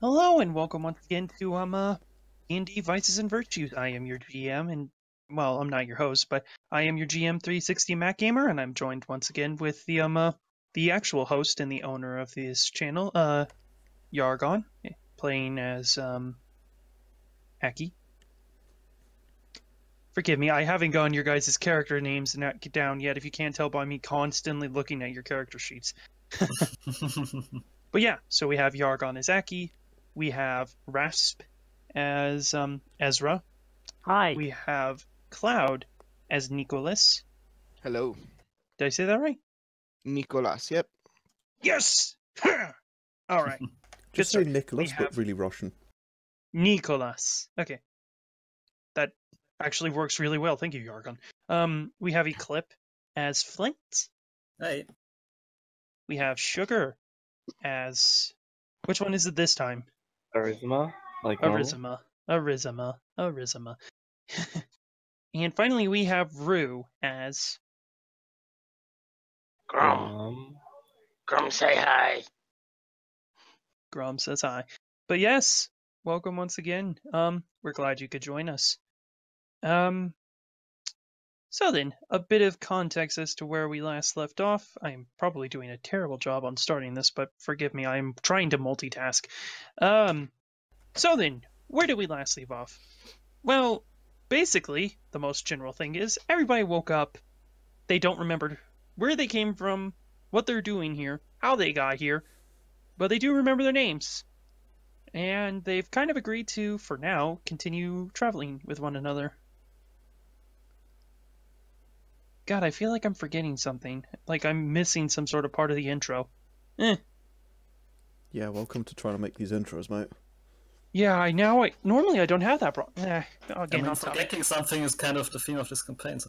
Hello and welcome once again to D&D Vices and Virtues. I am your GM and well, I'm not your host, but I am your GM 360 Mac Gamer, and I'm joined once again with the actual host and the owner of this channel, Yargon, playing as Aki. Forgive me, I haven't gotten your guys' character names down yet if you can't tell by me constantly looking at your character sheets. But yeah, so we have Yargon as Aki. We have Rasp as Esra. Hi. We have Clowd as Neekolas. Hello. Did I say that right? Neekolas, yep. Yes! All right. Just say Nicholas, but really Russian. Neekolas. Okay. That actually works really well. Thank you, Yargon. We have Ecliptixis as Flint. Hey. We have Sugar as... Which one is it this time? Arizima? Like normal? Arizima. And finally, we have Rue as... Grom, say hi. Grom says hi. But yes, welcome once again. We're glad you could join us. So then, a bit of context as to where we last left off. I'm probably doing a terrible job on starting this, but forgive me, I'm trying to multitask. So then, where did we last leave off? Well, basically, the most general thing is, everybody woke up, they don't remember where they came from, what they're doing here, how they got here, but they do remember their names. And they've kind of agreed to, for now, continue traveling with one another. God, I feel like I'm forgetting something. Like I'm missing some sort of part of the intro. Yeah, welcome to trying to make these intros, mate. Yeah, normally I don't have that problem. Forgetting something is kind of the theme of this campaign.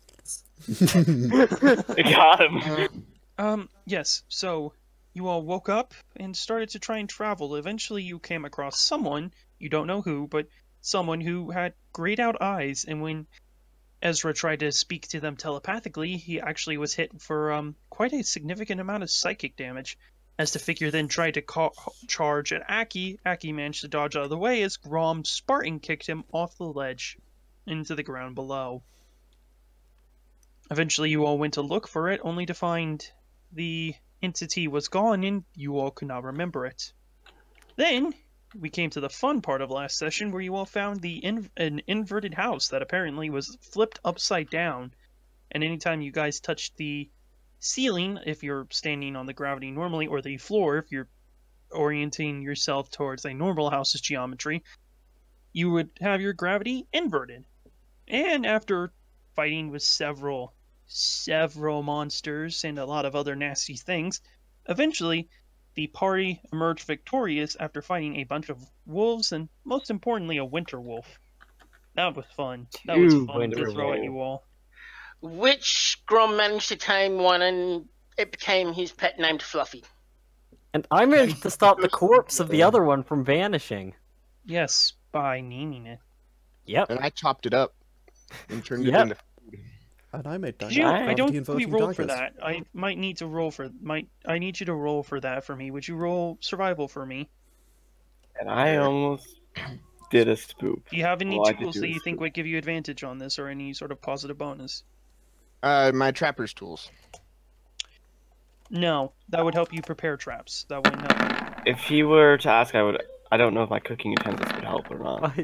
Got him. Yes, so you all woke up and started to try and travel. Eventually you came across someone, you don't know who, but someone who had grayed out eyes, and when Esra tried to speak to them telepathically, he actually was hit for quite a significant amount of psychic damage. As the figure then tried to charge at Aki, Aki managed to dodge out of the way as Grom Spartan kicked him off the ledge into the ground below. Eventually you all went to look for it, only to find the entity was gone and you all could not remember it. Then we came to the fun part of last session where you all found an inverted house that apparently was flipped upside down. And anytime you guys touched the ceiling, if you're standing on the gravity normally, or the floor, if you're orienting yourself towards a normal house's geometry, you would have your gravity inverted. And after fighting with several monsters and a lot of other nasty things, eventually the party emerged victorious after fighting a bunch of wolves and, most importantly, a winter wolf. That was fun. That was fun to throw at you all. Which Grom managed to tame one and it became his pet named Fluffy. And I managed to stop the corpse of the other one from vanishing. Yes, by naming it. Yep. And I chopped it up and turned it into food. And I made that. I don't think we rolled for that. I might need to roll for... I need you to roll for that for me. Would you roll survival for me? And I almost did a spook. Do you have any tools that you think would give you advantage on this, or any sort of positive bonus? My trapper's tools. No, that would help you prepare traps. That wouldn't help. If he were to ask, I don't know if my cooking utensils would help or not.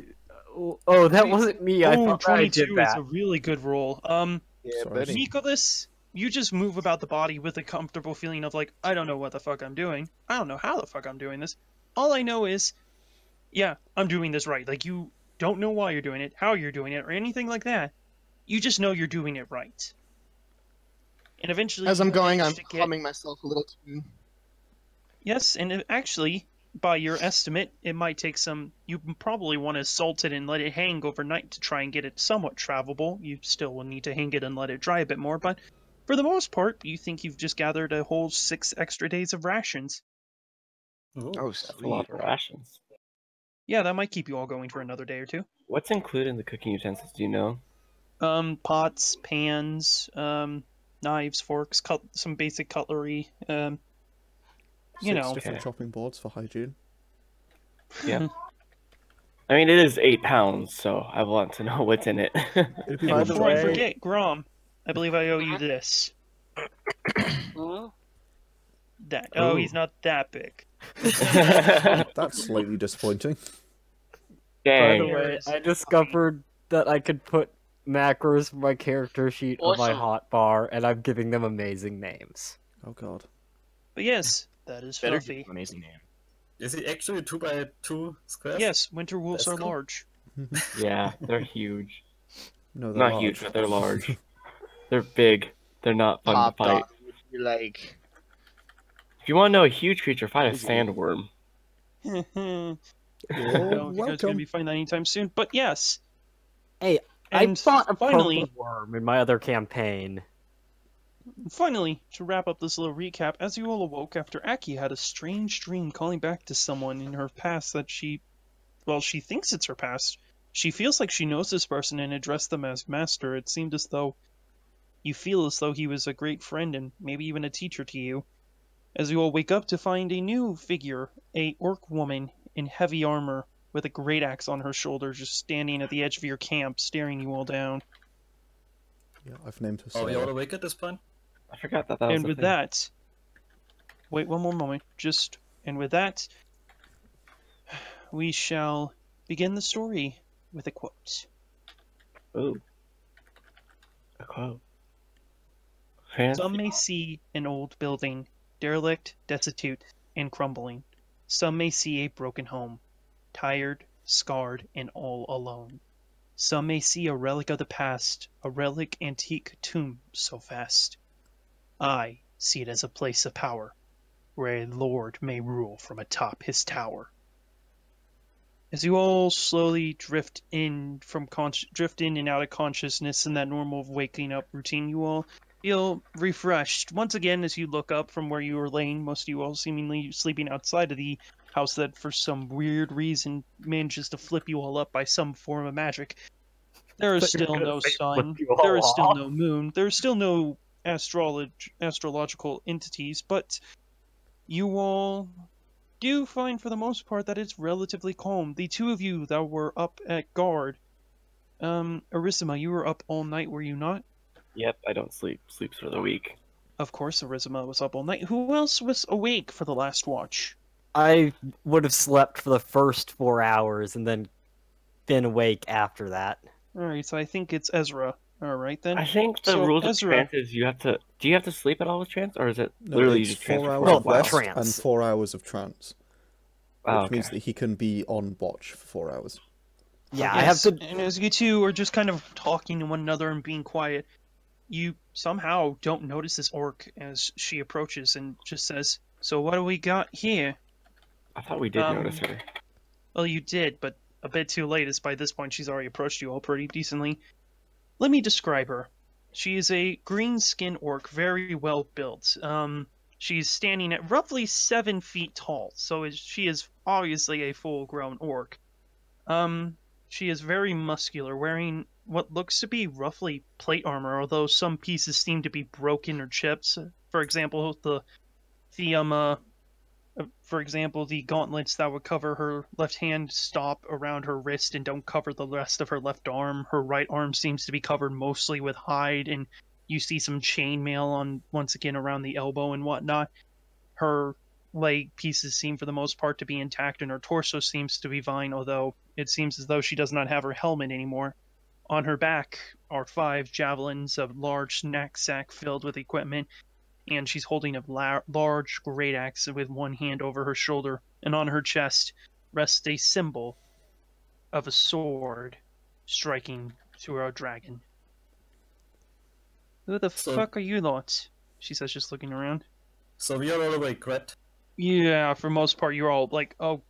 Oh, that wasn't me. I thought 22 I did that. is a really good roll. Yeah, buddy. Neekolas, you just move about the body with a comfortable feeling of like, I don't know what the fuck I'm doing. I don't know how the fuck I'm doing this. All I know is, yeah, I'm doing this right. Like, you don't know why you're doing it, how you're doing it, or anything like that. You just know you're doing it right. And eventually, as I'm going, I'm humming myself a little tune. Yes, and actually, by your estimate, it might take some... You probably want to salt it and let it hang overnight to try and get it somewhat travelable. You still will need to hang it and let it dry a bit more, but for the most part, you think you've just gathered a whole 6 extra days of rations. Ooh, Oh, that's a lot of rations. Yeah, that might keep you all going for another day or two. What's included in the cooking utensils, do you know? Pots, pans, knives, forks, some basic cutlery, you know. 6 different chopping boards for hygiene. Yeah. I mean, it is 8 pounds, so I want to know what's in it. It'd be And By the before I way- forget, Grom, I believe I owe you this. Hmm? That. Oh, Ooh. he's not that big. That's slightly disappointing. By the Dang. way, I discovered that I could put macros from my character sheet on my Awesome. hotbar, and I'm giving them amazing names. Oh god. But yes, that is Better Fluffy. give an amazing name. Is it actually 2x2 squares? Yes, winter wolves That's are cool. large. Yeah, they're huge. No, they're Not large. huge, but they're large. They're big. They're not fun Pop to fight. dog would be like, If you want to know a huge creature, fight a sandworm. I You're don't think I was going to welcome. be finding that anytime soon. But yes. Hey, And I fought a finally, purple worm in my other campaign. finally, to wrap up this little recap, as you all awoke after Aki had a strange dream calling back to someone in her past that she thinks it's her past. She feels like she knows this person and addressed them as master. It seemed as though you feel as though he was a great friend and maybe even a teacher to you. As you all wake up to find a new figure, a orc woman in heavy armor with a great axe on her shoulder, just standing at the edge of your camp, staring you all down. Yeah, I've named her Are we all Sarah. awake at this point? I forgot that was And a with thing. that, wait one more moment. And with that, we shall begin the story with a quote. Ooh. A quote. Fancy. Some may see an old building, derelict, destitute, and crumbling. Some may see a broken home, tired, scarred, and all alone. Some may see a relic of the past, a relic antique tomb so vast. I see it as a place of power, where a lord may rule from atop his tower. As you all slowly drift in and out of consciousness in that normal waking up routine, you all feel refreshed. Once again, as you look up from where you were laying, most of you all seemingly sleeping outside of the house that for some weird reason manages to flip you all up by some form of magic. There is But you're still gonna no say sun, flip you all there is still off. no moon, there is still no astrological entities, but you all do find for the most part that it's relatively calm. The two of you that were up at guard, Arizima, you were up all night, were you not? Yep, I don't sleep. Sleeps for the week. Of course, Arizima was up all night. Who else was awake for the last watch? I would have slept for the first 4 hours and then been awake after that. Alright, so I think it's Esra. Alright then. I think the So, rules of Esra- trance is you have to. Do you have to sleep at all with trance, or is it No, literally it's you just 4 transfer? hours Well, of wow. rest trance. and 4 hours of trance. Oh, Which means okay. that he can be on watch for 4 hours. Yeah, I have Yes, to. and as you two are just kind of talking to one another and being quiet, you somehow don't notice this orc as she approaches and just says, "So what do we got here?" I thought we did notice her. Well, you did, but a bit too late, as by this point she's already approached you all pretty decently. Let me describe her. She is a green-skinned orc, very well built. She's standing at roughly 7 feet tall, so she is obviously a full-grown orc. She is very muscular, wearing what looks to be roughly plate armor, although some pieces seem to be broken or chipped. For example, the gauntlets that would cover her left hand stop around her wrist and don't cover the rest of her left arm. Her right arm seems to be covered mostly with hide, and you see some chainmail on once again around the elbow and whatnot. Her leg pieces seem for the most part to be intact, and her torso seems to be fine, although it seems as though she does not have her helmet anymore. On her back are 5 javelins, a large knapsack filled with equipment, and she's holding a large great axe with one hand over her shoulder, and on her chest rests a symbol of a sword striking to a dragon. Who the So- fuck are you lot? She says, just looking around. So we are all awake, right? Yeah, for most part, you're all like, oh,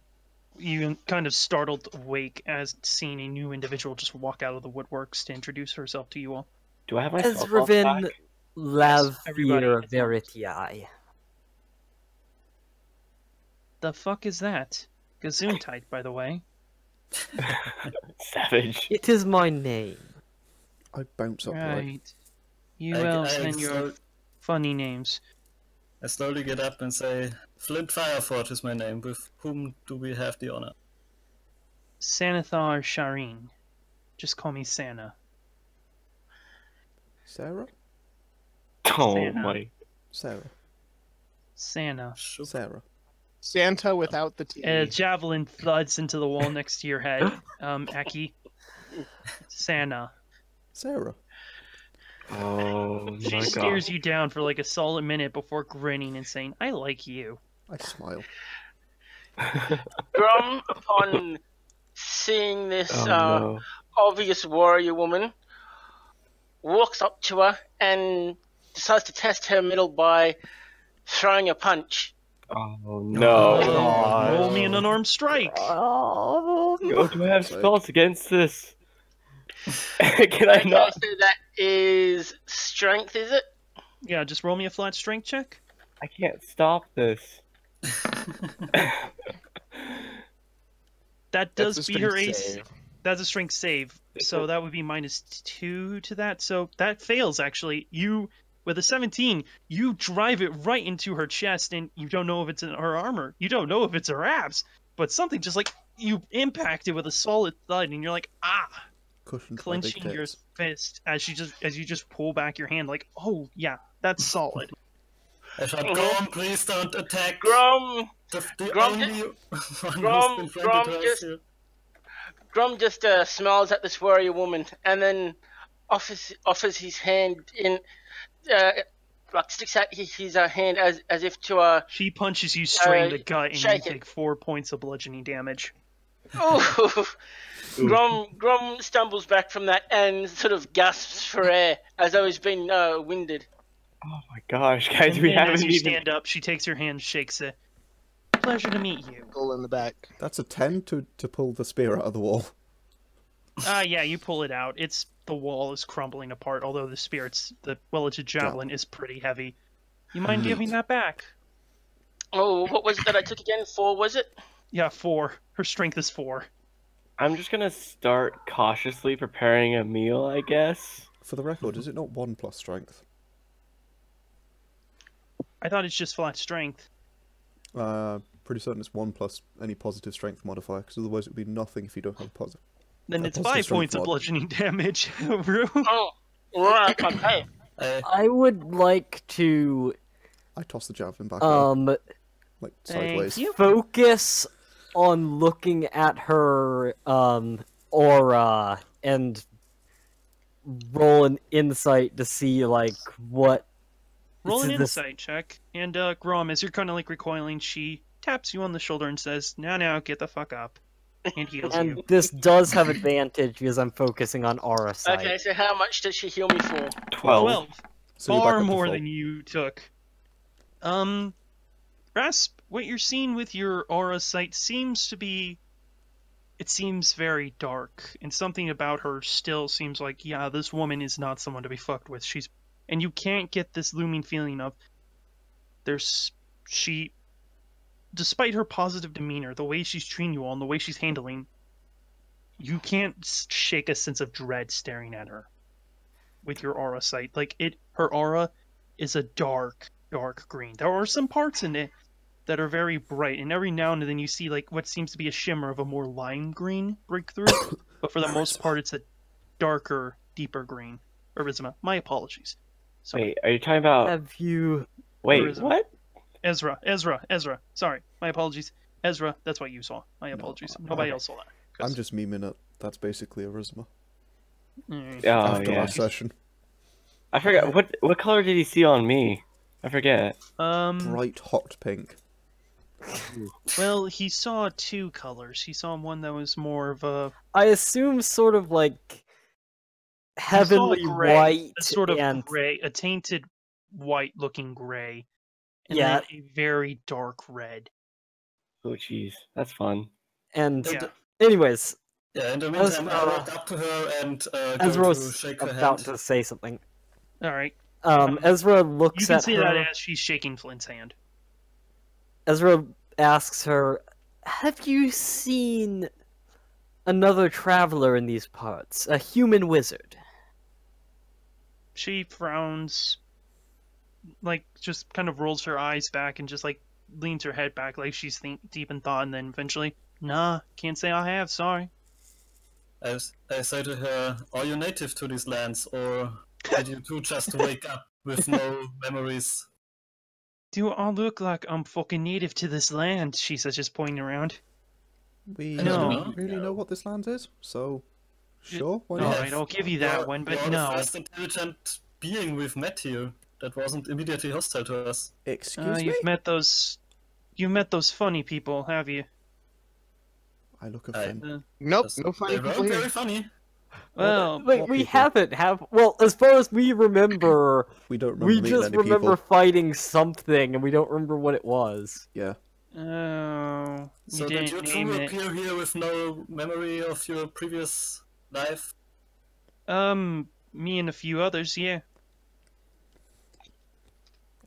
you kind of startled awake as seeing a new individual just walk out of the woodworks to introduce herself to you all. Do I have my cell phone Ezravin back? everybody Lavir is- Veritii. The fuck is that? Gesundheit, by the way. Savage. It is my name. I bounce upright. Right. You I- elves I and your slow- funny names. I slowly get up and say, Flint Firefort is my name. With whom do we have the honor? Sanathar Shireen. Just call me Sana. Sarah? Oh Santa. my. Sarah. Sana. Sarah. Santa without the T. A javelin thuds into the wall next to your head, Aki. Sana. Sarah. Oh She my stares god. you down for like a solid minute before grinning and saying, I like you. I smile. Grom, upon seeing this Oh no. obvious warrior woman, walks up to her and decides to test her mettle by throwing a punch. Oh no. God. Roll me an unarmed strike. Oh, Oh, do I have spells against this? Can I Okay, not? so that is strength, is it? Yeah, just roll me a flat strength check. I can't stop this. That That's does a beat her strength ace. save. That's a strength save, so that would be -2 to that. So that fails, actually. You, with a 17, you drive it right into her chest, and you don't know if it's in her armor. You don't know if it's her abs, but something just like you impact it with a solid thud, and you're like, ah, Cushioned by big clenching your tits. fist as you just pull back your hand, like, oh yeah, that's solid. I shot Grom, please don't attack. Grom, The Grom only one Grom- who's been Grom friendly to us just- here. Grom just smiles at this warrior woman and then offers his hand in, like sticks out his hand as if to She punches you straight in the gut, and you shake it. take 4 points of bludgeoning damage. Oh, Grom stumbles back from that and sort of gasps for air as though he's been winded. Oh my gosh, guys, And we then haven't as you even. stand up, she takes your hand, shakes it. Pleasure to meet you. Goal in the back. That's a 10 to pull the spear out of the wall. Yeah, you pull it out. It's the wall is crumbling apart, although the spirit's it's a javelin is pretty heavy. You mind giving that back? Oh, what was it that I took again? 4, was it? Yeah, 4. Her strength is 4. I'm just gonna start cautiously preparing a meal, I guess. For the record, is it not 1 plus strength? I thought it's just flat strength. Pretty certain it's 1 plus any positive strength modifier, because otherwise it would be nothing if you don't have a positive. Then it's positive 5 strength points of mod. bludgeoning damage. Rue. Oh, right, okay. I would like to I toss the javelin back out, like Thank sideways. you. focus on looking at her aura and roll an insight to see like what. Roll an this- insight check. And Grom, as you're kind of like recoiling, she taps you on the shoulder and says, now, get the fuck up. And heals And you. this does have advantage because I'm focusing on aura sight. Okay, so how much does she heal me for? 12. So you're back Far up to more full. than you took. Rasp, what you're seeing with your aura sight seems to be... It seems very dark, and something about her still seems like, yeah, this woman is not someone to be fucked with. And you can't get this looming feeling of... Despite her positive demeanor, the way she's treating you all, and the way she's handling, you can't shake a sense of dread staring at her with your aura sight. Like, her aura is a dark, dark green. There are some parts in it that are very bright, and every now and then you see, like, what seems to be a shimmer of a more lime green breakthrough, but for the most part, it's a darker, deeper green. Arizima, my apologies. Sorry. Wait, are you talking about? Have you? Wait, Arizima. what? Ezra. Sorry, my apologies. Ezra, that's what you saw. My apologies. Nobody else saw that. I'm just memeing it. That's basically Arizima. Mm. Oh After yeah. last session. I forgot. What color did he see on me? I forget. Bright hot pink. Well, he saw 2 colors. He saw one that was more of a I assume sort of like heavenly gray, white a sort of and gray, a tainted white-looking gray, and Yeah. then a very dark red. Oh jeez, that's fun. and Yeah. anyways, Yeah, in the As- meantime, I walk up to her and go Ezra to was shake her about hand. to say something. All right, Ezra you looks can at see her. that as she's shaking Flint's hand. Ezra asks her, "Have you seen another traveler in these parts? A human wizard?" She frowns, like just kind of rolls her eyes back and just like leans her head back, like she's deep in thought, and then eventually, Nah, can't say I have, sorry. I say to her, are you native to these lands, or did you two just wake up with no memories? Do I look like I'm fucking native to this land? She says, just pointing around. We No. don't really know what this land is, so sure, why not? Alright, I'll give you that one, but you're no. the first intelligent being we've met here that wasn't immediately hostile to us. Excuse me? You've met those funny people, have you? I look offended. Nope, Just- no funny they people weren't here. very funny. Well, Wait, What we people? haven't have. Well, as far as we remember, We don't remember we meeting just any remember people. fighting something, and we don't remember what it was. Yeah. oh, So you did didn't you name two it. appear here with no memory of your previous life? Me and a few others, yeah.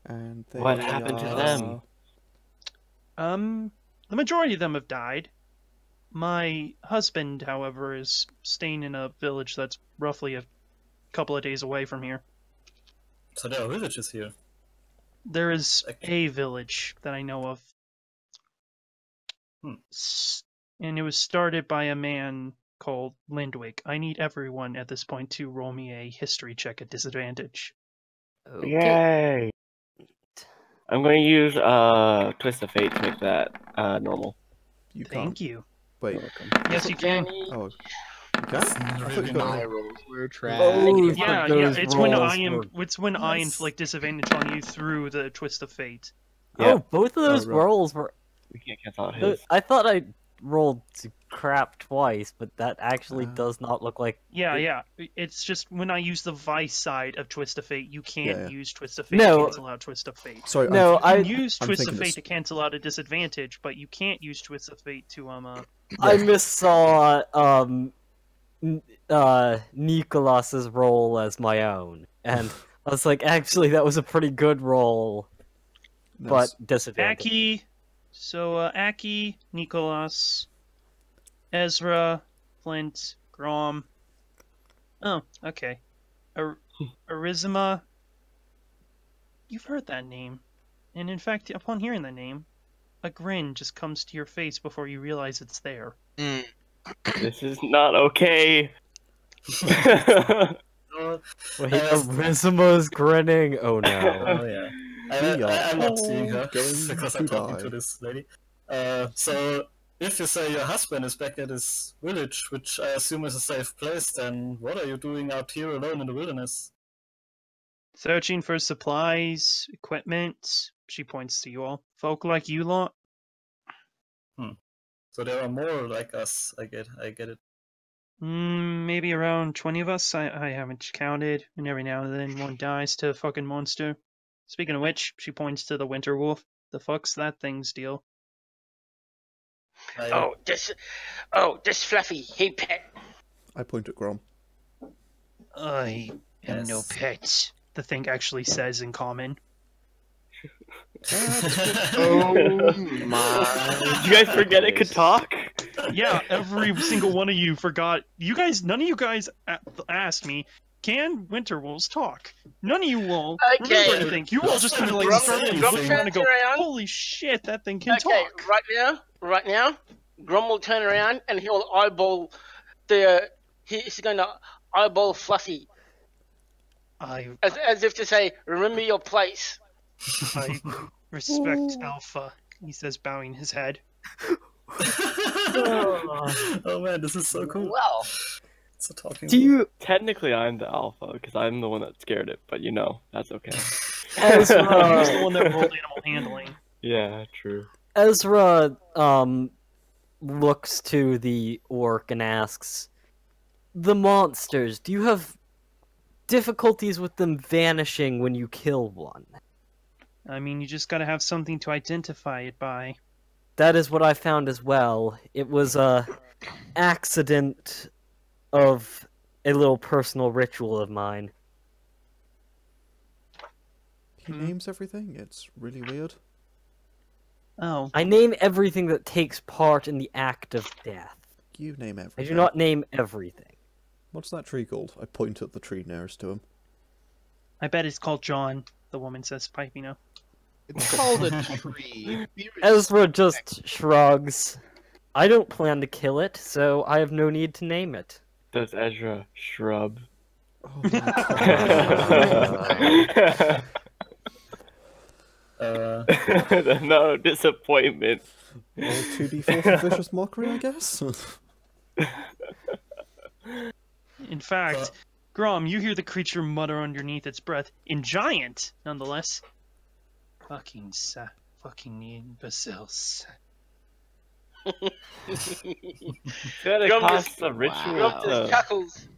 And they What happened to them? The majority of them have died. My husband, however, is staying in a village that's roughly a couple of days away from here. So there are villages here. There is a village that I know of. Hmm. And it was started by a man called Lindwig. I need everyone at this point to roll me a history check at disadvantage. Okay. Yay! I'm going to use Twist of Fate to make that normal. You can't. Thank you. Wait. Yes, you can. Oh. You can? I thought you Really got My it. rolls were trash. Oh, Yeah, those it's when rolls I am. were- It's when I Yes. inflict disadvantage on you through the twist of fate. Yeah. Oh, both of those right. rolls were. We can't cancel out his. I thought I rolled crap twice, but that actually Ah. does not look like. Yeah. It's just when I use the vice side of twist of fate, you can't Yeah. use twist of fate No. to cancel out twist of fate. Sorry, No, You I can use I'm twist of thinking fate it's- to cancel out a disadvantage, but you can't use twist of fate to I missaw Neekolas's roll as my own, and I was like, actually, that was a pretty good roll, Nice. but disadvantage. Aki. So Aki, Neekolas, Esra, Flint, Grom. Oh, okay. Arizima. You've heard that name, and in fact, upon hearing that name, a grin just comes to your face before you realize it's there. This is not okay. Oh, Wait, Arizima's grinning. Oh no. oh yeah. We are I'm not seeing her going because to I'm talking die. to this lady. So if you say your husband is back at his village, which I assume is a safe place, then what are you doing out here alone in the wilderness? Searching for supplies, equipment. She points to you all. Folk like you lot. So there are more like us. I get it. Maybe around 20 of us. I haven't counted, and every now and then one dies to a fucking monster. Speaking of which, she points to the winter wolf. The fuck's that thing's deal? This Fluffy, hey pet. I point at Grom. I am no Yes. pet. The thing actually says in common. Oh my. Did you guys forget it could talk? Yeah, every single one of you forgot. None of you guys asked me, can winter wolves talk? None of you all Okay. remember anything. You all just kind of like Grom- started Grom looking around and go, turns around. holy shit, that thing can Okay, talk. right now, Grom will turn around and he'll eyeball he's going to eyeball Fluffy I as if to say, remember your place. respect Alpha, he says, bowing his head. Oh man, this is so cool. Well, It's a talking. Do you, Technically, I'm the alpha because I'm the one that scared it, but that's okay. He's the Ezra, one that rolled animal handling. Yeah, true. Ezra looks to the orc and asks, "The monsters, do you have difficulties with them vanishing when you kill one?" I mean, you just gotta have something to identify it by. That is what I found as well. It was a accident of a little personal ritual of mine. He names everything. It's really weird. Oh, I name everything that takes part in the act of death. You name I everything. do not name everything. What's that tree called? I point at the tree nearest to him. I bet it's called John, the woman says, piping up. It's called a tree. Be Ezra just shrugs. I don't plan to kill it, so I have no need to name it. Does Ezra shrub? Oh my God. No disappointment. Roll 2d4 for vicious mockery, I guess? In fact, Grom, you hear the creature mutter underneath its breath, in giant, nonetheless. Fucking imbeciles. Gotta Grom cost just- the ritual Grom to... just chuckles.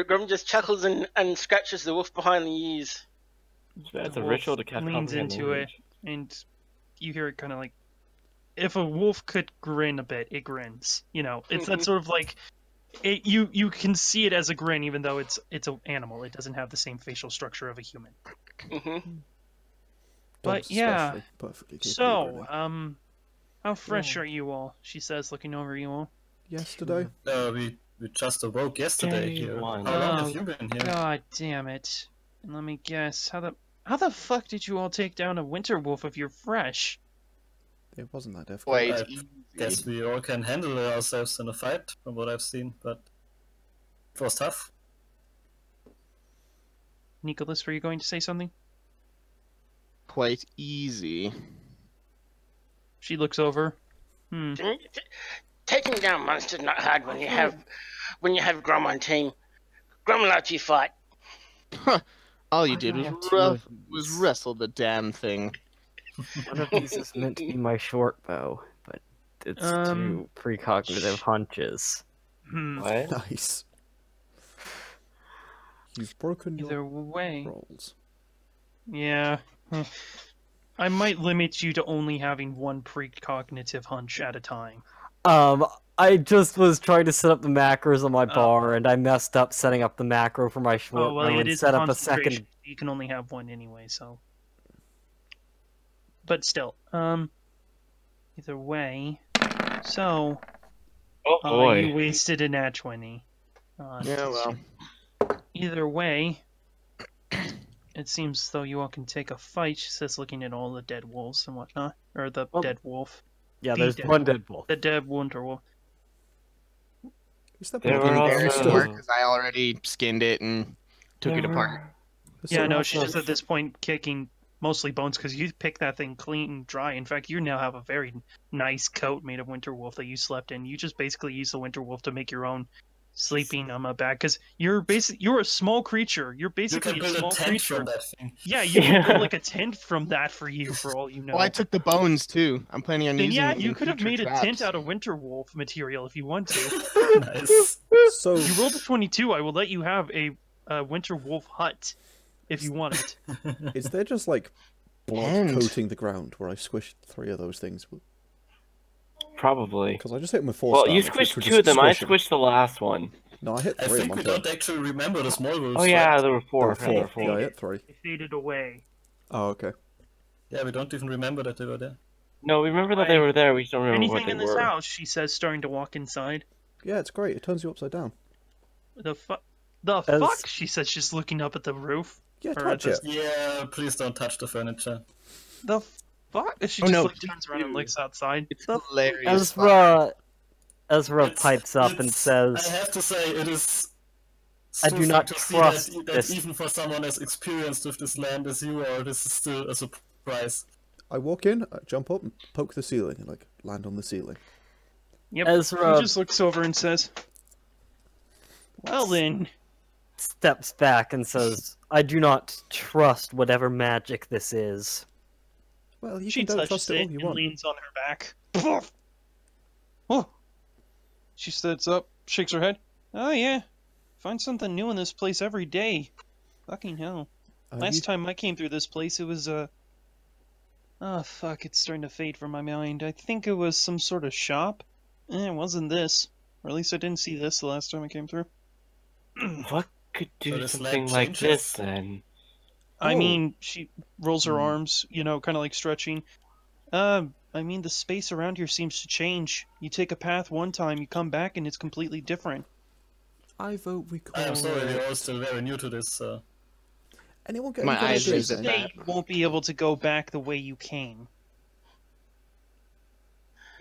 Grom just chuckles and scratches the wolf behind the ears. That's The a wolf ritual to cast leans comprehend into it, language. and you hear it kind of like, if a wolf could grin a bit, it grins. You know, it's that sort of like, you can see it as a grin, even though it's an animal. It doesn't have the same facial structure of a human. But Dogs yeah, especially, perfectly capable of so grinning. how fresh are you all? She says, looking over you all. Yesterday? We just awoke yesterday Day here. one. How long Oh, have you been here? God damn it! And let me guess, how the fuck did you all take down a winter wolf if you're fresh? It wasn't that difficult. Quite I easy. guess we all can handle ourselves in a fight, from what I've seen, but it was tough. Neekolas, were you going to say something? Quite easy. She looks over. Taking down monsters not hard when you have Grom on team. Grom will let you fight. All you did have two of was these. wrestle the damn thing. One of these is meant to be my short bow, but it's two precognitive hunches. What? Nice. You've broken your Either way, rolls. yeah. I might limit you to only having one precognitive hunch at a time. I just was trying to set up the macros on my bar, and I messed up setting up the macro for my short Oh, well, bow it and is set up a concentration. second. You can only have one anyway, so. But still, either way. So, Oh boy. you wasted a nat 20. Yeah, well. Either way, it seems as though you all can take a fight. She says, looking at all the dead wolves and whatnot, or the dead wolf, Yeah, The there's dead one wolf. dead wolf. the dead winter wolf. Is that There what were you also- did? There's more because I already skinned it and took it apart. Yeah, no, also- she's just at this point kicking mostly bones because you picked that thing clean and dry. In fact, you now have a very nice coat made of winter wolf that you slept in. You just basically use the winter wolf to make your own sleeping bag because you're a small creature. You're You basically can a build small a tent creature. from that thing. Yeah, you can build like a tent from that for you, for all you know. Well, I took the bones too. I'm planning on Then using yeah, it you in could have future made a traps. tent out of winter wolf material if you want to. Nice. So, You rolled a 22. I will let you have a winter wolf hut if you want it. is there just like blood And- coating the ground where I squished 3 of those things? Probably. Because I just hit them with 4 Well, you damage, which squished would 2 just of them. I squish 'em. squished the last one. No, I hit I 3 think on we turn. don't actually remember the small wolves. Oh yeah, right? there were 4. There were 4. There were Yeah, I hit 3. They faded away. Oh, okay. Yeah, we don't even remember that they were there. No, we remember that they were there. We just don't remember what Anything they in this were. house, she says, starting to walk inside. Yeah, it's great. It turns you upside down. The As- fuck? She says, just looking up at the roof. Yeah, Or touch just- it. Yeah, please don't touch the furniture. The fuck? She Oh, just no, like, turns around and you. looks outside. It's The hilarious. Ezra It's- pipes up and I says, have to say, it is. I do soothing not to see trust that this. even for someone as experienced with this land as you are, this is still a surprise. I walk in, I jump up, and poke the ceiling, and like land on the ceiling. Yep. Ezra He just looks over and says, well then. steps back and says, I do not trust whatever magic this is. Well, you She can don't touches trust it it all you and want. leans on her back. Oh. She sits up, shakes her head. Oh yeah. Find something new in this place every day. Fucking hell. Last time I came through this place, it was oh fuck, it's starting to fade from my mind. I think it was some sort of shop. It wasn't this. Or at least I didn't see this the last time I came through. What could So do this something land like changes. this then? I Oh. mean, she rolls her arms, you know, kind of like stretching. I mean, the space around here seems to change. You take a path one time, you come back, and it's completely different. I vote we call I am sorry, it- we're all still very new to this, so. Anyone get My any good eyes ideas? raised at Say you won't be able to go back the way you came.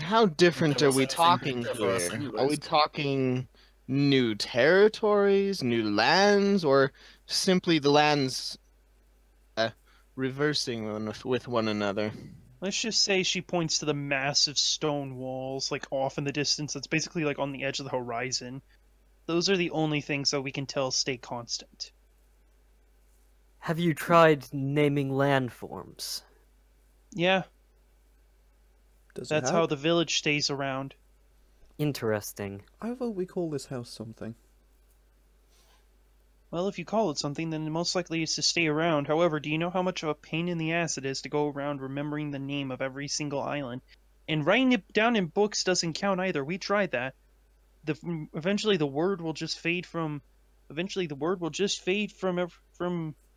How different There are was we anything talking big for us here? Are we anyways. talking new territories, new lands, or simply the lands reversing with one another? Let's just say she points to the massive stone walls, like off in the distance. That's basically like on the edge of the horizon. Those are the only things that we can tell stay constant. Have you tried naming landforms? Yeah, Does it that's help? how the village stays around. Interesting. I vote we call this house something. Well, if you call it something, then most likely it's to stay around. However, do you know how much of a pain in the ass it is to go around remembering the name of every single island? And writing it down in books doesn't count either. We tried that. Eventually the word will just fade from... Eventually the word will just fade from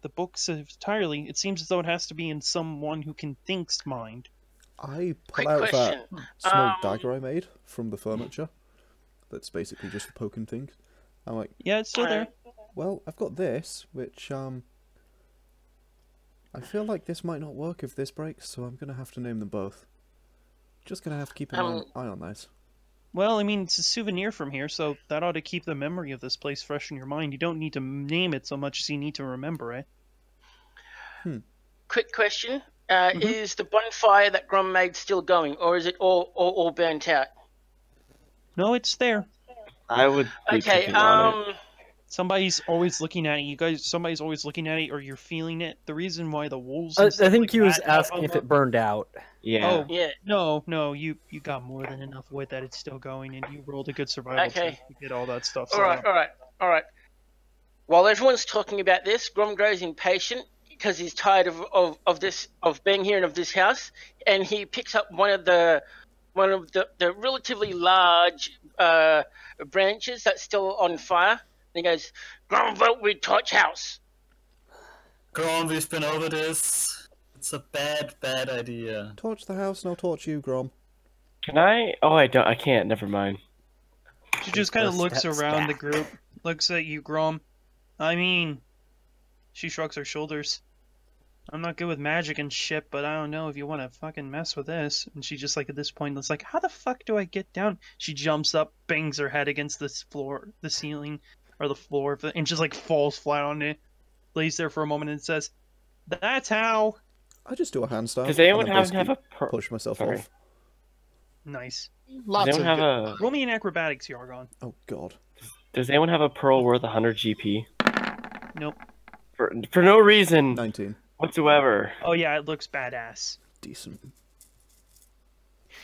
the books entirely. It seems as though it has to be in someone who can think's mind. I pull Quick out question. that small Um, dagger I made from the furniture. That's basically just for poking things. I'm like, Yeah, it's still there. well, I've got this, which, I feel like this might not work if this breaks, so I'm gonna have to name them both. Just gonna have to keep an eye on this. Well, I mean, it's a souvenir from here, so that ought to keep the memory of this place fresh in your mind. You don't need to name it so much as you need to remember it. Quick question. Is the bonfire that Grom made still going, or is it all burnt out? No, it's there. I would be Okay, picking on it. Somebody's always looking at it. You guys, somebody's always looking at it, or you're feeling it. The reason why the wolves. I and stuff think like he was that have asking if a- it burned out. Yeah. Oh Yeah. no, you got more than enough wood that it's still going, and you rolled a good survival Okay. check to get all that stuff. All right. While everyone's talking about this, Grom grows impatient because he's tired of being here and of this house, and he picks up one of the relatively large branches that's still on fire. And he goes, "Grom, vote with torch house." Grom, we've been over this. It's a bad idea. Torch the house and I'll torch you, Grom. Can I? Oh, I don't. I can't. Never mind. She just kind of First looks steps around the back. group, looks at you, Grom. I mean, she shrugs her shoulders. I'm not good with magic and shit, but I don't know if you want to fucking mess with this. And she just like at this point, it's like, how the fuck do I get down? She jumps up, bangs her head against the floor, the ceiling, or the floor, and just like falls flat on it. Lays there for a moment and says, "That's how." I just do a handstand. Does anyone and then have a basically push myself Sorry. off. Nice. Lots Does of anyone have a Roll me an acrobatics, Yargon. Oh god. Does anyone have a pearl worth 100 GP? Nope. For no reason 19. whatsoever. Oh yeah, it looks badass. Decent.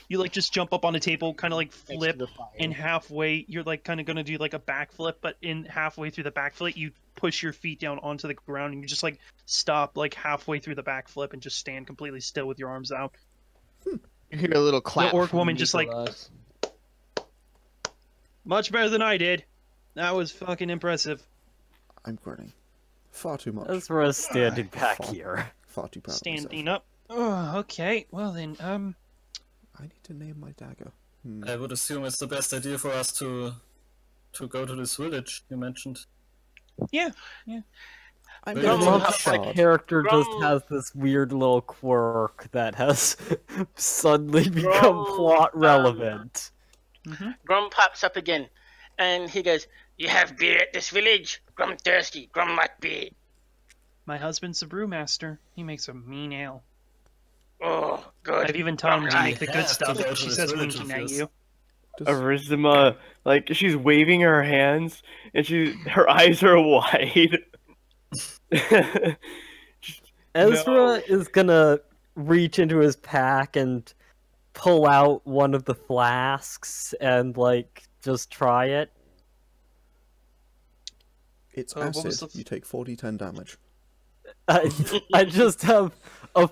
You like just jump up on a table, kind of like flip, and halfway you're like kind of gonna do like a backflip, but in halfway through the backflip you push your feet down onto the ground and you just like stop like halfway through the backflip and just stand completely still with your arms out. You hear a little clap. The orc from woman just like, Neekolas. much better than I did. That was fucking impressive. I'm grinning. Far too much. Ezra's standing back Far- here. Far too proud of Standing myself. up. Oh, okay. Well then, I need to name my dagger. I would assume it's the best idea for us to go to this village you mentioned. yeah. I'm I I gonna love take how shard. the character just Grom- has this weird little quirk that has suddenly become Grom, plot relevant. Grom pops up again, and he goes, "You have beer at this village? Grom thirsty. Grom like beer." My husband's a brewmaster. He makes a mean ale. Oh, good. I've even taught him to Grom make the have good to stuff. go to She this says village winking of at yours. you. Does- Arizima, like she's waving her hands and her eyes are wide. Ezra is gonna reach into his pack and pull out one of the flasks and like just try it. It's what was acid. the You take 40-10 damage. I just have I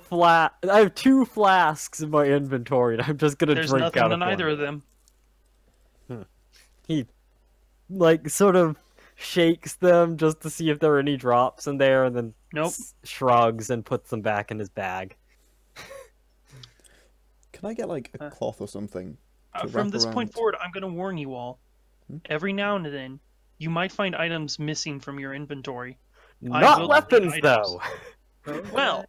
have 2 flasks in my inventory, and I'm just gonna There's drink nothing out in of either one. of them. He like sort of shakes them just to see if there are any drops in there, and then Nope. shrugs and puts them back in his bag. Can I get like a cloth or something? to From wrap this point around? forward, I'm going to warn you all. Every now and then, you might find items missing from your inventory. I Not will weapons, delete though. Well,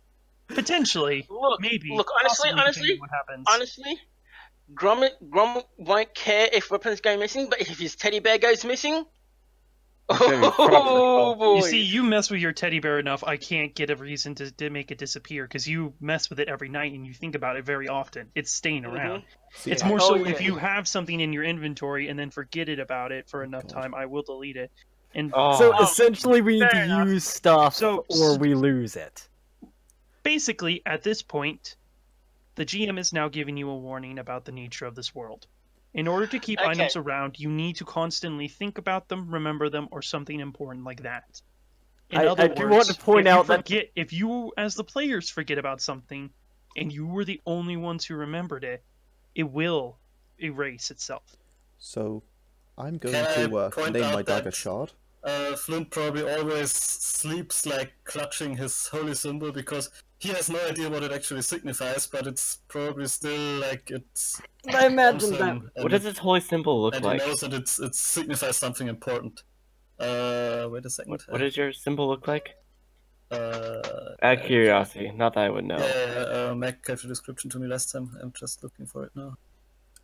potentially, Look, maybe. look, honestly, possibly, depending on what happens. honestly, Grom won't care if weapons go missing, but if his teddy bear goes missing, oh boy! You see, you mess with your teddy bear enough, I can't get a reason to make it disappear, because you mess with it every night and you think about it very often. It's staying around. See, It's I- more Oh, so yeah. if you have something in your inventory and then forget it about it for enough time, I will delete it. And Oh, So essentially, we need fair to enough. use stuff, So- or we lose it. basically, at this point, the GM is now giving you a warning about the nature of this world. In order to keep Okay. items around, you need to constantly think about them, remember them, or something important like that. In I other do words, want to point if you out that- forget, if you, as the players, forget about something, and you were the only ones who remembered it, it will erase itself. So, I'm going Can I to point name out my dagger that- Shard. Flint probably always sleeps like clutching his holy symbol because he has no idea what it actually signifies, but it's probably still like it's. I imagine that. awesome, what does this holy symbol look and like? he knows that it signifies something important. Wait a second. What does your symbol look like? Uh, Out of curiosity, not that I would know. Yeah, Mac gave the description to me last time. I'm just looking for it now.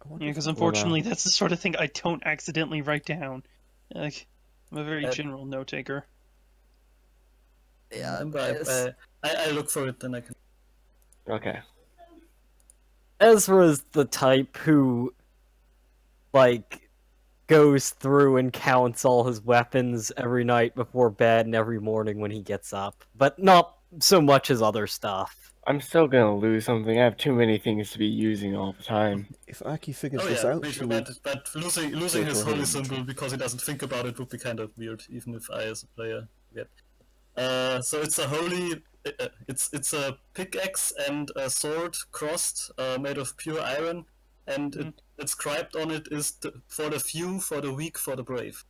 I wonder Yeah, if because I- unfortunately, that's the sort of thing I don't accidentally write down. Like, I'm a very Uh, general note taker. Yeah, Yes. I look for it, then I can. Okay. Ezra's the type who, like, goes through and counts all his weapons every night before bed and every morning when he gets up, but not so much as other stuff. I'm still gonna lose something. I have too many things to be using all the time. If Aki figures Oh this yeah, out, me she too, will... but losing go his to her holy inventory. symbol because he doesn't think about it would be kind of weird, even if I, as a player, get. So it's a holy. It's a pickaxe and a sword crossed, made of pure iron, and inscribed on it is for the few, for the weak, for the brave.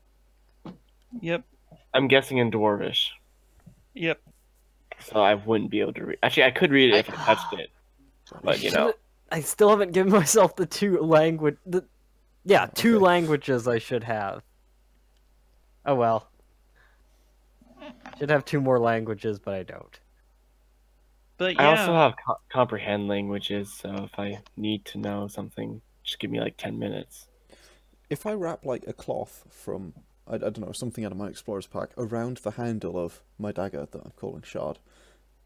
Yep, I'm guessing in Dwarvish, yep. so I wouldn't be able to read. Actually, I could read it if I touched it, but you know. I still haven't given myself the two languages I should have. Oh well. Should have 2 more languages, but I don't. But I yeah, also have comprehend languages, so if I need to know something, just give me like 10 minutes. If I wrap like a cloth from, I don't know, something out of my explorer's pack around the handle of my dagger that I'm calling Shard,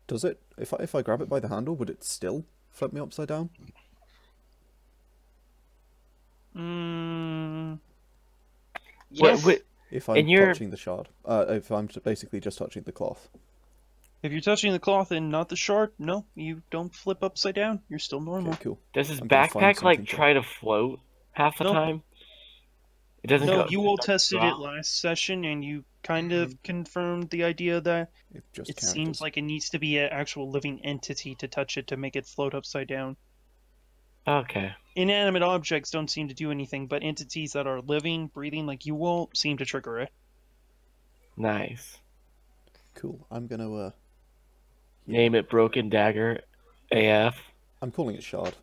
does it, if I grab it by the handle, would it still flip me upside down? Yes. What, If I'm And you're- touching the shard, if I'm basically just touching the cloth. if you're touching the cloth and not the shard, no, you don't flip upside down. You're still normal. Okay, cool. does his I'm gonna find backpack like something to- try to float half the Nope. time? It doesn't No, go. you all tested it drop. last session, and you kind of confirmed the idea that It just it counts seems as- like it needs to be an actual living entity to touch it to make it float upside down. Okay. Inanimate objects don't seem to do anything, but entities that are living, breathing like you all seem to trigger it. Nice. Cool. I'm gonna Name it Broken Dagger AF. I'm calling it shard.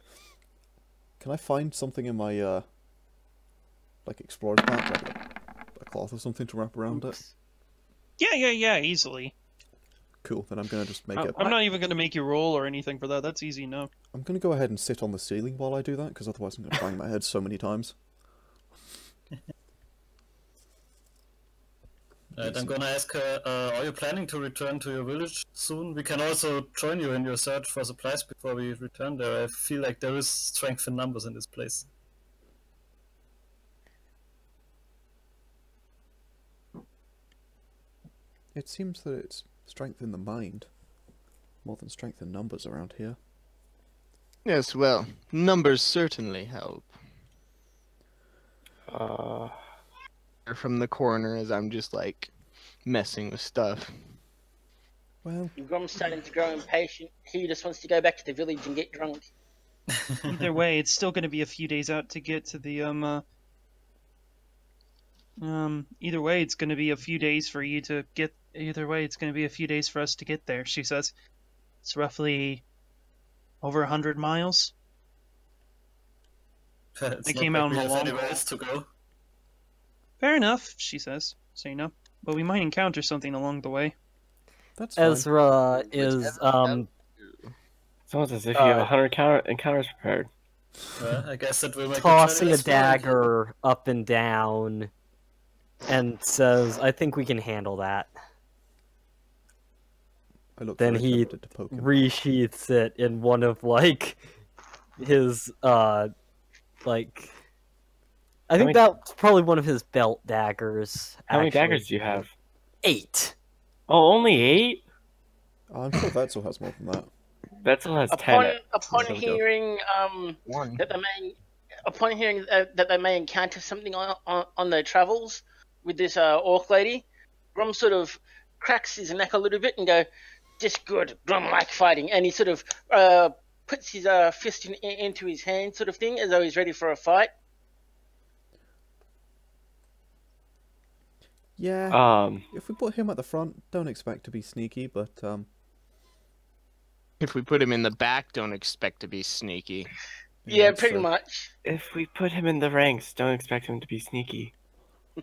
Can I find something in my like explorer's pack, like a cloth or something to wrap around it? Yeah, easily. Cool. Then I'm gonna just make Oh, it. I'm not even going to make you roll or anything for that. That's easy enough. I'm gonna go ahead and sit on the ceiling while I do that, because otherwise I'm gonna bang my head so many times. Right, I'm gonna ask her, are you planning to return to your village soon? We can also join you in your search for supplies before we return there. I feel like there is strength in numbers in this place. It seems that it's strength in the mind, more than strength in numbers around here. Yes, well, numbers certainly help. From the corner as I'm just like messing with stuff. Well, Grom's starting to grow impatient. He just wants to go back to the village and get drunk. Either way, it's still going to be a few days out to get to the either way, it's going to be a few days for you to get. Either way, it's going to be a few days for us to get there. She says, it's roughly over 100 miles. It's They not came like out we on a have long anywhere haul. else to go. Fair enough, she says. So you know, but we might encounter something along the way. that's fine. Ezra is It's almost as if you have 100 encounters prepared. I guess that will make tossing the a journey less boring. dagger up and down, and says, "I think we can handle that." I look Then very he tempted to poke him. resheaths it in one of his like. I think that's probably one of his belt daggers. How many actually. daggers do you have? 8. Oh, only 8? I'm sure Vetzel has more than that. Vetzel has 10. Upon There we go. hearing One. that they may encounter something on their travels with this orc lady, Grom sort of cracks his neck a little bit and go, "Just good, Grom like fighting," and he sort of puts his fist into his hand, sort of thing, as though he's ready for a fight. Yeah. If we put him at the front, don't expect to be sneaky, but If we put him in the back, don't expect to be sneaky. Yeah, that's pretty true. much. If we put him in the ranks, don't expect him to be sneaky.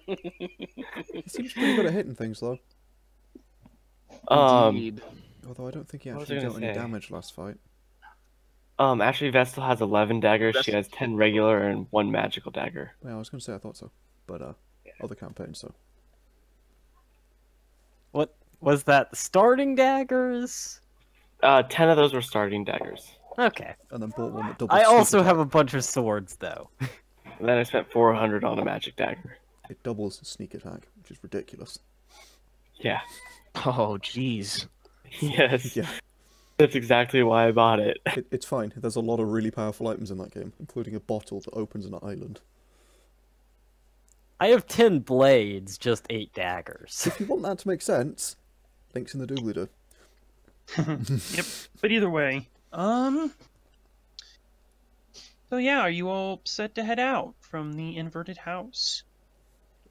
He seems pretty good at hitting things, though. Indeed. Although I don't think he What was I actually gonna dealt any say? damage last fight. Actually, Vestal has 11 daggers. She has 10 regular and 1 magical dagger. Yeah, I was going to say I thought so, but other campaigns, so. What was that? Starting daggers? 10 of those were starting daggers. Okay. And then bought one that doubles. I sneak also attack. have a bunch of swords, though. And then I spent 400 on a magic dagger. It doubles sneak attack, which is ridiculous. Yeah. Oh, jeez. Yes. Yeah, That's exactly why I bought it. it's fine. There's a lot of really powerful items in that game, including a bottle that opens an island. I have 10 blades, just 8 daggers. If you want that to make sense, links in the doobly-doo. Yep. But either way, so yeah, are you all set to head out from the inverted house?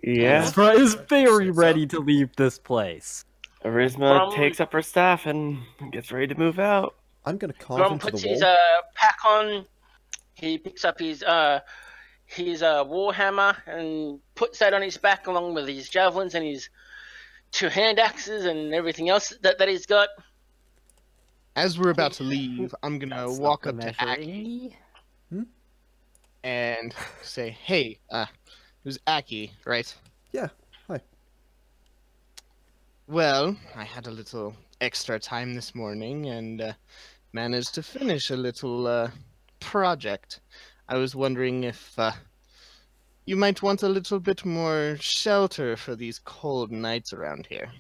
Yeah. Ezra is very ready to leave this place. Arizima takes up her staff and gets ready to move out. I'm going to carve Grom into puts the his wall. pack on. He picks up his warhammer and puts that on his back, along with his javelins and his 2 hand axes and everything else that he's got. As we're about to leave, I'm gonna That's walk not up the to measure. Aki and say, "Hey, it was Aki, right? Yeah, hi. Well, I had a little extra time this morning and managed to finish a little project. I was wondering if you might want a little bit more shelter for these cold nights around here."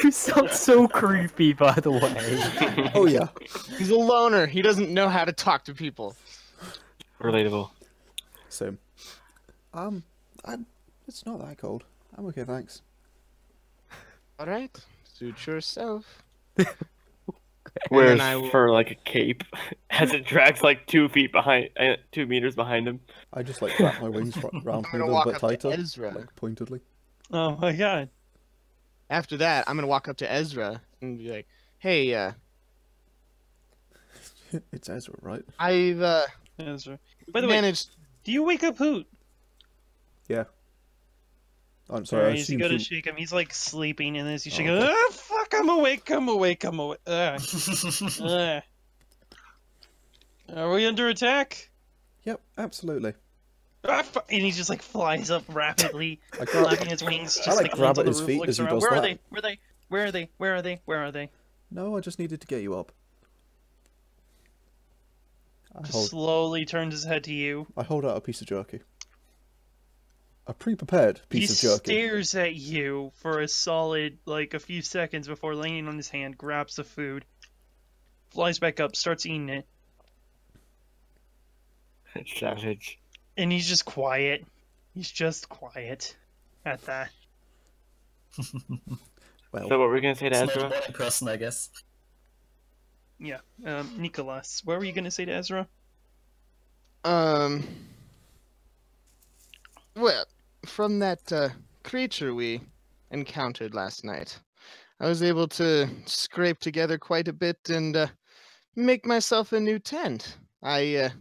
You sound so creepy, by the way. Oh yeah. He's a loner. He doesn't know how to talk to people. Relatable. Same. It's not that cold. I'm okay, thanks. All right, suit yourself. Wears then I will- for like a cape as it drags like 2 feet behind, 2 meters behind him. I just like wrap my wings around me a gonna little walk bit up to tighter, Ezra. like pointedly. Oh my god. After that, I'm gonna walk up to Ezra and be like, "Hey, It's Ezra, right? I've Ezra. By the way, managed." do you wake up Hoot? Yeah. I'm sorry, I Alright, you assumed gotta you... shake him. He's like sleeping, and as you shake okay. him, ah, fuck, I'm awake. Are we under attack? Yep, absolutely. Ah, and he just like flies up rapidly, I grab, flapping his wings, just I like lands grab on at the his roof, feet looks as he around. does Where are that. they? Where are they? Where are they? Where are they? Where are they? No, I just needed to get you up. I Just hold, slowly turns his head to you. I hold out a piece of jerky. A pre-prepared He piece of jerky. stares at you for a solid, like, a few seconds before laying on his hand, grabs the food, flies back up, starts eating it, Savage. and he's just quiet. He's just quiet at that. Well, So what were we gonna say to It's not a Ezra? morning person, I guess. Yeah. Neekolas, what were you gonna say to Ezra? Well, from that creature we encountered last night, I was able to scrape together quite a bit and make myself a new tent. I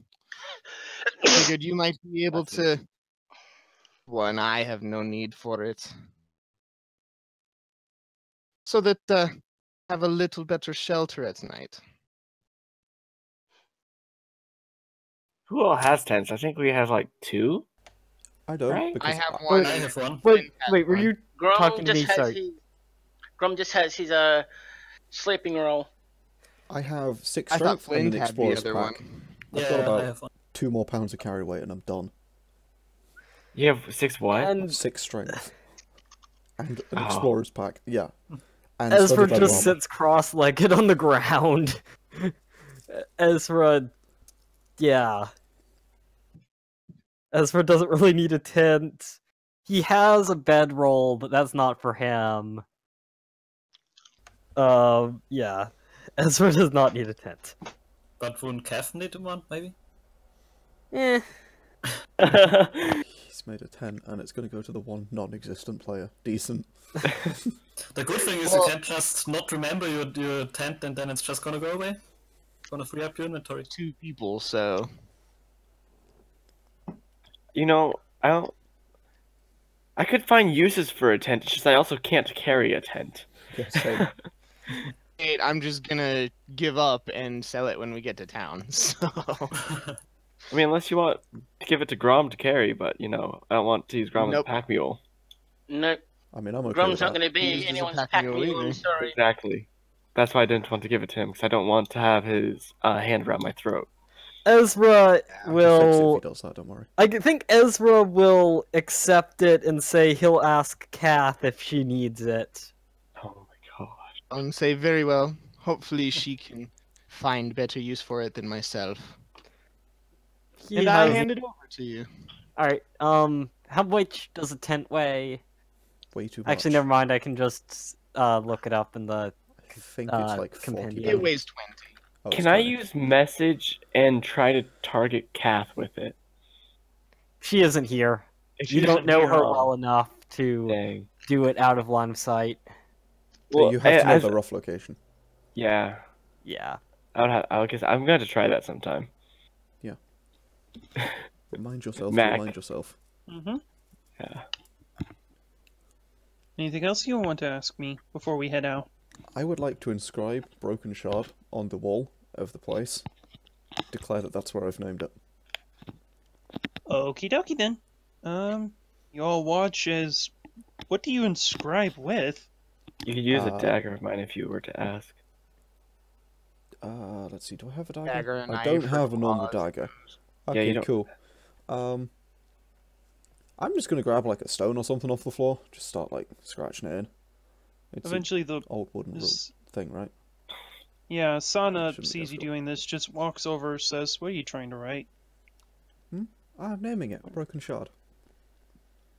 figured you might be able to. One, I have no need for it. So that have a little better shelter at night. Who all has tents? I think we have like 2. I don't. Right? I Because have one. I have one. Wait, were you Grom talking to just me? has Sorry. his. Grom just has his sleeping roll. I have 6 I thought strength and an Flint had the explorer's other pack. one. I've Yeah, got I about have one. 2 more pounds of carry weight and I'm done. You have 6 what? And 6 strength. And an Oh. explorer's pack, yeah. And Ezra studded leather just armor. sits cross-legged on the ground. Ezra, yeah. Ezra doesn't really need a tent. He has a bedroll, but that's not for him. Yeah. Ezra does not need a tent. But wouldn't Kev need one, maybe? Eh. He's made a 10 and it's going to go to the one non-existent player. Decent. The good thing is you can't just not remember your tent and then it's just gonna go away. Gonna free up your inventory. 2 people, so You know, I could find uses for a tent, it's just I also can't carry a tent. Yeah, same. Wait, I'm just gonna give up and sell it when we get to town. So I mean, unless you want to give it to Grom to carry, but, you know, I don't want to use Grom as a Nope. pack mule. Nope. I mean, I'm okay Grom's with not that. going to He be uses a anyone's pack pack mule mule. I'm either. sorry. Exactly. That's why I didn't want to give it to him, because I don't want to have his hand around my throat. Ezra I'll just fix it if will... he does that, don't worry. I think Ezra will accept it and say he'll ask Kath if she needs it. Oh my gosh. and say very well. Hopefully she can find better use for it than myself. He And I has- hand it over to you. Alright, how much does a tent weigh? Way too much. Actually, never mind, I can just look it up in the... I think it's like 40 compendium. It pounds. weighs 20. Oh, it's Can I 20. use message and try to target Kath with it? She isn't here. If You she don't isn't know here, her I'll- well enough to Dang. do it out of line of sight. So you have to know as- the rough location. Yeah. Yeah. I guess I'm going to try that sometime. Remind yourself, Mac. remind yourself. Mm-hmm. Yeah. Anything else you want to ask me before we head out? I would like to inscribe Broken Shard on the wall of the place. Declare that that's where I've named it. Okie dokie then. You all watch as... What do you inscribe with? You could use a Uh, dagger of mine if you were to ask. Let's see, do I have a dagger? Dagger, I knife, don't or have a normal claws. dagger. Yeah, Okay, you don't- cool. I'm just gonna grab like a stone or something off the floor. Just start like scratching it in. It's an Eventually the... old wooden This, thing, right? yeah, Sana Shouldn't be sees you difficult. doing this, just walks over, says, what are you trying to write? I'm naming it Broken Shard.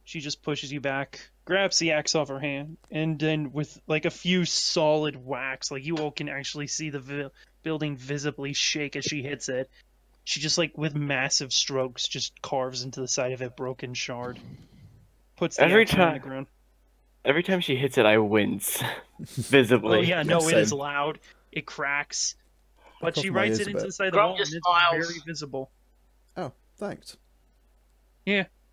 She just pushes you back, grabs the axe off her hand, and then with like a few solid whacks, like you all can actually see the building visibly shake as she hits it. She just like with massive strokes just carves into the side of it Broken Shard. Puts the Every axe on the time- ground. Every time she hits it, I wince. Visibly. Oh yeah, no, it is same. loud. It cracks. But Across she my writes ears it a into bit. the side of the Grom wall, and just it's smiles. very visible. Oh, thanks.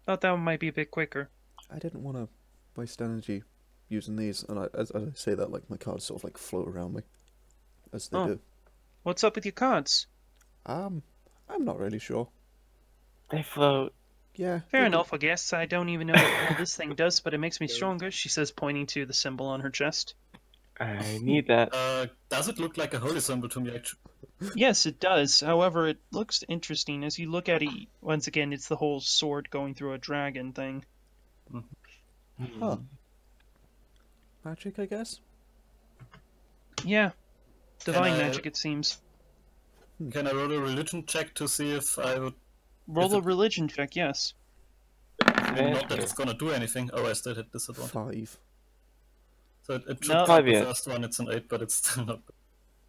Thought that one might be a bit quicker. I didn't want to waste energy using these, and as I say that, like my cards sort of like float around me, as they Oh. do. What's up with your cards? I'm not really sure. They float. Yeah. Fair they- enough, I guess. I don't even know what this thing does, but it makes me stronger, she says, pointing to the symbol on her chest. I need that. Does it look like a holy symbol to me, actually? Yes, it does. However, it looks interesting. As you look at it, once again, it's the whole sword going through a dragon thing. Huh. Magic, I guess. Yeah. Divine I- magic, it seems. Can I roll a religion check to see if I would... Roll Is a it- religion check, yes. Not that it's gonna do anything. Oh, I still hit disadvantage. 5. So it should No. no. Five the yet. first one, it's an 8, but it's still not...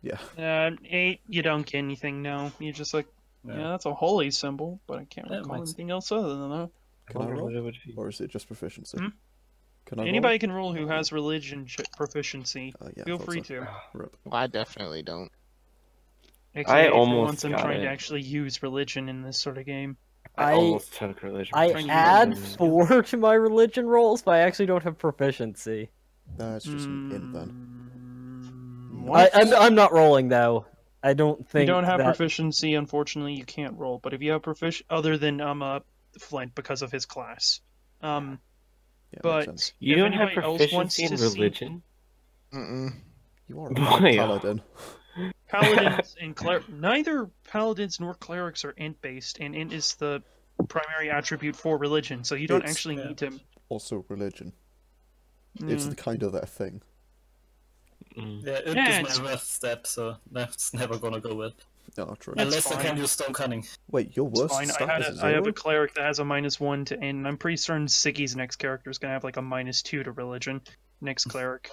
Yeah. 8, you don't get anything, no. You're just like, yeah, Yeah. that's a holy symbol, but I can't Yeah, recall mine's- anything else other than that. Can I wonder roll? what it would be. Or is it just proficiency? Hmm? Can I roll? Anybody can roll who has religion proficiency. Yeah, Feel thought free so. to. Rip. Well, I definitely don't. Actually, for almost once I'm got trying to it. actually use religion in this sort of game. I I- almost took religion. I Trying to add use- 4 to my religion rolls, but I actually don't have proficiency. That's just an int then. What? I'm not rolling though. I don't You think don't have that... proficiency, unfortunately, you can't roll. But if you have other than Flint because of his class. Yeah, makes But sense. You if don't have anybody else wants proficiency in to see religion? Mm-mm. You are Boy, a paladin. paladins and neither paladins nor clerics are int based, and int is the primary attribute for religion, so you don't It's- actually need to. Also, religion. Mm. It's the kind of that thing. Yeah, it Yeah, is my worst step, so that's never gonna go well. No, true. It's Unless I fine. can use stone cunning. Wait, your It's worst fine. stat is a I have zero? a cleric that has a -1 to int, and I'm pretty certain Siggy's next character is gonna have like a -2 to religion. Next cleric.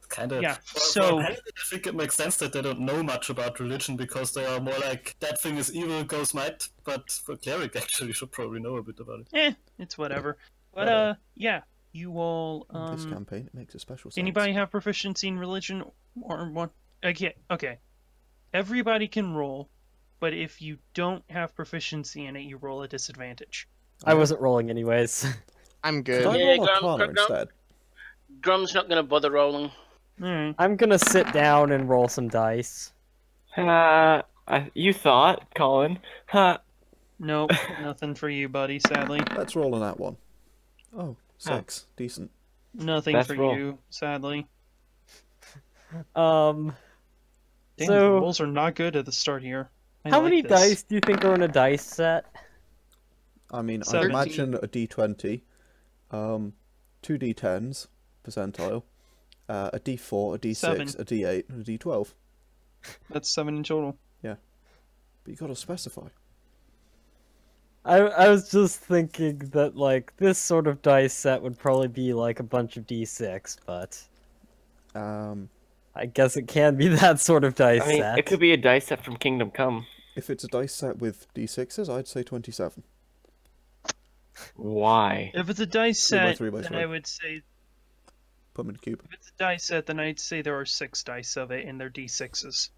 Kind of. Yeah, For so- a paladin, I think it makes sense that they don't know much about religion because they are more like that thing is evil, goes might. But for cleric, actually, you should probably know a bit about it. It's whatever. But yeah, you all In this campaign, it makes a special sense. Anybody have proficiency in religion or one? Okay. Everybody can roll, but if you don't have proficiency in it, you roll a disadvantage. I wasn't rolling anyways. I'm Could good. I Yeah, roll Arcana Grom- instead? Grom's not going to bother rolling. Alright. I'm gonna sit down and roll some dice. You thought, Colin? Huh? Nope, nothing for you, buddy, sadly. Let's roll on that one. Oh, 6. Decent. Nothing Let's for roll. you, sadly. Um, Damn, So- the rolls are not good at the start here. I how like many this. dice do you think are in a dice set? I mean, I'd 17. imagine a d20, 2 d10s, percentile, a d4, a d6, 7. a d8, and a d12. That's 7 in total. But you gotta specify. I was just thinking that, like, this sort of dice set would probably be, like, a bunch of d6, but I guess it can be that sort of dice I mean, set. it could be a dice set from Kingdom Come. If it's a dice set with d6s, I'd say 27. Why? If it's a dice 3 by set, 3 by then 3. I would say... Put them in a cube. If it's a dice set, then I'd say there are 6 dice of it, and they're d6s.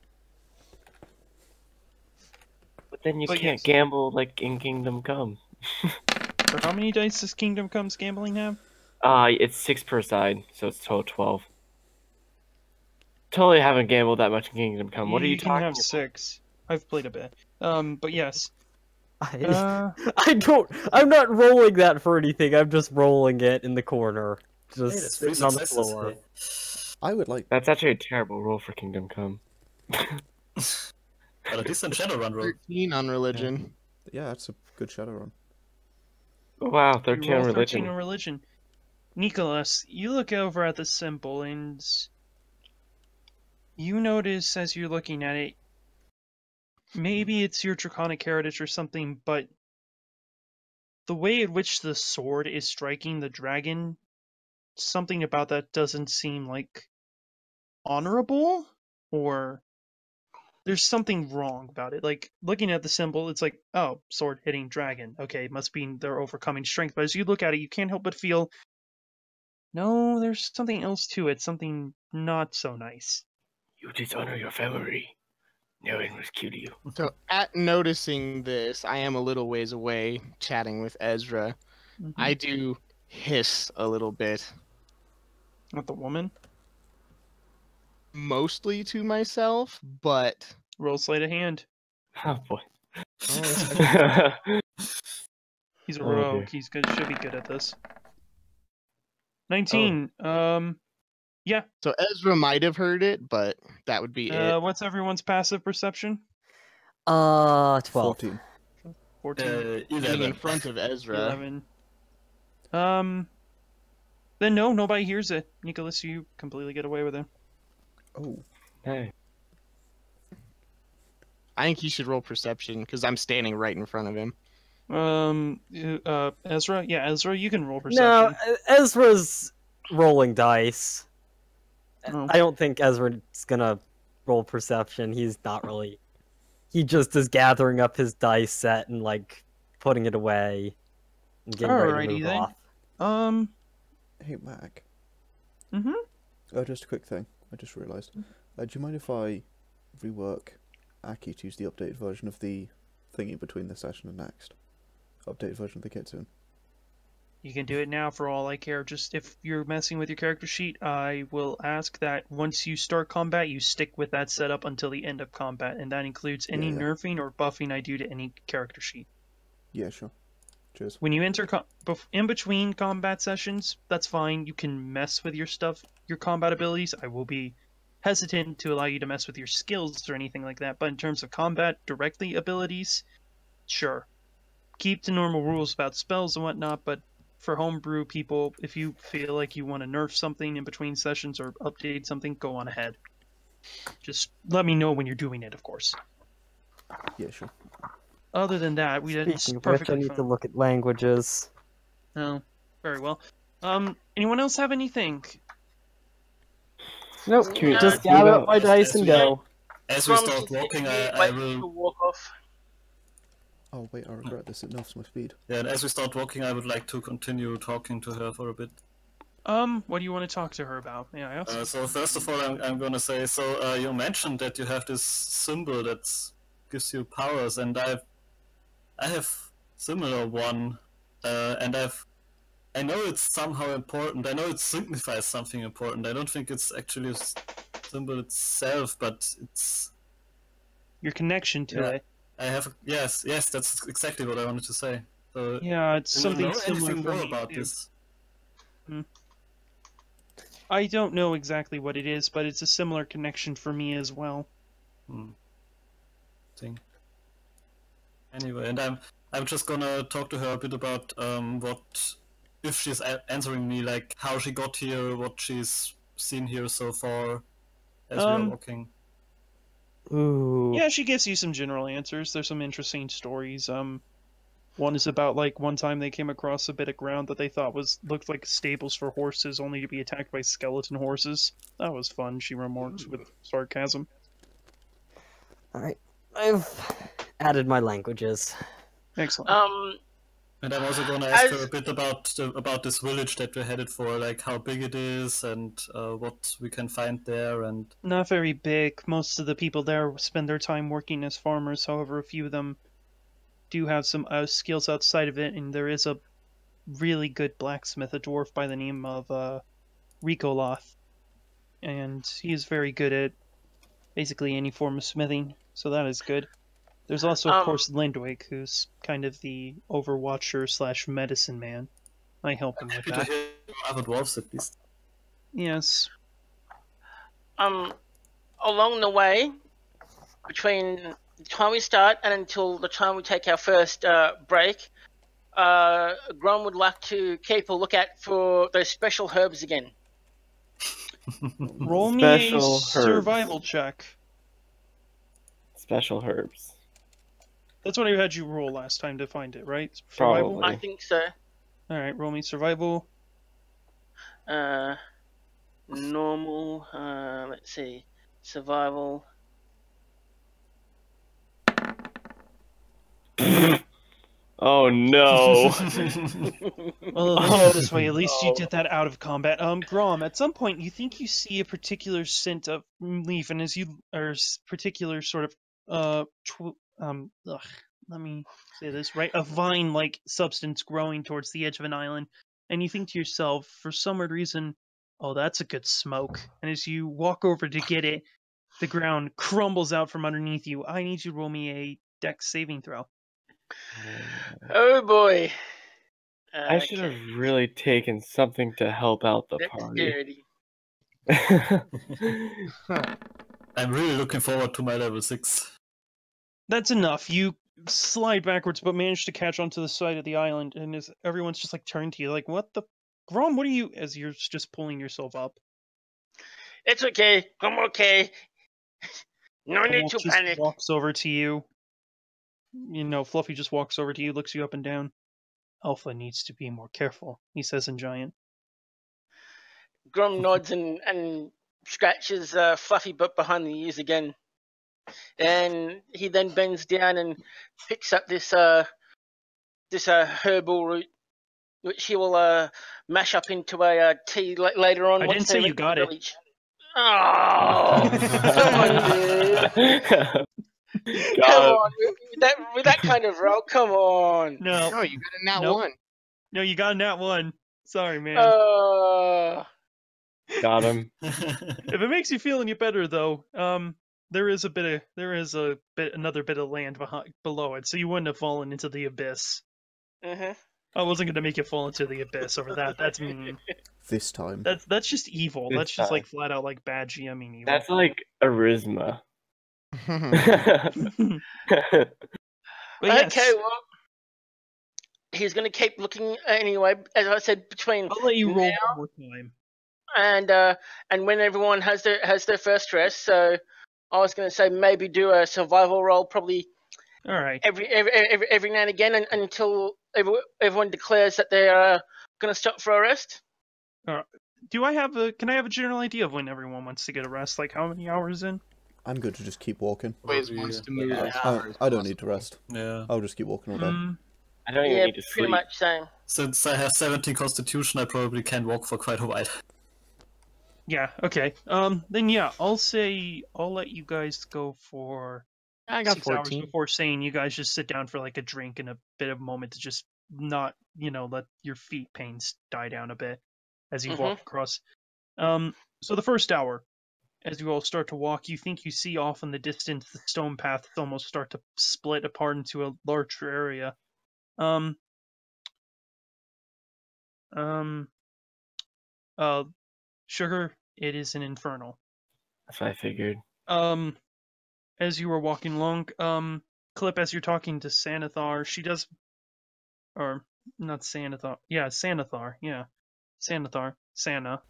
But then you But can't yes. gamble like in Kingdom Come. So how many dice does Kingdom Come's gambling have? It's 6 per side, so it's total 12. Totally haven't gambled that much in Kingdom Come. What are you can talking have about? 6. I've played a bit. But yes. I'm not rolling that for anything, I'm just rolling it in the corner. Hey, Just that's 3 sitting on the successes. floor. Hey. I would like... That's actually a terrible roll for Kingdom Come. But a decent Shadowrun roll. 13 on religion. Yeah, that's a good Shadowrun. Wow, You 13 roll on 13 religion. on religion. Neekolas, you look over at the symbol and you notice as you're looking at it, maybe it's your draconic heritage or something, but the way in which the sword is striking the dragon, something about that doesn't seem like honorable, or there's something wrong about it. Like, looking at the symbol, it's like, oh, sword hitting dragon. Okay, must be they're overcoming strength. But as you look at it, you can't help but feel, no, there's something else to it. Something not so nice. You dishonor your family. No one rescued you. So at noticing this, I am a little ways away chatting with Esra. I do hiss a little bit, Not the woman. mostly to myself, but Roll sleight of hand. Oh boy. He's a Oh, rogue. dear. He's good. Should be good at this. 19. Yeah. so Esra might have heard it, but that would be it. What's everyone's passive perception? 12. 14. 14. Being in 11. front of Esra. 11. Then no, nobody hears it. Neekolas, you completely get away with it. Oh, Hey. I think he should roll perception because I'm standing right in front of him. Esra? Yeah, Esra, you can roll No, perception. Ezra's rolling dice. Oh. I don't think Ezra's gonna roll perception. He's not really. He just is gathering up his dice set and, like, putting it away and getting ready to Alrighty move then. off. hey, Mac. Mm-hmm. Just a quick thing. I just realised. Do you mind if I rework Aki to use the updated version of the thingy between this session and next? Updated version of the kitsune. You can do it now for all I care. Just if you're messing with your character sheet, I will ask that once you start combat, you stick with that setup until the end of combat, and that includes any Yeah. nerfing or buffing I do to any character sheet. Yeah, sure. Cheers. When you enter in between combat sessions, that's fine. You can mess with your stuff, your combat abilities. I will be hesitant to allow you to mess with your skills or anything like that, but in terms of combat directly abilities, sure. Keep to normal rules about spells and whatnot, but for homebrew people, if you feel like you want to nerf something in between sessions or update something, go on ahead. Just let me know when you're doing it, of course. Yeah, sure. Other than that, it's Speaking of which, I perfectly need fine. to look at languages. Oh, very well. Anyone else have anything? Nope, Can we just do gather that? up my dice and go. As we Grom start can walking, continue, I wait will. to walk off. Oh wait, I regret this. It nerfs my speed. Yeah, and as we start walking, I would like to continue talking to her for a bit. What do you want to talk to her about? May I ask? So first of all, I'm gonna say, so you mentioned that you have this symbol that gives you powers, and I have similar one, and I know it's somehow important. I know it signifies something important. I don't think it's actually a symbol itself, but it's Your connection to it. I have yes, that's exactly what I wanted to say. So Yeah, it's do you something know similar anything for more me, about too. this? I don't know exactly what it is, but it's a similar connection for me as well. Thing. Anyway, and I'm just gonna talk to her a bit about what if she's answering me, like how she got here, what she's seen here so far as we are walking. Ooh. Yeah, she gives you some general answers. There's some interesting stories. One is about like one time they came across a bit of ground that they thought looked like stables for horses, only to be attacked by skeleton horses. That was fun, she remarks with sarcasm. Alright, I've added my languages. Excellent. And I'm also gonna ask her a bit about this village that we're headed for, like how big it is and what we can find there. And Not very big. Most of the people there spend their time working as farmers. However, a few of them do have some skills outside of it, and there is a really good blacksmith, a dwarf by the name of Neekolas, and he is very good at basically any form of smithing, so that is good. There's also, of course, Lindwig, who's kind of the overwatcher / medicine man. I help him with that. Other dwarves at least. Yes. Along the way, between the time we start and until the time we take our first break, Grom would like to keep a lookout for those special herbs again. Roll me a Special herbs. survival check. Special herbs. That's what I had you roll last time to find it, right? Survival? Probably. I think so. Alright, roll me survival. Normal. Let's see. Survival. Oh no. Well, let's go this way. At least you did that out of combat. Grom, at some point you think you see a particular scent of leaf, and particular sort of let me say this right, a vine-like substance growing towards the edge of an island, and you think to yourself, for some weird reason, oh, that's a good smoke. And as you walk over to get it, the ground crumbles out from underneath you. I need you to roll me a dex saving throw. Oh boy. I should have really taken something to help out the party. Dexterity. I'm really looking forward to my level 6. That's enough. You slide backwards, but manage to catch onto the side of the island, and as everyone's just like turned to you, like, "What the, Grom? What are you?" As you're just pulling yourself up. It's okay. I'm okay. No need Wolf to just panic. walks over to you. You know, Fluffy just walks over to you, looks you up and down. Alpha needs to be more careful, he says in Giant. Grom nods and scratches Fluffy butt behind the ears again. And he then bends down and picks up this herbal root, which he will mash up into a tea later on. I didn't say you got it. Oh, come on, dude. Come on, with that kind of roll, come on. No, No, you got a nat Nope. 1. No, you got that one. Sorry, man. Got him. If it makes you feel any better, though, there is another bit of land below it, so you wouldn't have fallen into the abyss. I wasn't gonna make you fall into the abyss over that. That's mean. This time. That's just evil. This That's just time. like flat out like bad GMing evil. That's like Arizima. But yes, Okay, well, he's going to keep looking anyway. As I said, between I'll let you roll now one more time. and when everyone has their first rest. So I was going to say maybe do a survival roll, probably All right. every now and again, until everyone declares that they are going to stop for a rest. Can I have a general idea of when everyone wants to get a rest? Like how many hours in? I'm good to just keep walking. Always wants to move. I don't need to rest. Yeah. I'll just keep walking all day. I don't even Yeah, need to pretty sleep. much same. Since I have 17 constitution, I probably can walk for quite a while. Yeah. Okay. Then yeah, I'll let you guys go for I got 6 hours 14. before saying you guys just sit down for like a drink and a bit of a moment to just not, let your feet pains die down a bit as you walk across. So the first hour, as you all start to walk, you think you see off in the distance the stone paths almost start to split apart into a larger area. Sugar, it is an infernal. That's what I figured. As you were walking along, Clip, as you're talking to Sanathar, she does, or not Sanathar, yeah, Sanathar, yeah, Sanathar, Sana,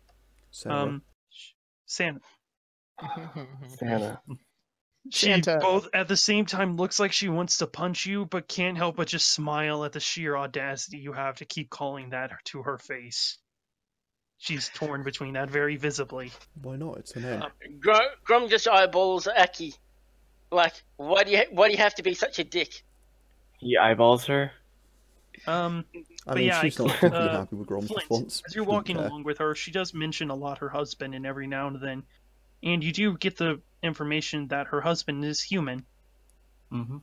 Sarah. Sana. Santa. She Santa. both at the same time looks like she wants to punch you, but can't help but just smile at the sheer audacity you have to keep calling that to her face. She's torn between that very visibly. Why not? It's her name. Grom just eyeballs Aki. Like, why do you have to be such a dick? He eyeballs her. I mean, yeah, she's not particularly happy with Grom's Flint, response. as you're walking along with her, she does mention a lot her husband and every now and then. And you do get the information that her husband is human. Mm-hmm.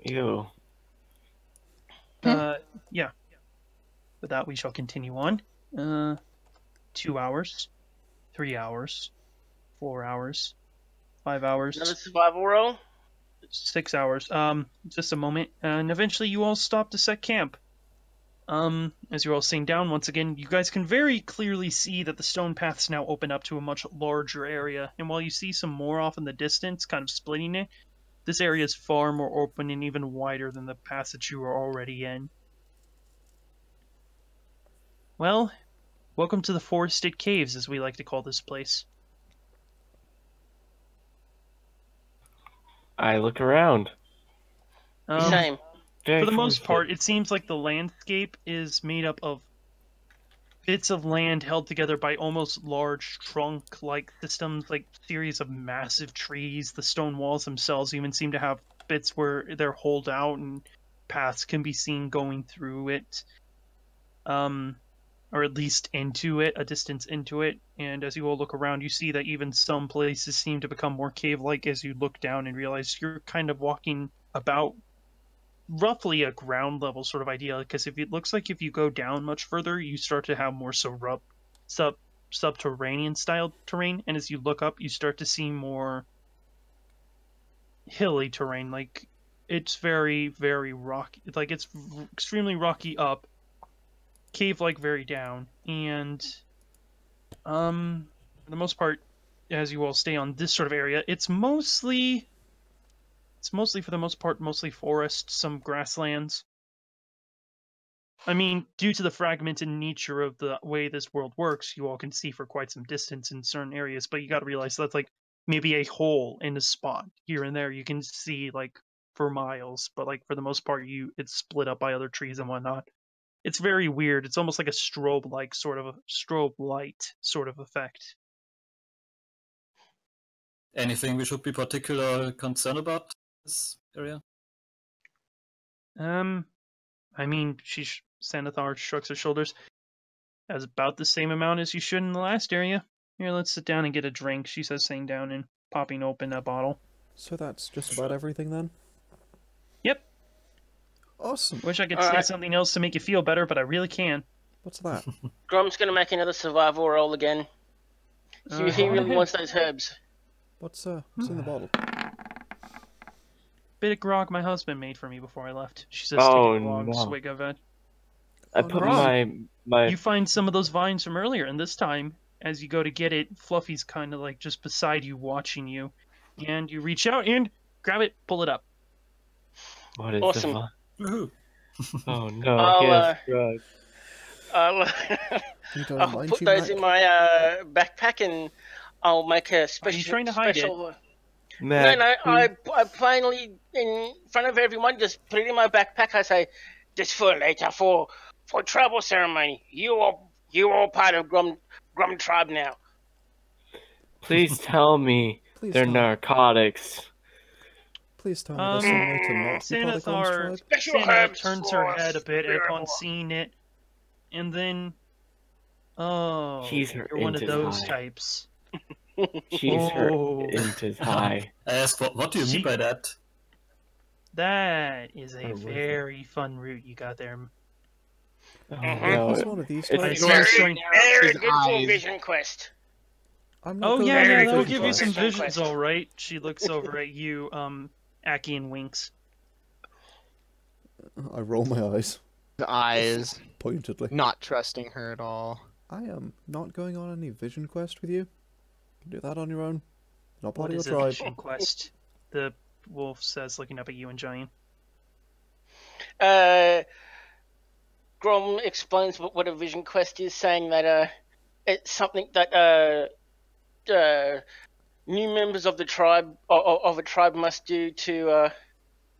Ew. Yeah. With that, we shall continue on. 2 hours, 3 hours, 4 hours, 5 hours. Another survival roll? 6 hours. Just a moment. And eventually you all stop to set camp. As you're all sitting down once again, you guys can very clearly see that the stone paths now open up to a much larger area. And while you see some more off in the distance, kind of splitting it, this area is far more open and even wider than the passage you were already in. Well, welcome to the Forested Caves, as we like to call this place. I look around. Same. Very For the most forested. part, it seems like the landscape is made up of bits of land held together by almost large trunk-like systems, like series of massive trees. The stone walls themselves even seem to have bits where they're holed out and paths can be seen going through it. Or at least into it, a distance into it. And as you all look around, you see that even some places seem to become more cave-like as you look down and realize you're kind of walking about roughly a ground level sort of idea, because if it looks like if you go down much further, you start to have more subterranean style terrain, and as you look up, you start to see more hilly terrain. Like it's very, very rocky. Like it's extremely rocky up, cave-like very down, and for the most part, as you all stay on this sort of area, it's mostly for the most part mostly forest, some grasslands. I mean, due to the fragmented nature of the way this world works, you all can see for quite some distance in certain areas, but you got to realize that's like maybe a hole in a spot here and there. You can see like for miles, but like for the most part, it's split up by other trees and whatnot. It's very weird. It's almost like a strobe light sort of effect. Anything we should be particularly concerned about this area? I mean, Sanathar shrugs her shoulders. That's about the same amount as you should in the last area. Here, let's sit down and get a drink, she says, sitting down and popping open a bottle. So that's just about everything then? Yep. Awesome. Wish I could All say right. something else to make you feel better, but I really can't. What's that? Grom's gonna make another survival roll again. He go on really ahead. wants those herbs. What's in the bottle? Bit of grog my husband made for me before I left. She says Oh, take a long no. swig of it. I Oh, put no. my You find some of those vines from earlier, and this time, as you go to get it, Fluffy's kind of like just beside you, watching you. And you reach out and grab it, pull it up. what is Awesome. the Woohoo. Oh no, I'll, he has drugs. I'll, You don't I'll mind, put you those Mac? in my backpack and I'll make a special. trying to hide it? special... Mac, No, please. I plainly, in front of everyone, just put it in my backpack. I say, just for later, for tribal ceremony. You all part of Grom tribe now. Please tell me Please they're don't. narcotics. Please tell me there's some way to not be part of Grom's Xanathar, tribe. Special Xanathar herbs turns her for head a bit spirit upon war. seeing it, and then, oh, He's her you're one of into those high. types. She's her Oh. into high. I asked, what do you mean by that? That is a Oh, what is it? very fun route you got there. Oh Mhm. no, What's one of these it's- types? I Very, Sorry. very His good for eyes. vision quest. I'm not Oh going yeah, on yeah, any that'll vision give you quest. some Vision visions, quest. all right. She looks over at you, Aki, and winks. I roll my eyes His eyes, pointedly. not trusting her at all. I am not going on any vision quest with you. You can do that on your own. Not part What of is your a tribe. vision quest? The wolf says, looking up at you and Giant. Grom explains what a vision quest is, saying that it's something that new members of the tribe of a tribe must do to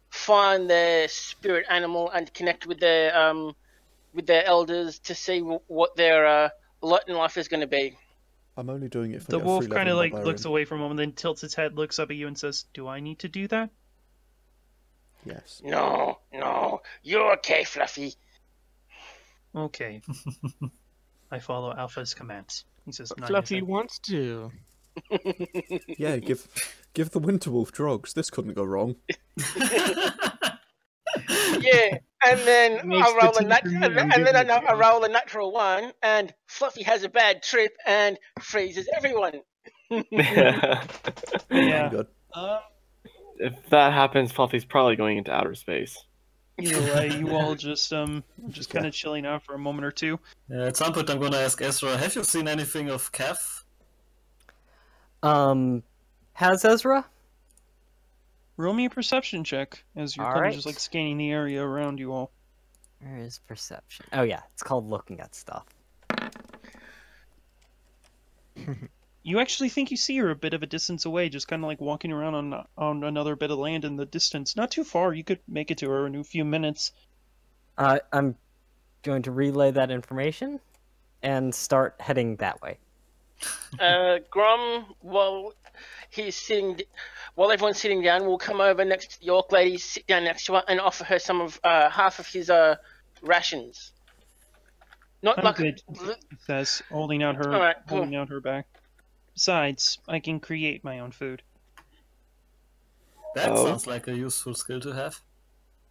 find their spirit animal and connect with their elders to see what their lot in life is going to be. I'm only doing it for The a wolf free kind of level like barbarian. looks away for a moment, then tilts its head, looks up at you, and says, "Do I need to do that?" Yes. No, you're okay, Fluffy. Okay. I follow Alpha's commands. He says, "Not Fluffy yet." wants to. Yeah, give the winter wolf drugs. This couldn't go wrong. Yeah, and then Makes I roll the a nat- teeth and move then and I roll a natural one, and Fluffy has a bad trip and freezes everyone. Yeah. Good. If that happens, Fluffy's probably going into outer space. Either way, you all just kind of chilling out for a moment or two. At some point I'm gonna ask Esra, have you seen anything of Kef? Has Ezra? Roll me a perception check as you're All kind of right. just like scanning the area around you all. Where is perception? Oh yeah, it's called looking at stuff. You actually think you see her a bit of a distance away, just kind of like walking around on another bit of land in the distance. Not too far. You could make it to her in a few minutes. I'm going to relay that information and start heading that way. Grom, while everyone's sitting down, will come over next to the York lady, sit down next to her, and offer her some of half of his rations. Not I'm like good, he says, holding out her All right, cool. holding out her back. Besides, I can create my own food. That Oh. sounds like a useful skill to have.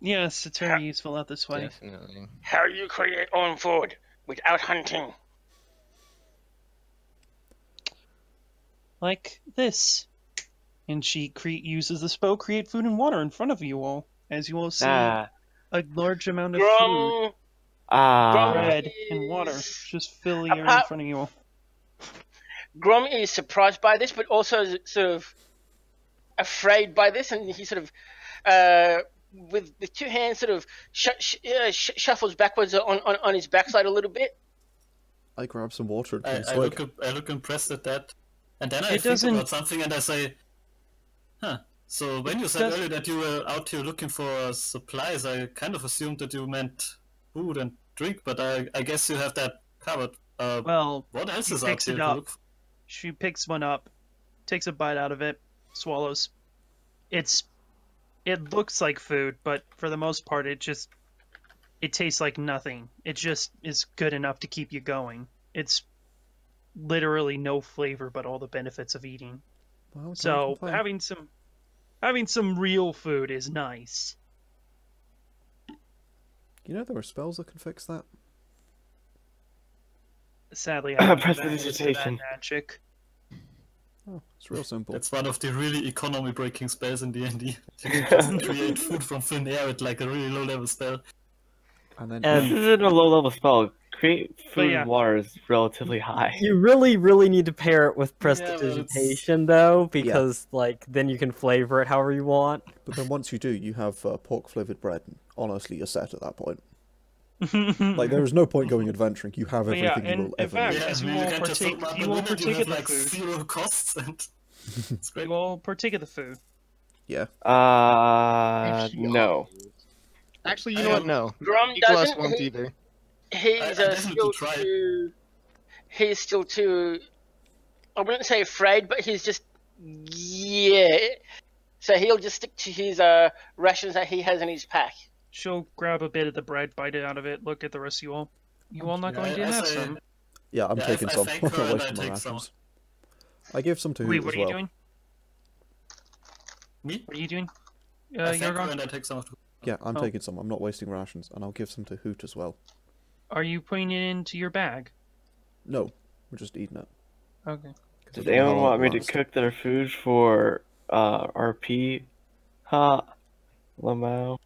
Yes, it's very useful out this way. Definitely. how you create own food without hunting. Like this. And she uses the spell create food and water in front of you all, as you all see Ah, a large amount of food, Grom, bread, and water just fill the area in front of you all. Grom is surprised by this, but also sort of afraid by this, and he sort of, with two hands, sort of shuffles backwards on his backside a little bit. I grab some water and I swig. look impressed at that. And then I It think doesn't- about something and I say, so when you said does- earlier that you were out here looking for supplies, I kind of assumed that you meant food and drink, but I guess you have that covered. Well, What else she is out picks here it to up. look for? She picks one up, takes a bite out of it, swallows. It looks like food, but for the most part, it tastes like nothing. It just is good enough to keep you going. It's literally no flavor, but all the benefits of eating. Well, don't So complain. having some real food is nice. You know there are spells that can fix that? Sadly, I don't have access to that Prestidigitation. magic. Oh, it's real simple. That's one of the really economy-breaking spells in D&D. You can just create food from thin air with like a really low-level spell. And then This isn't a low-level spell. Create food yeah. and water is relatively high. You really need to pair it with Yeah, but prestidigitation, though, because like then you can flavor it however you want. But then once you do, you have pork-flavored bread. And honestly, you're set at that point. Like, there is no point going adventuring. You have But everything yeah, you will in ever fact, need. as you you all can just partake, open up you the all window, partake you of have the like food. 0 costs, and it's great. You all partake of the food. Yeah. No. Actually, you know what? No. Grom Neekolas doesn't. won't either. He's I definitely still try. he's still too. I wouldn't say afraid, but he's just So he'll just stick to his rations that he has in his pack. She'll grab a bit of the bread, bite it out of it, look at the rest of you all. You all not going to have some? Yeah, I'm Yeah, taking I some. thank I'm her not and I wasting my take some. rations. I give some to Wait, Hoot what as are you well. doing? Me? What are you doing? I thank her Yargon? and I take some of the... Yeah, I'm Oh. taking some. I'm not wasting rations, and I'll give some to Hoot as well. Are you putting it into your bag? No, we're just eating it. Okay. 'Cause Does I don't know how anyone long want me it to lasts. cook their food for RP? Ha, Lamau.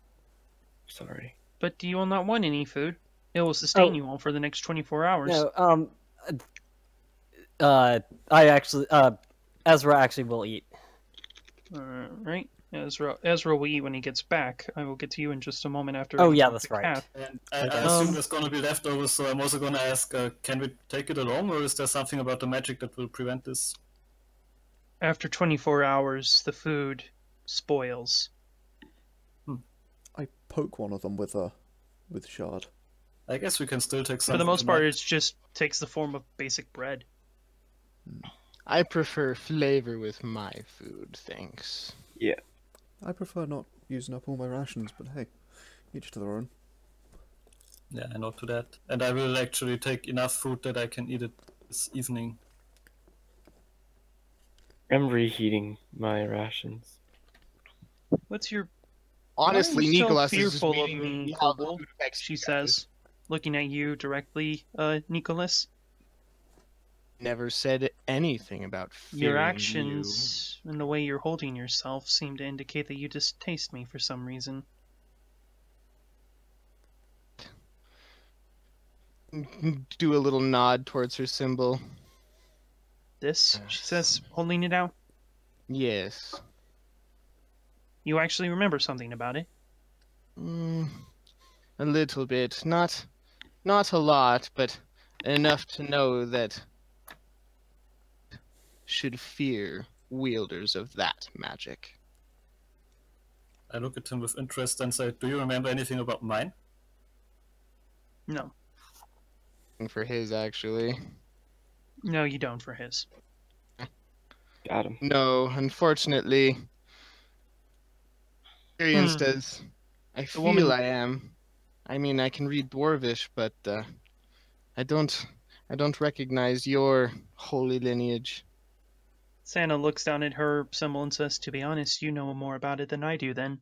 Sorry. But do you all not want any food? It will sustain Oh. you all for the next 24 hours. No, I actually, Esra actually will eat. Right? Ezra will eat when he gets back. I will get to you in just a moment after. Oh, I yeah, talk that's to right. Kat. And I Okay. assume there's gonna be leftovers, so I'm also gonna ask, can we take it along, or is there something about the magic that will prevent this? After 24 hours, the food spoils. I poke one of them with shard. I guess we can still take some. For the most part, tonight. it just takes the form of basic bread. I prefer flavor with my food, thanks. I prefer not using up all my rations, but hey, each to their own. Yeah, I know to that. And I will actually take enough food that I can eat it this evening. I'm reheating my rations. What's your... Honestly, Why are you so Neekolas is just fearful of reading me, how the Kobold? food affects She you guys. says, looking at you directly, Neekolas. Never said anything about fearing Your actions and the way you're holding yourself seem to indicate that you distaste me for some reason. you. Do a little nod towards her symbol. This, she says, holding it out. Yes. You actually remember something about it. A little bit. Not a lot, but enough to know that should fear wielders of that magic. I look at him with interest and say, do you remember anything about mine? No. And for his, actually. No, you don't for his. Got him. No, unfortunately. Experienced as I feel woman- I am. I mean, I can read Dwarvish, but I don't recognize your holy lineage. Santa looks down at her symbol and says, to be honest, you know more about it than I do then.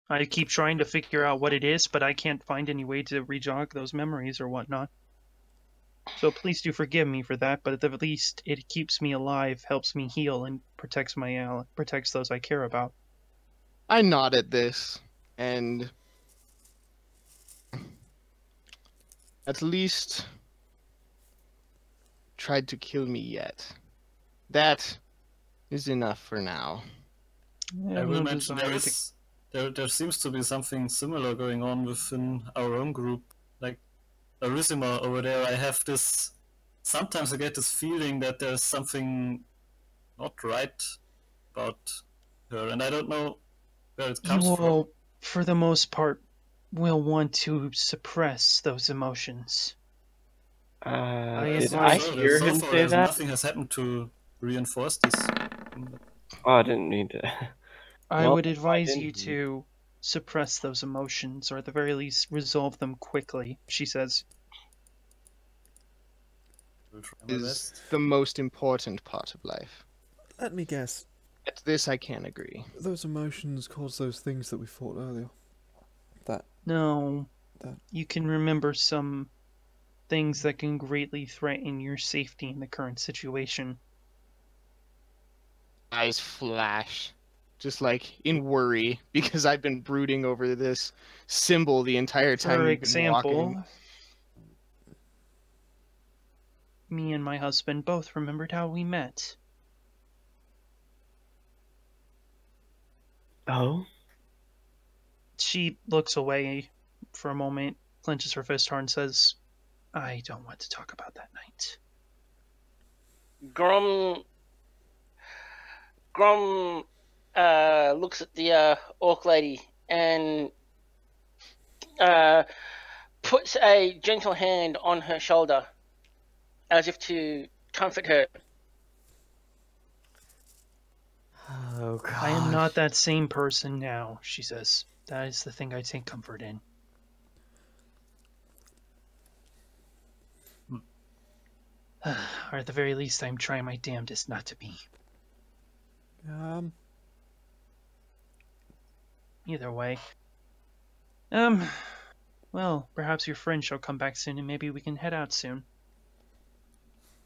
I keep trying to figure out what it is, but I can't find any way to rejog those memories or whatnot. So please do forgive me for that, but at the least it keeps me alive, helps me heal, and protects those I care about. I nod at this, and at least tried to kill me yet. That is enough for now. I will mention there seems to be something similar going on within our own group. Like Arizima over there, I have this... Sometimes I get this feeling that there's something not right about her, and I don't know where it comes You from. will, for the most part, will want to suppress those emotions. Did advise- I So hear so him far, say there's that? nothing has happened to reinforce this. Oh, I didn't mean to. I Well, would advise you didn't. to suppress those emotions, or at the very least resolve them quickly, she says. Will try my Is best. the most important part of life. Let me guess. At this, I can't agree. Those emotions cause those things that we fought earlier. No. That- You can remember some things that can greatly threaten your safety in the current situation. Eyes flash, just like in worry, because I've been brooding over this symbol the entire time For we've been walking. example, me and my husband both remembered how we met. Oh? She looks away for a moment, clenches her fist hard, and says, I don't want to talk about that night. Grom looks at the orc lady and puts a gentle hand on her shoulder as if to comfort her. Oh god. I am not that same person now, she says. That is the thing I take comfort in. Or at the very least, I'm trying my damnedest not to be. Either way. Well, perhaps your friend shall come back soon and maybe we can head out soon.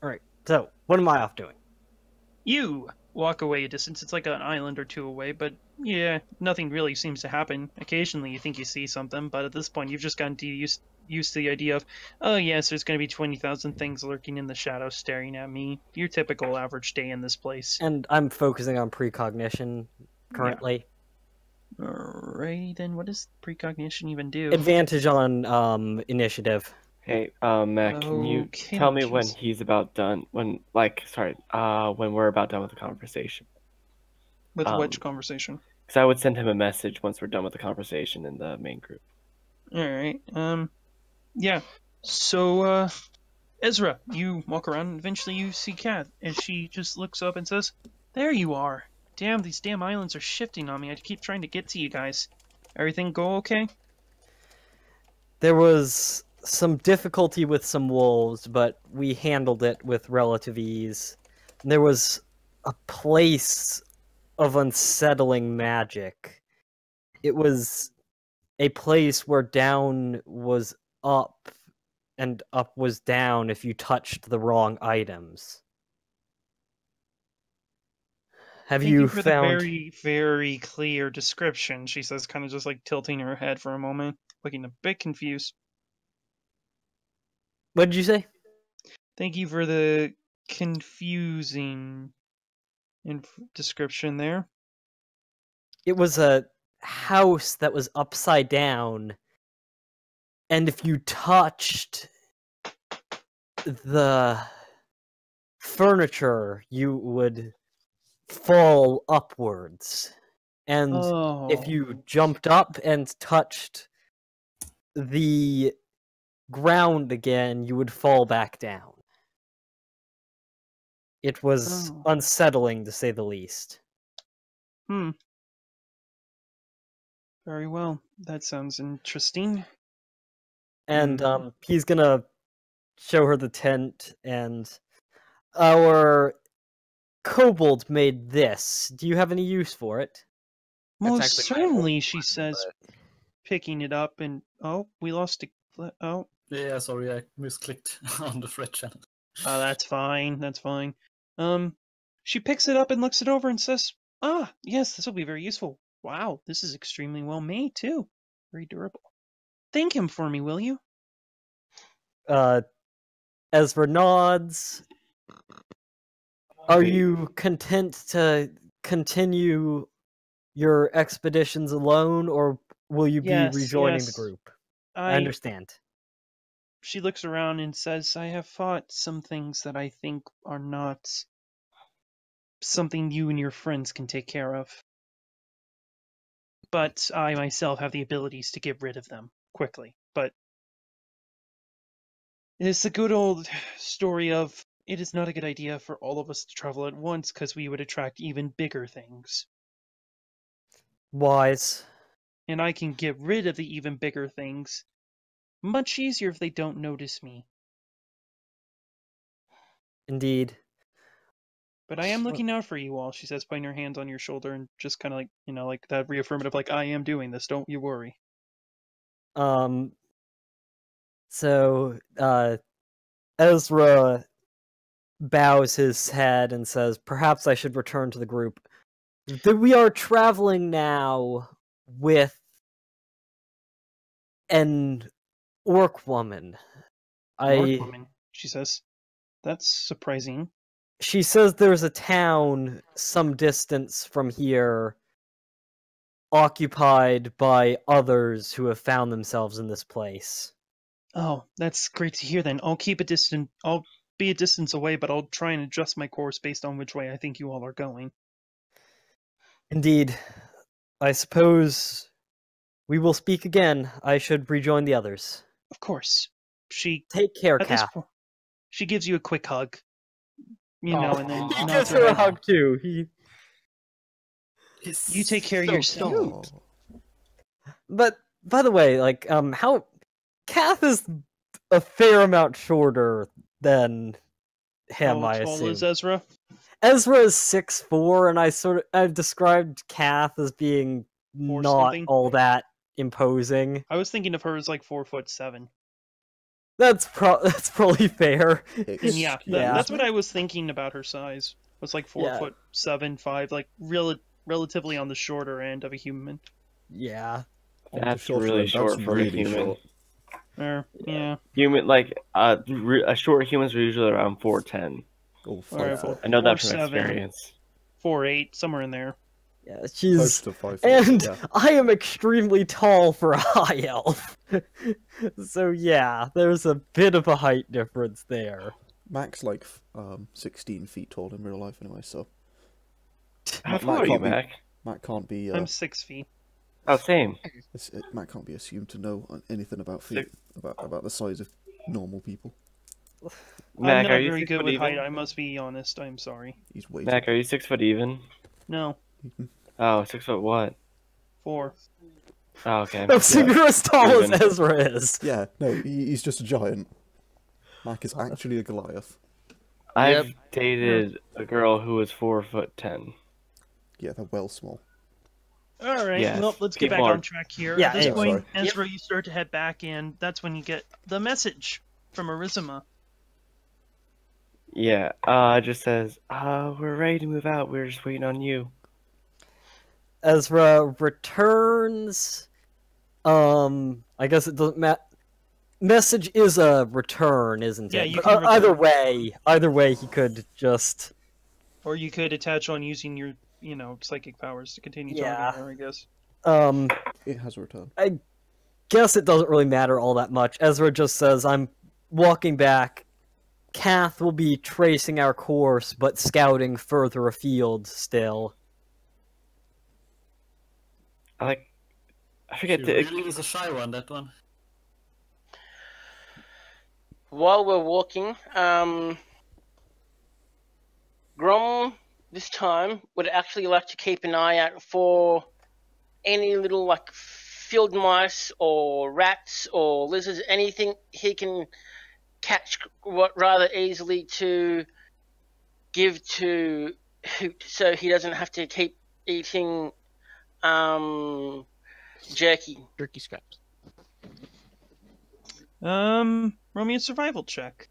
Alright, so, what am I off doing? You walk away a distance. It's like an island or two away, but yeah, nothing really seems to happen. Occasionally you think you see something, but at this point you've just gotten used to the idea of, oh yes, there's going to be 20,000 things lurking in the shadows staring at me. Your typical average day in this place. And I'm focusing on precognition currently. Yeah. Alrighty then, what does precognition even do? Advantage on initiative. Hey, Matt, can you Okay, tell me when jeez. he's about done? When we're about done with the conversation? With which conversation? Because I would send him a message once we're done with the conversation in the main group. Alright, yeah. So, Esra, you walk around and eventually you see Kath, and she just looks up and says, there you are. Damn, these damn islands are shifting on me. I keep trying to get to you guys. Everything go okay? There was some difficulty with some wolves, but we handled it with relative ease. And there was a place of unsettling magic. It was a place where down was up and up was down if you touched the wrong items. Have Thank you found for the very, very clear description, she says, kind of just like tilting her head for a moment, looking a bit confused. What did you say? Thank you for the confusing description there. It was a house that was upside down, and if you touched the furniture, you would fall upwards. And if you jumped up and touched the ground again, you would fall back down. It was unsettling, to say the least. Very well. That sounds interesting. And he's gonna show her the tent, and our kobold made this. Do you have any use for it? Most certainly, she says, picking it up, and we lost it. Oh. Yeah, sorry, I misclicked on the thread channel. Oh, that's fine. That's fine. She picks it up and looks it over and says, yes, this will be very useful. Wow, this is extremely well made, too. Very durable. Thank him for me, will you? Esra nods. Are you content to continue your expeditions alone, or will you be rejoining the group? I understand. She looks around and says, I have fought some things that I think are not something you and your friends can take care of. But I myself have the abilities to get rid of them quickly. But it's the good old story of it is not a good idea for all of us to travel at once because we would attract even bigger things. Wise. And I can get rid of the even bigger things much easier if they don't notice me. Indeed. But I am looking out for you all, she says, putting her hands on your shoulder and just kind of like, like that reaffirmative, like, I am doing this, don't you worry. So, Ezra bows his head and says, perhaps I should return to the group. We are traveling now with an orc woman. Orc woman, she says. That's surprising. She says there's a town some distance from here occupied by others who have found themselves in this place. Oh, that's great to hear then. I'll keep a distant. I'll be a distance away, but I'll try and adjust my course based on which way I think you all are going. Indeed. I suppose we will speak again. I should rejoin the others. Of course. She Take care, at this Cap. po- she gives you a quick hug. And then He nods gives her her a head. hug too. You take care of yourself. But by the way, how Kath is a fair amount shorter than him, I How tall assume. is Ezra? Ezra is 6'4", and I've described Kath as being Or not something. all that imposing. I was thinking of her as like 4'7". That's probably fair. And yeah, Yeah. that's what I was thinking about her size. Was like 4'7", 5", like relatively on the shorter end of a human. Yeah. That's really short for a human. Yeah. Human, a short humans are usually around 4'10". Oh, Alright, 5 I know that from 4'7", experience. 4'8", somewhere in there. Yeah, Close she's to 5 and yeah. I am extremely tall for a high elf. So yeah, there's a bit of a height difference there. Mac's 16 feet tall in real life anyway, so... How tall are you, Mac? Mac can't be... I'm 6 feet. Oh, same. Mac can't be assumed to know anything about feet, about the size of normal people. Mac, I'm not are you very 6 good foot with even? height, I must be honest, I'm sorry. He's way Mac, are you 6 foot even? No, Oh, 6 foot what? 4. Oh, okay. No, so you're as tall as Even. Ezra is. Yeah, no, he's just a giant. Mac is actually a Goliath. I've dated a girl who was 4'10". Yeah, they're well small. Alright, Yes, well, let's get people back are- on track here. Yeah, At this yeah, point, sorry. Ezra, you start to head back, and that's when you get the message from Arizima. Yeah, it just says, we're ready to move out. We're just waiting on you. Ezra returns. I guess it doesn't matter. Message is a return, isn't Yeah, it? you But, can either return. way, he could just. Or you could attach on using your, psychic powers to continue Yeah. targeting her, I guess. It has a return. I guess it doesn't really matter all that much. Ezra just says, "I'm walking back. Kath will be tracing our course, but scouting further afield still." She forget to. really is a shy one, that one. While we're walking, Grom this time would actually like to keep an eye out for any little field mice or rats or lizards, anything he can catch rather easily to give to Hoot, so he doesn't have to keep eating jerky. Jerky scraps. Roll me a survival check.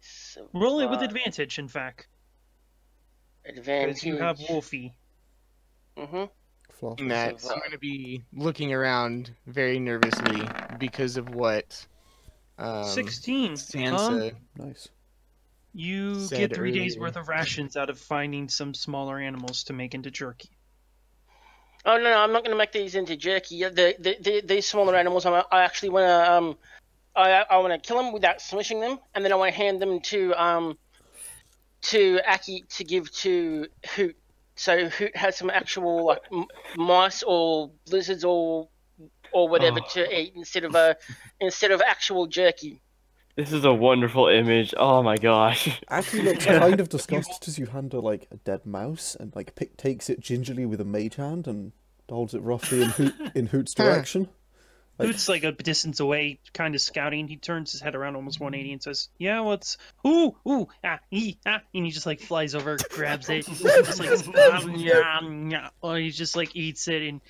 So Roll it with advantage, in fact. advantage. Because you have Wolfie. Mm-hmm. Floss. That I'm going to be looking around very nervously because of what 16. Sansa Nice. You said get 3 days earlier. worth of rations out of finding some smaller animals to make into jerky. Oh no, I'm not going to make these into jerky. These smaller animals, I actually want to I want to kill them without smishing them, and then I want to hand them to Aki to give to Hoot. So Hoot has some actual mice or lizards or whatever to eat instead of actual jerky. This is a wonderful image. Oh my gosh. Aki looks kind of disgusted as you hand her a dead mouse and takes it gingerly with a mage hand and holds it roughly in Hoot's direction. Hoot's like a distance away, kind of scouting. He turns his head around almost 180 and says, "Yeah, what's ooh and he just like flies over, grabs it, just like or he just like eats it, and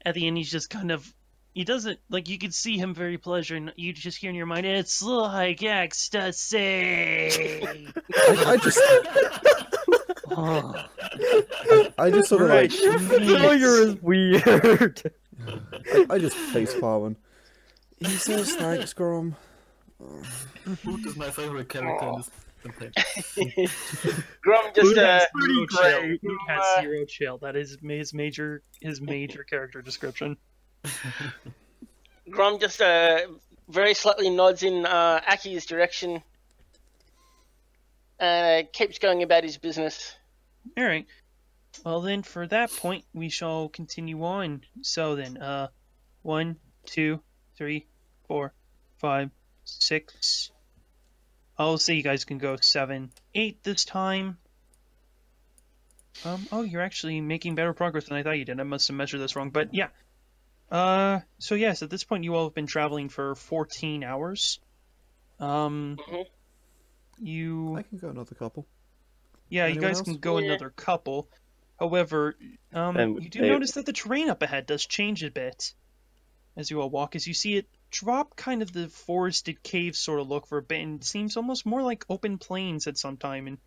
at the end he's just kind of he doesn't like you can see him very pleasure, and you just hear in your mind, it's like ecstasy. I just Oh. I just sort of like Failure is weird. I just face palm. He says thanks, Grom. Hoot is my favorite character in this campaign. Grom just Hoot has pretty zero chill. great. Hoot has 0 chill. That is his major character description. Grom just very slightly nods in Aki's direction and keeps going about his business. All right. Well, then, for that point, we shall continue on. So then, 1, 2, 3, 4, 5, 6. I'll say you guys can go 7, 8 this time. Oh, you're actually making better progress than I thought you did. I must have measured this wrong, but yeah. So yes, at this point, you all have been traveling for 14 hours. You... I can go another couple. Yeah, you Anyone guys else? can go Yeah. another couple. However, And you do they- notice that the terrain up ahead does change a bit as you all walk, as you see it drop kind of the forested cave sort of look for a bit, and it seems almost more like open plains at some time, and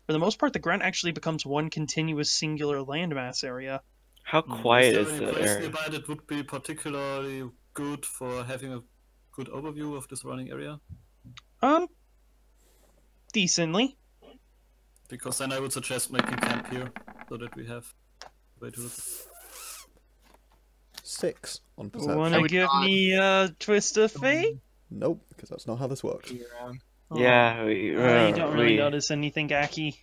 for the most part, the ground actually becomes one continuous singular landmass area. How quiet is is there any the place area? nearby that would be particularly good for having a good overview of the surrounding area? Decently. Because then I would suggest making camp here, so that we have a way to look. 6 on perception. Wanna would give not- me a twist of fate? Nope, because that's not how this works. Yeah, You don't really notice anything, Aki.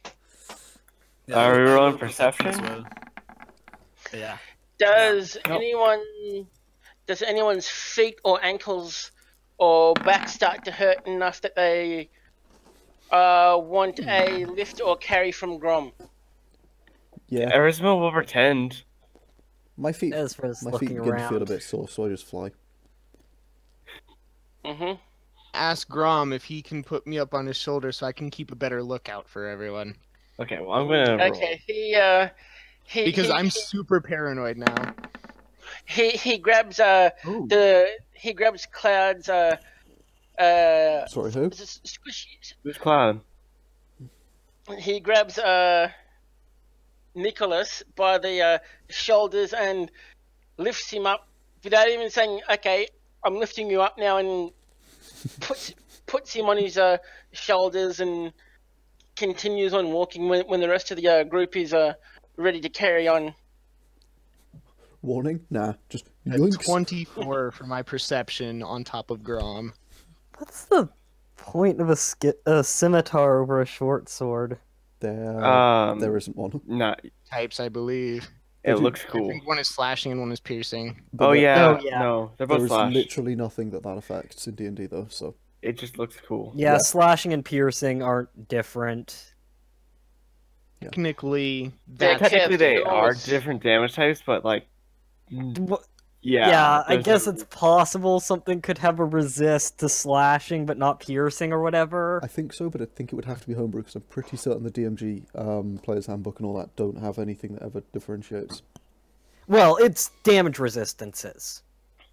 Are we I rolling will perception as perception? well. Yeah. Does Nope. anyone's feet or ankles or back start to hurt enough that they want a lift or carry from Grom? Yeah, Arizima will pretend. my feet Ezra's my feet looking begin to feel a around. bit sore, so I just fly. Mm-hmm. Ask Grom if he can put me up on his shoulder so I can keep a better lookout for everyone. Okay, well I'm gonna roll. Okay, Because he, I'm super paranoid now. he grabs Ooh. he grabs Cloud's Sorry, who? squishy. Who's Cloud? He grabs Neekolas by the shoulders and lifts him up without even saying, "Okay, I'm lifting you up now," and puts him on his shoulders and continues on walking when the rest of the group is ready to carry on. Warning? Nah, just A yoinks. 24 for my perception on top of Grom. What's the point of a scimitar over a short sword? There isn't one. Not. Types, I believe. It you- looks I cool. think one is slashing and one is piercing. But Oh there- yeah, Oh, yeah. no, they're There both is slash. literally nothing that affects in D&D though, so... It just looks cool. Yeah, Yeah. slashing and piercing aren't different. Technically, Yeah, that's Technically, they they're are always- different damage types, but like, yeah. Yeah, I there's guess a- it's possible something could have a resist to slashing but not piercing or whatever. I think so, but I think it would have to be homebrew, because I'm pretty certain the DMG Player's Handbook and all that don't have anything that ever differentiates. Well, it's damage resistances.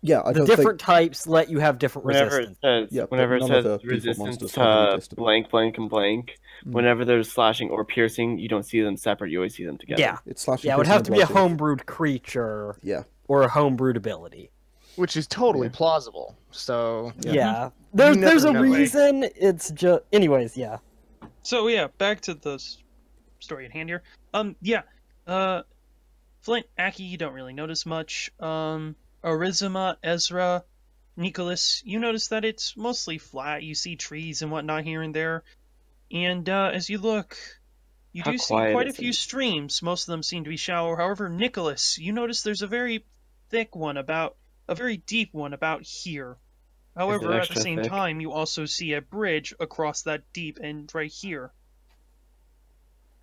Yeah, I The don't different think... types let you have different Whenever it resistance. says, Yeah, but whenever it none of says the default resistance monsters have any to distance. blank, blank, and blank, Mm. whenever there's slashing or piercing, you don't see them separate. You always see them together. Yeah, It's slashing, yeah, it would piercing, have and to be a bludgeoning. homebrewed creature Yeah. or a homebrewed ability. which is totally Yeah. plausible. So Yeah. Yeah, there's never a know. reason. It's just, anyways, yeah. So yeah, back to the story at hand here. Flint, Aki, you don't really notice much. Arizima, Esra, Neekolas, you notice that it's mostly flat. You see trees and whatnot here and there. And as you look, you How do see quiet quite a is few it? streams. Most of them seem to be shallow. However, Neekolas, you notice there's a very thick one a very deep one about here. However, at the extra same thick? time, you also see a bridge across that deep end right here.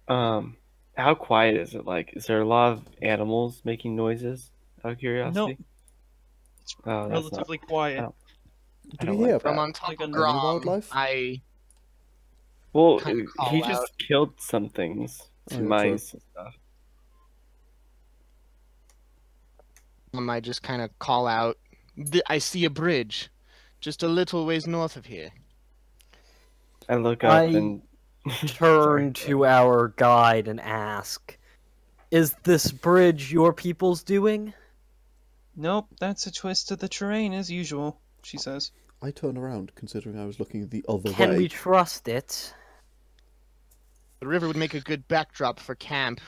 How quiet is it? Like, is there a lot of animals making noises? Out of curiosity. No. Oh, that's not. Relatively quiet. Oh. I Did don't you hear like From that. on top Like of a Grom, wildlife? I Well, kinda call he out. just killed some things. Oh, Some yeah, mice and stuff. just kind of call out. I see a bridge, just a little ways north of here. I look up I and turn to our guide and ask, "Is this bridge your people's doing?" Nope, that's a twist of the terrain as usual, she says. I turn around, considering I was looking the other Can way. we trust it? The river would make a good backdrop for camp.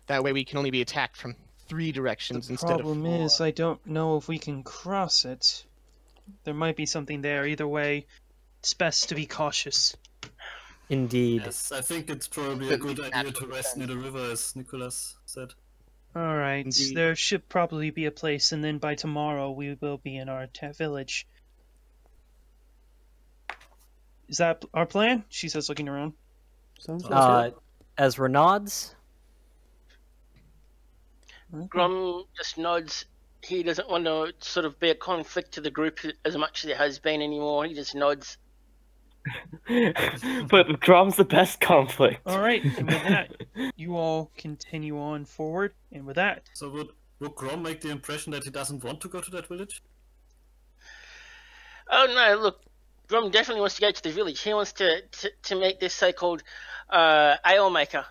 That way we can only be attacked from 3 directions The instead of 4. problem is, I don't know if we can cross it. There might be something there. Either way, it's best to be cautious. Indeed. Yes, I think it's probably a That good makes idea to natural rest near sense. the river, as Neekolas said. Alright, Indeed. there should probably be a place, and then by tomorrow we will be in our village. Is that our plan? She says, looking around. Sounds Uh, like it. Ezra nods. Grom just nods. He doesn't want to sort of be a conflict to the group as much as there has been anymore. He just nods. but Grom's the best conflict. Alright, and with that, you all continue on forward, and with that, So would Grom make the impression that he doesn't want to go to that village? Oh no, look, Grom definitely wants to go to the village. He wants to make this so-called ale maker.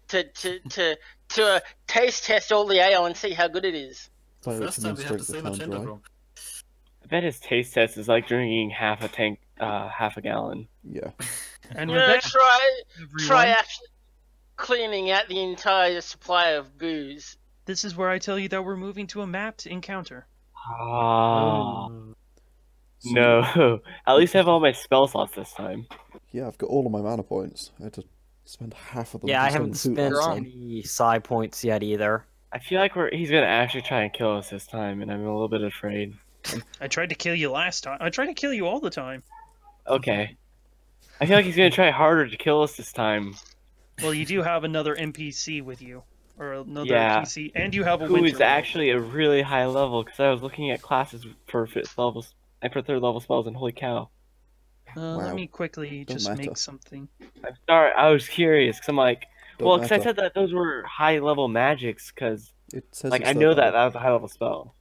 To taste test all the ale and see how good it is. By which First he time means we have drink the the same town agenda, dry. Grom. I bet his taste test is like drinking half a gallon. Yeah. and You with know, that, try everyone, actually cleaning out the entire supply of booze. this is where I tell you that we're moving to a mapped encounter. Ah, So, no. At least I have all my spell slots this time. Yeah, I've got all of my mana points. I had to spend half of them. Yeah, I just on haven't food spent last time. any psi points yet either. I feel like he's gonna actually try and kill us this time, and I'm a little bit afraid. I tried to kill you last time. I tried to kill you all the time. Okay. I feel like he's gonna try harder to kill us this time. Well, you do have another NPC with you. Or another Yeah. NPC, and you have a Who winter is wolf. actually a really high level, because I was looking at classes for 5th levels and for 3rd level spells, and holy cow. Let Wow. me quickly Don't just matter. make something. I'm sorry, I was curious, because I'm like, Don't well, because I matter. said that those were high level magics, because, It says like, it's I know third that level. that was a high level spell.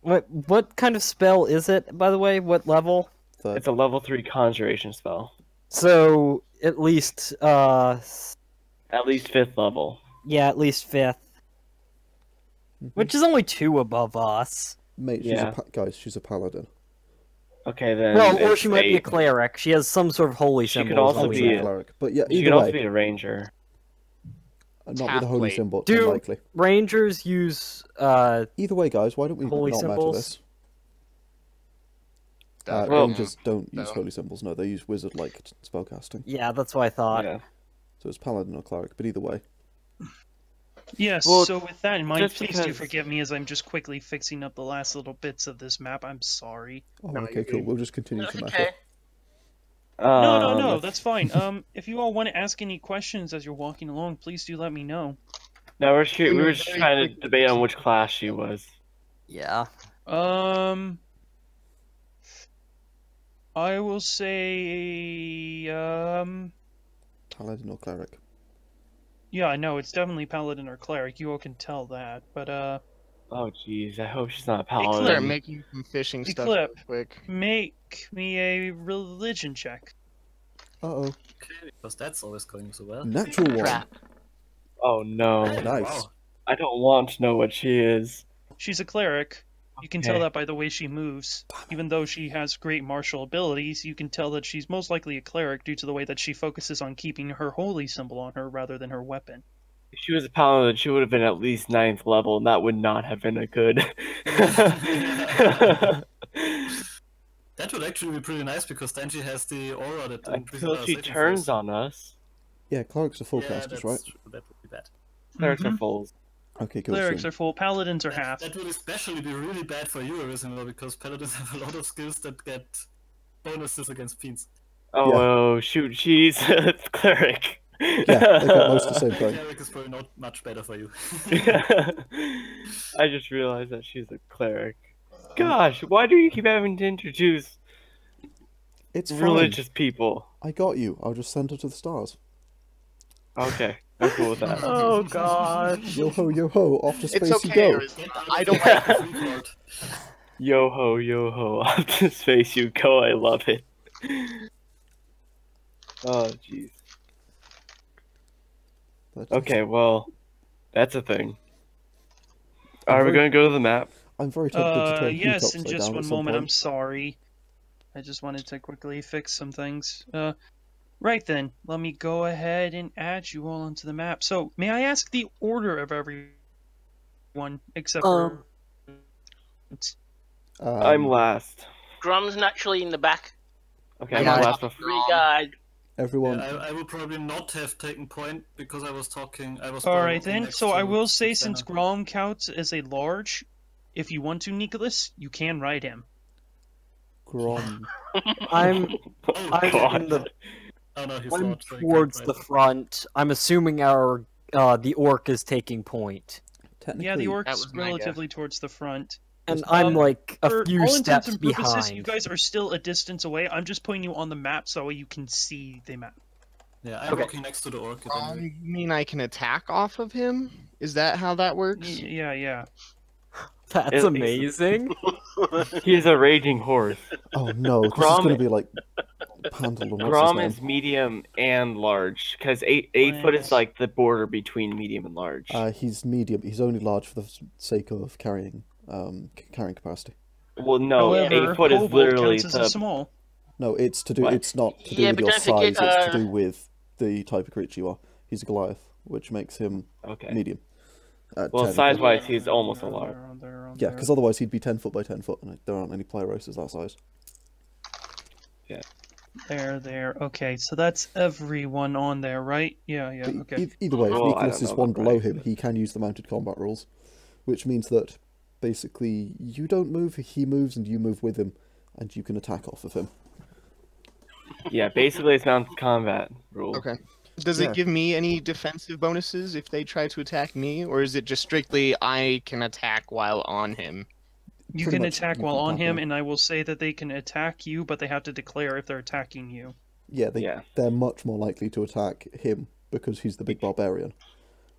What kind of spell is it, by the way? What level? Third. It's a level 3 conjuration spell. So at least At least 5th level. yeah, at least 5th. Which is only 2 above us. Mate, Yeah. guys, she's a paladin. Okay, then. Well, or it's she might be a 8. cleric. She has some sort of holy She could symbol. also Oh, that she's we be a know. cleric. But yeah, She either could also way, be a ranger. not with a holy halfway. symbol, Do- unlikely. Rangers use Either way, guys, why don't we Holy not symbols? matter this? Well- Rangers don't use No. holy symbols, no, they use wizard-like spellcasting. yeah, that's what I thought. Yeah. So it's paladin or cleric, but either way. Yes, Well, so with that in mind, just please do because- forgive me as I'm just quickly fixing up the last little bits of this map. I'm sorry. Oh, No, okay, you're cool. good. We'll just continue That's to okay. meta. No, that's fine. If you all want to ask any questions as you're walking along, please do let me know. No, we were just Very trying to quick- debate on which class she was. Yeah. I will say, Paladin or cleric. yeah, I know, it's definitely paladin or cleric. You all can tell that, but, Oh, jeez, I hope she's not a Start paladin. making some fishing stuff Eclip. real quick. make me a religion check. Uh-oh. Okay, because that's always going so well. Natural one. Crap. Oh, no. Nice. Wow. I don't want to know what she is. She's a cleric. You can tell Okay. that by the way she moves. Even though she has great martial abilities, you can tell that she's most likely a cleric due to the way that she focuses on keeping her holy symbol on her rather than her weapon. If she was a paladin, she would have been at least 9th level, and that would not have been a good. That would actually be pretty nice because then she has the aura that Until she turns on us. Yeah, clerics are full Yeah, casters, that's right? true. That would be bad. Clerics are Mhm. fools. Okay, cool. Clerics so are full, paladins are half. That would especially be really bad for you, Arizima, because paladins have a lot of skills that get bonuses against fiends. Oh, Yeah. oh, shoot, she's a cleric. Yeah, they got most of the same thing. Cleric is probably not much better for you. I just realized that she's a cleric. gosh, why do you keep having to introduce It's fine. religious people? I got you. I'll just send her to the stars. Okay, I'm cool with that. Oh gosh. Yo ho, off to space It's you okay, go. Arizima. I don't like it. Yo ho, up to space you go. I love it. Oh jeez. Okay, well, that's a thing. Are we gonna go to the map? I'm very tempted to turn yes, Heat in upside just down one at some moment. I'm point. sorry. I just wanted to quickly fix some things. Right then, let me go ahead and add you all onto the map. So, may I ask the order of everyone except for... I'm last. Grom's naturally in the back. Okay, I'm Yeah, the last one. Regard. Everyone, Yeah, I will probably not have taken point because I was talking. I was. Alright probably then, next so I to will say Susanna. since Grom counts as a large, if you want to, Neekolas, you can ride him. Grom. I'm Oh, God. in the Oh no, he's I'm not. so I can't towards ride the him. front. I'm assuming our the orc is taking point. Technically, Yeah, the That orc's was my relatively towards the front. And I'm like a For few all intents steps and purposes, behind. you guys are still a distance away. I'm just putting you on the map so you can see the map. Yeah, I'm walking next to the orc. Anyway. You mean I can attack off of him? Is that how that works? Yeah. That's amazing. He's a raging horse. oh no, this is Grom- going to be like Pandal and Grom what's his is name? medium and large, because 8 foot is like the border between medium and large. He's medium. He's only large for the sake of carrying capacity. Well, no, However, 8 foot is kobold literally counts as a the. small. No, it's to do. What? It's not to do Yeah, with but your don't size. forget, It's to do with the type of creature you are. He's a Goliath, which makes him Okay. medium. Well, technically. size-wise, he's almost a large. Yeah, because otherwise he'd be 10 foot by 10 foot, and there aren't any Plyroses that size. There. Okay, so that's everyone on there, right? Yeah. But Okay. either way, if Oh, I Neekolas don't is know one about below right. him, he can use the mounted combat rules, which means that basically you don't move, he moves, and you move with him, and you can attack off of him. Yeah, basically it's mounted combat rule. Okay. Does Yeah. it give me any defensive bonuses if they try to attack me, or is it just strictly I can attack while on him? You Pretty can much attack you while can on attack him, him. and I will say that they can attack you, but they have to declare if they're attacking you. Yeah, Yeah. they're much more likely to attack him because he's the big barbarian.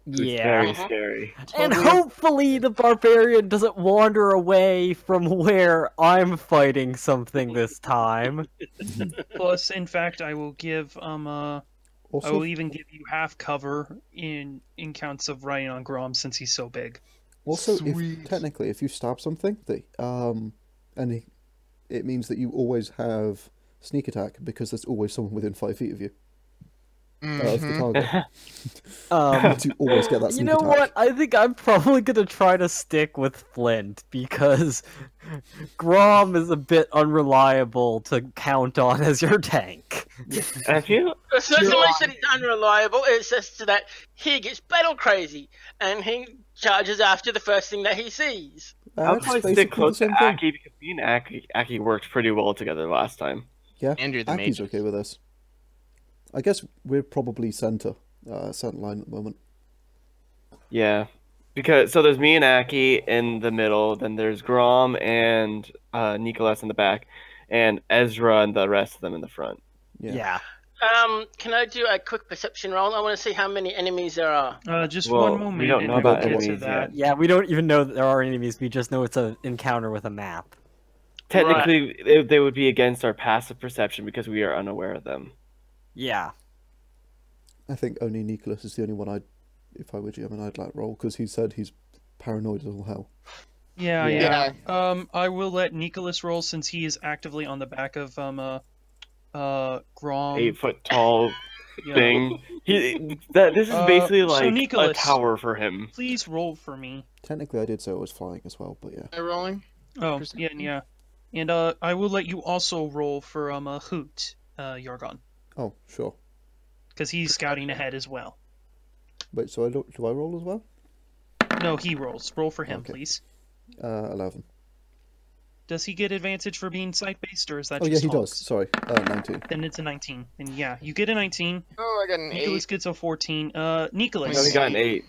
It's Yeah. very scary. And hopefully the barbarian doesn't wander away from where I'm fighting something this time. Plus, in fact, I will give I Also, will even give you half cover in counts of riding on Grom since he's so big. Also, Sweet. technically, if you stab something, it means that you always have sneak attack because there's always someone within 5 feet of you. Of the target. You always get that You sneak know attack. what? I think I'm probably gonna try to stick with Flint because Grom is a bit unreliable to count on as your tank. I feel It's not so much that he's unreliable, it's just that he gets battle crazy, and he charges after the first thing that he sees. I'll It's probably basically stick the close to same thing. Aki because me and Aki worked pretty well together last time. Yeah, And you're the Aki's mage. okay with this. I guess we're probably center line at the moment. Yeah, because so there's me and Aki in the middle, then there's Grom and Neekolas in the back, and Esra and the rest of them in the front. Yeah. Can I do a quick perception roll? I want to see how many enemies there are. Just Well, one moment. we don't and know we'll about get to enemies that. Yeah, we don't even know that there are enemies. We just know it's an encounter with a map. Technically, they would be against our passive perception because we are unaware of them. Yeah. I think only Neekolas is the only one if I were GM, I'd let roll because he said he's paranoid as all hell. Yeah. I will let Neekolas roll since he is actively on the back of Grom. 8 foot tall Yeah. thing. This is basically so like a Neekolas, tower for him. Please roll for me. Technically, I did say I was flying as well, but yeah. Am I rolling? Oh, Perception? yeah. And I will let you also roll for Hoot, Yargon, Oh, sure. because he's scouting ahead as well. Wait, so do I roll as well? No, he rolls. Roll for him, Okay. please. 11. Does he get advantage for being sight-based, or is that Oh, yeah, just he does. Hawks? Sorry. 19. Then it's a 19. And yeah, you get a 19. Oh, I got an Neekolas 8. gets a 14. No, he Neekolas. got an 8.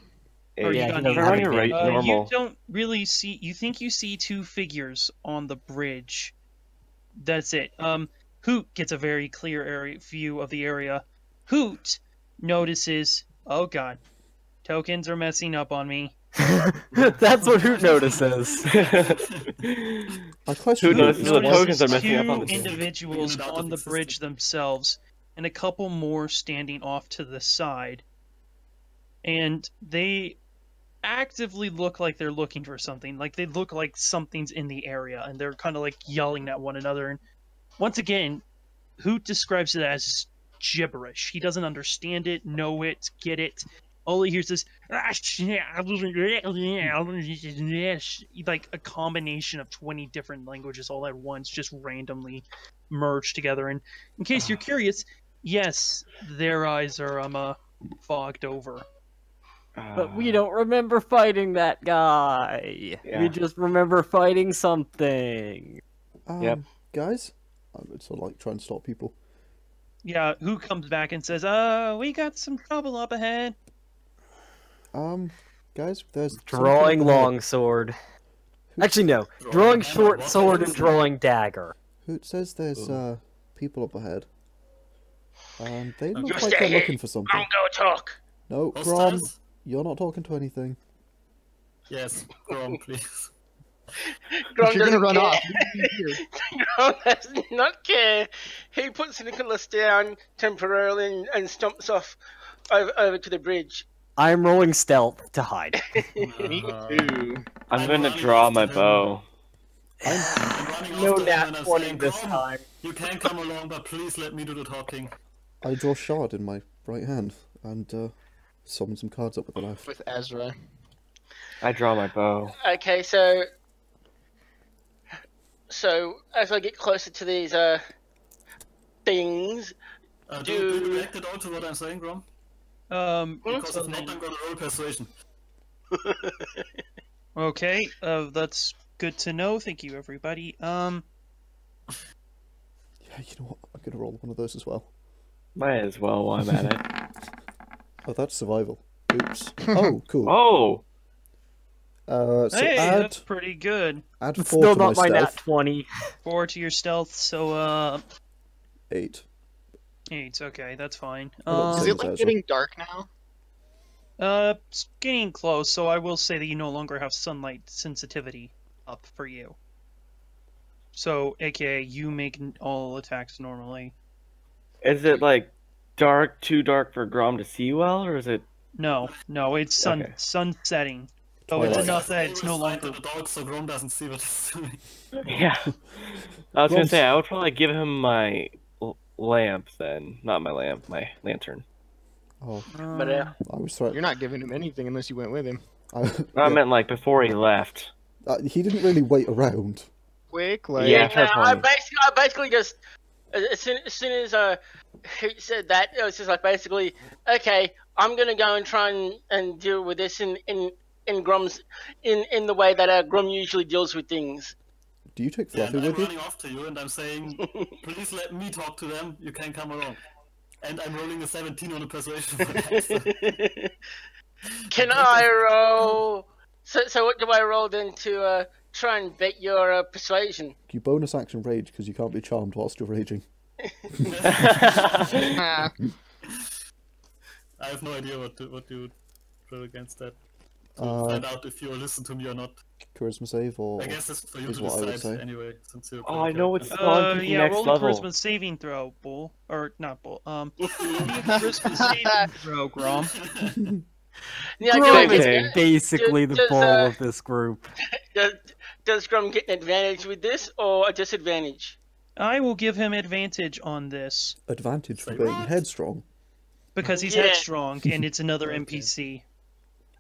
Or you Yeah, got he an doesn't Turn have on a your gate. right You normal. don't really see. You think you see two figures on the bridge. That's it. Hoot gets a very clear view of the area. Hoot notices. Oh God, tokens are messing up on me. That's what Hoot notices. I question Who Hoot notices the tokens notices are messing up on two the game? individuals Figured it out on that the existed. bridge themselves, and a couple more standing off to the side. And they actively look like they're looking for something. Like they look like something's in the area, and they're kind of like yelling at one another. And once again, Hoot describes it as gibberish. He doesn't understand it, know it, get it. All he hears is like a combination of 20 different languages all at once, just randomly merged together. And in case you're curious, yes, their eyes are fogged over. But we don't remember fighting that guy. Yeah. We just remember fighting something. Yep. Guys, I would sort of like try and stop people. Yeah, who comes back and says, we got some trouble up ahead. Guys, there's Drawing something up ahead. longsword. Actually, no. Drawing short sword and drawing dagger. Who says there's people up ahead? And they look You like stay they're here. looking for something. Don't go talk. No, Grom, Hostiles? you're not talking to anything. Yes, Grom, please. Grom You're gonna doesn't run care. off. Grom does not care. He puts Neekolas down temporarily and stomps off over to the bridge. I'm rolling stealth to hide. Me too. I'm I'm gonna running draw after my him. bow. I'm running No after him nat and I'm 20 saying, this "Grom, time. You can come along, but please let me do the talking." I draw shard in my right hand and summon some cards up with the left. With Ezra. I draw my bow. Okay, so as I get closer to these things, Do you react at all to what I'm saying, Grom? Because so if not, I'm gonna roll persuasion. okay, that's good to know. Thank you, everybody. Yeah, you know what? I'm gonna roll one of those as well. Might as well while I'm at it. Oh, that's survival. Oops. Oh, cool. Oh! So hey, add that's pretty good. 4 Still to my not my nat stealth. 20. 4 to your stealth, so 8. 8. Okay, that's fine. Well, Is Same it as like Ezra. getting dark now? It's getting close, so I will say that you no longer have sunlight sensitivity up for you. So, aka, you make all attacks normally. Is it like dark, too dark for Grom to see well, or is it? No, it's Okay. sun setting. So it's Twilight. enough that it's no Fight longer. the dog so Grom doesn't see what he's doing. Yeah. I was gonna Grom's- say I would probably give him my lamp then, not my lamp, my lantern. Oh, but I was threatened. You're not giving him anything unless you went with him. I Yeah, meant like before he left. he didn't really wait around. Quick, like Yeah, no, fair I point. basically just as soon as he said that, it was just like basically, okay, I'm gonna go and try and deal with this in Grom's in the way that Grom usually deals with things. Do you take Yeah, Fluffy and I'm with you? running off to you, and I'm saying, "Please let me talk to them. You can come along." And I'm rolling a 17 on a persuasion for that. So. Can I roll? So what do I roll then to try and bet your persuasion? You bonus action rage because you can't be charmed whilst you're raging. ah, I have no idea what you would roll against that. To Uh, find out if you'll listen to me or not. Charisma save or I guess it's for you is to what I would decide say. anyway, since you're. Oh, I know it's. it's on to the Yeah, next roll a level. charisma saving throw, Bull. Or, not Bull. Charisma saving throw, Grom. Yeah, Grom do is I basically the does, bull of this group. does Grom get an advantage with this or a disadvantage? I will give him advantage on this, advantage for Say being what? headstrong. because he's Yeah. headstrong, and it's another NPC.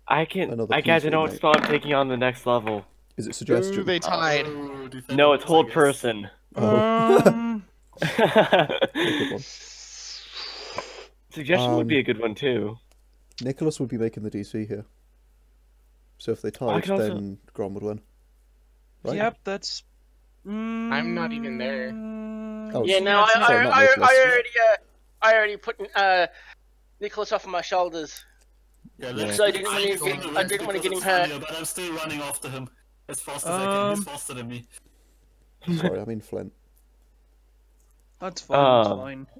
I can. Another I got to peaceful know what night. spell I'm taking on the next level. Is it ooh, suggestion? they tied. Oh, defend No, it, it's hold I guess. person. Um, Good one. Suggestion would be a good one too. Neekolas would be making the DC here. So if they tied, can also- then Grom would win. Right? Yep, that's... I'm not even there. Oh, Yeah, so- no, sorry, not Neekolas. I already put Neekolas off of my shoulders. Yeah, Yeah. So I didn't want to get him hurt. But I'm still running after him as fast as I can. He's faster than me. Sorry, I mean Flint. That's fine. That's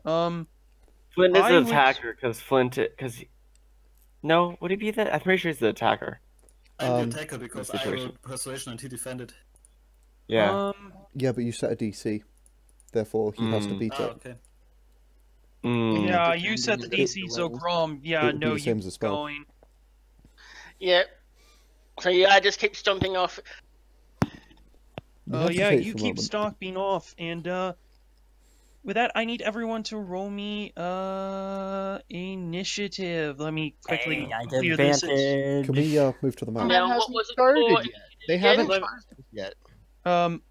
fine. Flint is I the would- attacker No, would he be the? I'm pretty sure he's the attacker. I'm the attacker because I situation. rolled persuasion and he defended. Yeah. Yeah, but you set a DC. Therefore, he has to beat Ah, it. okay. Mm. Yeah, you set the DC, so Grom. Yeah, It would be no, the same you as a spell. going. Yeah. So yeah, I just keep stomping off. You have to Yeah, take you for a keep moment. stomping off, and with that, I need everyone to roll me initiative. Let me quickly Hey, I get clear this. advantage. Can we move to the map? Now, That what hasn't was it started for? yet. They Again? haven't charged yet.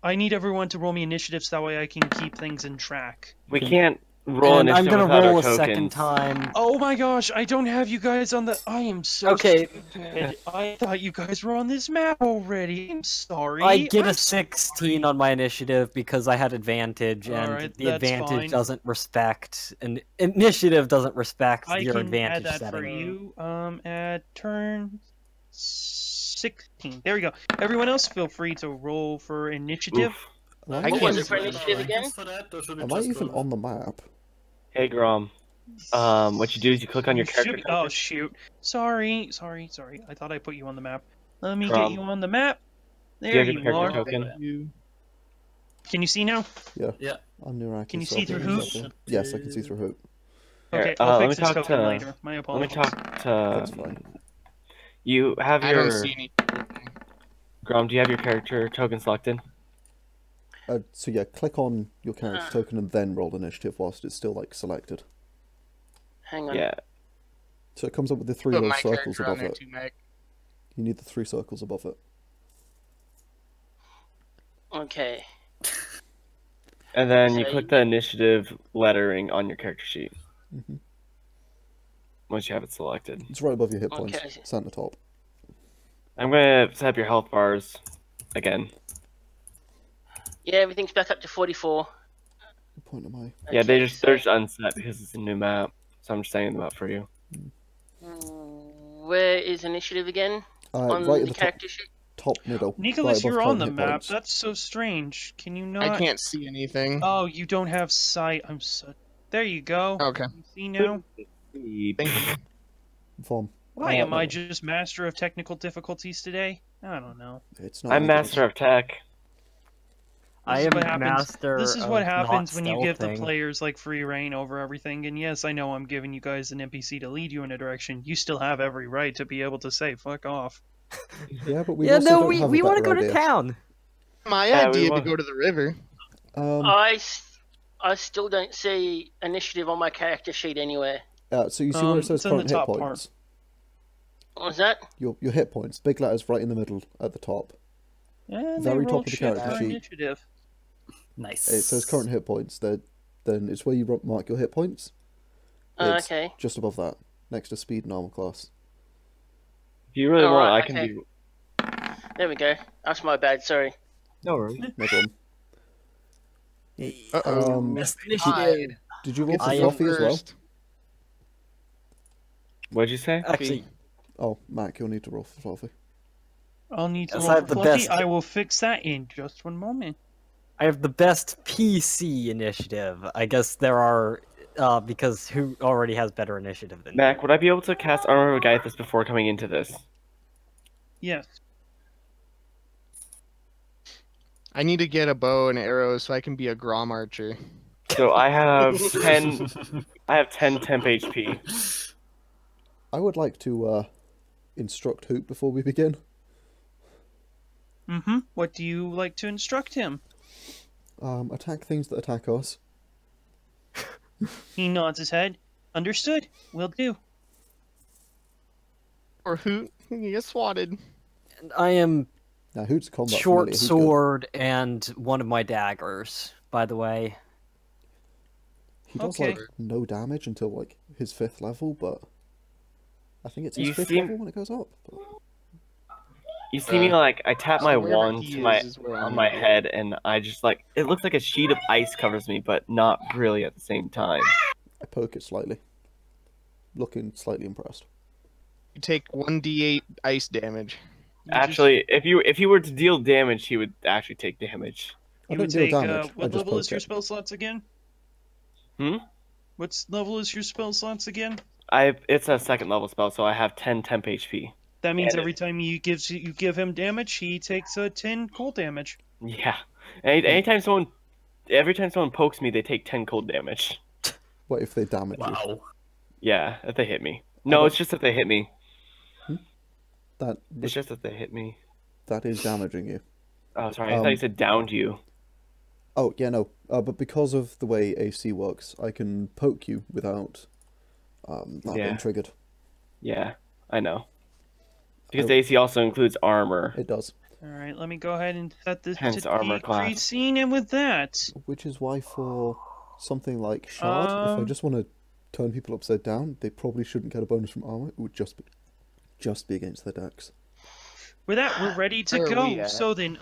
I need everyone to roll me initiative so that way I can keep things in track. We can't roll And I'm initiative gonna without roll our a tokens. second time. Oh my gosh, I don't have you guys on the. I am so Okay. stupid. I thought you guys were on this map already. I'm sorry. I get I'm a 16 on my initiative because I had advantage, and Alright, the that's advantage fine. doesn't respect, and initiative doesn't respect I your can advantage add that setting. for you. At turn 16. There we go. Everyone else, feel free to roll for initiative. Oof. Am What I was even, it for initiative again? For that, or should we am I just even roll? on the map? Hey Grom. What you do is you click on your You character. should be- Oh shoot! Sorry. I thought I put you on the map. Let me get Grom. you on the map. Do you There have you, your are. character token? Can you see now? Yeah. I'm Nuraki. Can you so see I'll through put who? myself in. Yes, I can see through who. Here, Okay, let I'll me fix this talk token to- later. My Let me apologies. talk That's to. fine. You have I your don't see any. Grom. Do you have your character token selected? So yeah, click on your character token and then roll initiative whilst it's still like selected. Hang on. Yeah. So it comes up with the three Put little my circles character on above there it. too, Mac. You need the 3 circles above it. Okay. And then you So click the initiative lettering on your character sheet. hmm Once you have it selected. It's right above your hit points. Okay. Center top. I'm gonna set up your health bars again. Yeah, everything's back up to 44. What point am I? Yeah, they're Okay, just unset because it's a new map. So I'm just setting them up for you. Where is initiative again? On Right at the the character sheet? top middle. Nicholas, right above you're on current the hit map. points. That's so strange. Can you not? I can't see anything. Oh, you don't have sight. I'm so. There you go. Okay. You see now? Thank you. Vom. Why Oh, am I no. just master of technical difficulties today? I don't know. It's not. I'm master of tech. I This is am what happens- master. This is what of happens not when you give the stealthing. players like free reign over everything. And yes, I know I'm giving you guys an NPC to lead you in a direction. You still have every right to be able to say "fuck off." Yeah, but we Yeah, also no, don't have we a want to better go to idea. town. My Yeah, we idea to want- go to the river. I still don't see initiative on my character sheet anywhere. So you see where it says it's in the current hit top points? part. What was that? Your hit points, big letters right in the middle at the top. And Very they top rolled of the shit character for sheet. initiative. Nice. It says current hit points. Then it's where you mark your hit points. It's Okay. just above that, next to speed and armor class. If you really Oh, want, right, I can okay. do. There we go. That's my bad, sorry. No worries. No problem. Uh-oh. Missed initiative. Did you roll Get for I am Fluffy as well? first. What'd you say? Actually, Oh, Mac, you'll need to roll for Fluffy. I'll need to Yes, roll I have for the Fluffy. best- I will fix that in just one moment. I have the best PC initiative. I guess there are, because who already has better initiative than me? Mac, would I be able to cast Armor of Agathis before coming into this? Yes. I need to get a bow and arrows so I can be a Grom archer. So I have 10. I have 10 temp HP. I would like to instruct Hoop before we begin. Mm-hmm. What do you like to instruct him? Attack things that attack us. He nods his head. Understood. Will do. Or who? You get swatted. And I am Now, Hoot's combat short familiar, he's good. sword and one of my daggers, by the way. He does Okay. like no damage until like his 5th level, but I think it's his You 5th seem- level when it goes up. But... You see me like I tap my wherever wand he to is my is where on I'm my gonna go. head, and I just like it looks like a sheet of ice covers me, but not really at the same time. I poke it slightly, looking slightly impressed. You take 1d8 ice damage. You Actually, if he were to deal damage, he would actually take damage. I you don't would deal take, damage. I what just level is poke your it. spell slots again? Hmm? What level is your spell slots again? It's a second level spell, so I have 10 temp HP. That means And every time you give him damage, he takes 10 cold damage. Yeah. Every time someone pokes me, they take 10 cold damage. What if they damage you? Wow. Yeah, if they hit me. No, it's just that they hit me. It's just that they hit me. That is damaging you. Oh, sorry. I thought you said downed you. Oh, yeah, no. But because of the way AC works, I can poke you without that being triggered. Yeah, I know. Because AC also includes armor. It does. Alright, let me go ahead and set this Hence to armor class. decreasing, and with that... Which is why for something like Shard, if I just want to turn people upside down, they probably shouldn't get a bonus from armor. It would just be against their dex. With that, we're ready to Where are we go. at? So then,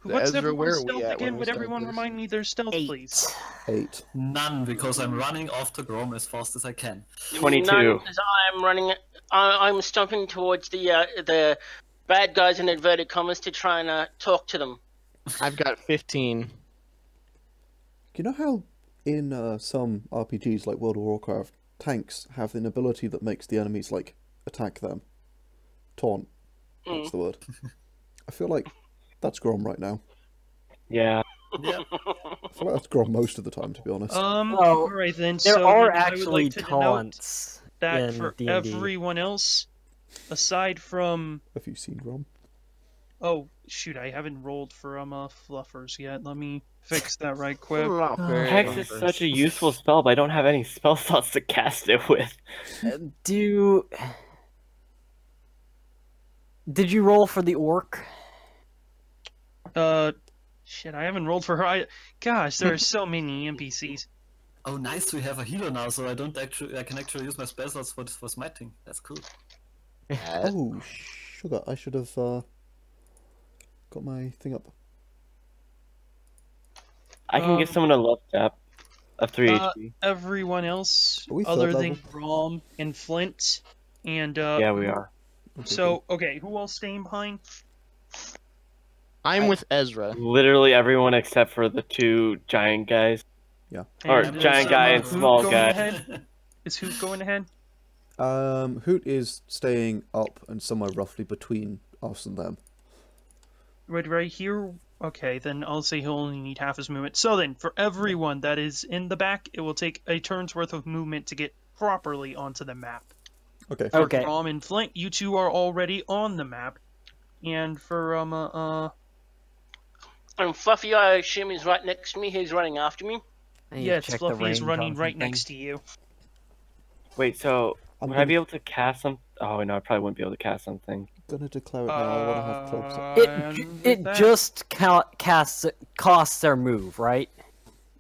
what's Ezra, where everyone's are we stealth at when again? we Would start everyone this? remind me their stealth, 8. please? 8. None, because I'm running after Grom as fast as I can. 22. None, as I'm running. I'm stomping towards the bad guys in inverted commas to try and talk to them. I've got 15. You know how in some RPGs like World of Warcraft, tanks have an ability that makes the enemies like attack them? Taunt. That's the word. I feel like that's Grom right now. Yeah. Yeah. I feel like that's Grom most of the time, to be honest. Alright then, There so are then I would actually like to denote taunts that in for D&D. everyone else, aside from... Have you seen Grom? Oh, shoot, I haven't rolled for fluffers yet. Let me fix that right quick. Hex is such a useful spell, but I don't have any spell slots to cast it with. Did you roll for the orc? Shit, I haven't rolled for her. Gosh, there are so many NPCs. Oh, nice, we have a healer now, so I can actually use my spell slots for smiting. That's cool. Oh, sugar. I should have got my thing up. I can get someone a love tap of 3 HP. Everyone else, Are we other third than level? Grom and Flint, and Yeah, we are. So, okay, who else staying behind? I'm with Ezra. Literally everyone except for the 2 giant guys. Yeah. Or And giant guy and Hoot small going guy. ahead? Is Hoot going ahead? Hoot is staying up and somewhere roughly between us and them. Right here? Okay, then I'll say he'll only need half his movement. So then, for everyone that is in the back, it will take a turn's worth of movement to get properly onto the map. Okay. For Okay. Grom and Flint, you two are already on the map. And for, And Fluffy, I assume, is right next to me. He's running after me. I need to yes, check the Fluffy is range running on right something. next to you. Wait, so I'm would I be able to cast some? Oh no, I probably wouldn't be able to cast something. gonna declare it now. I want to have clubs up. It just costs their move, right?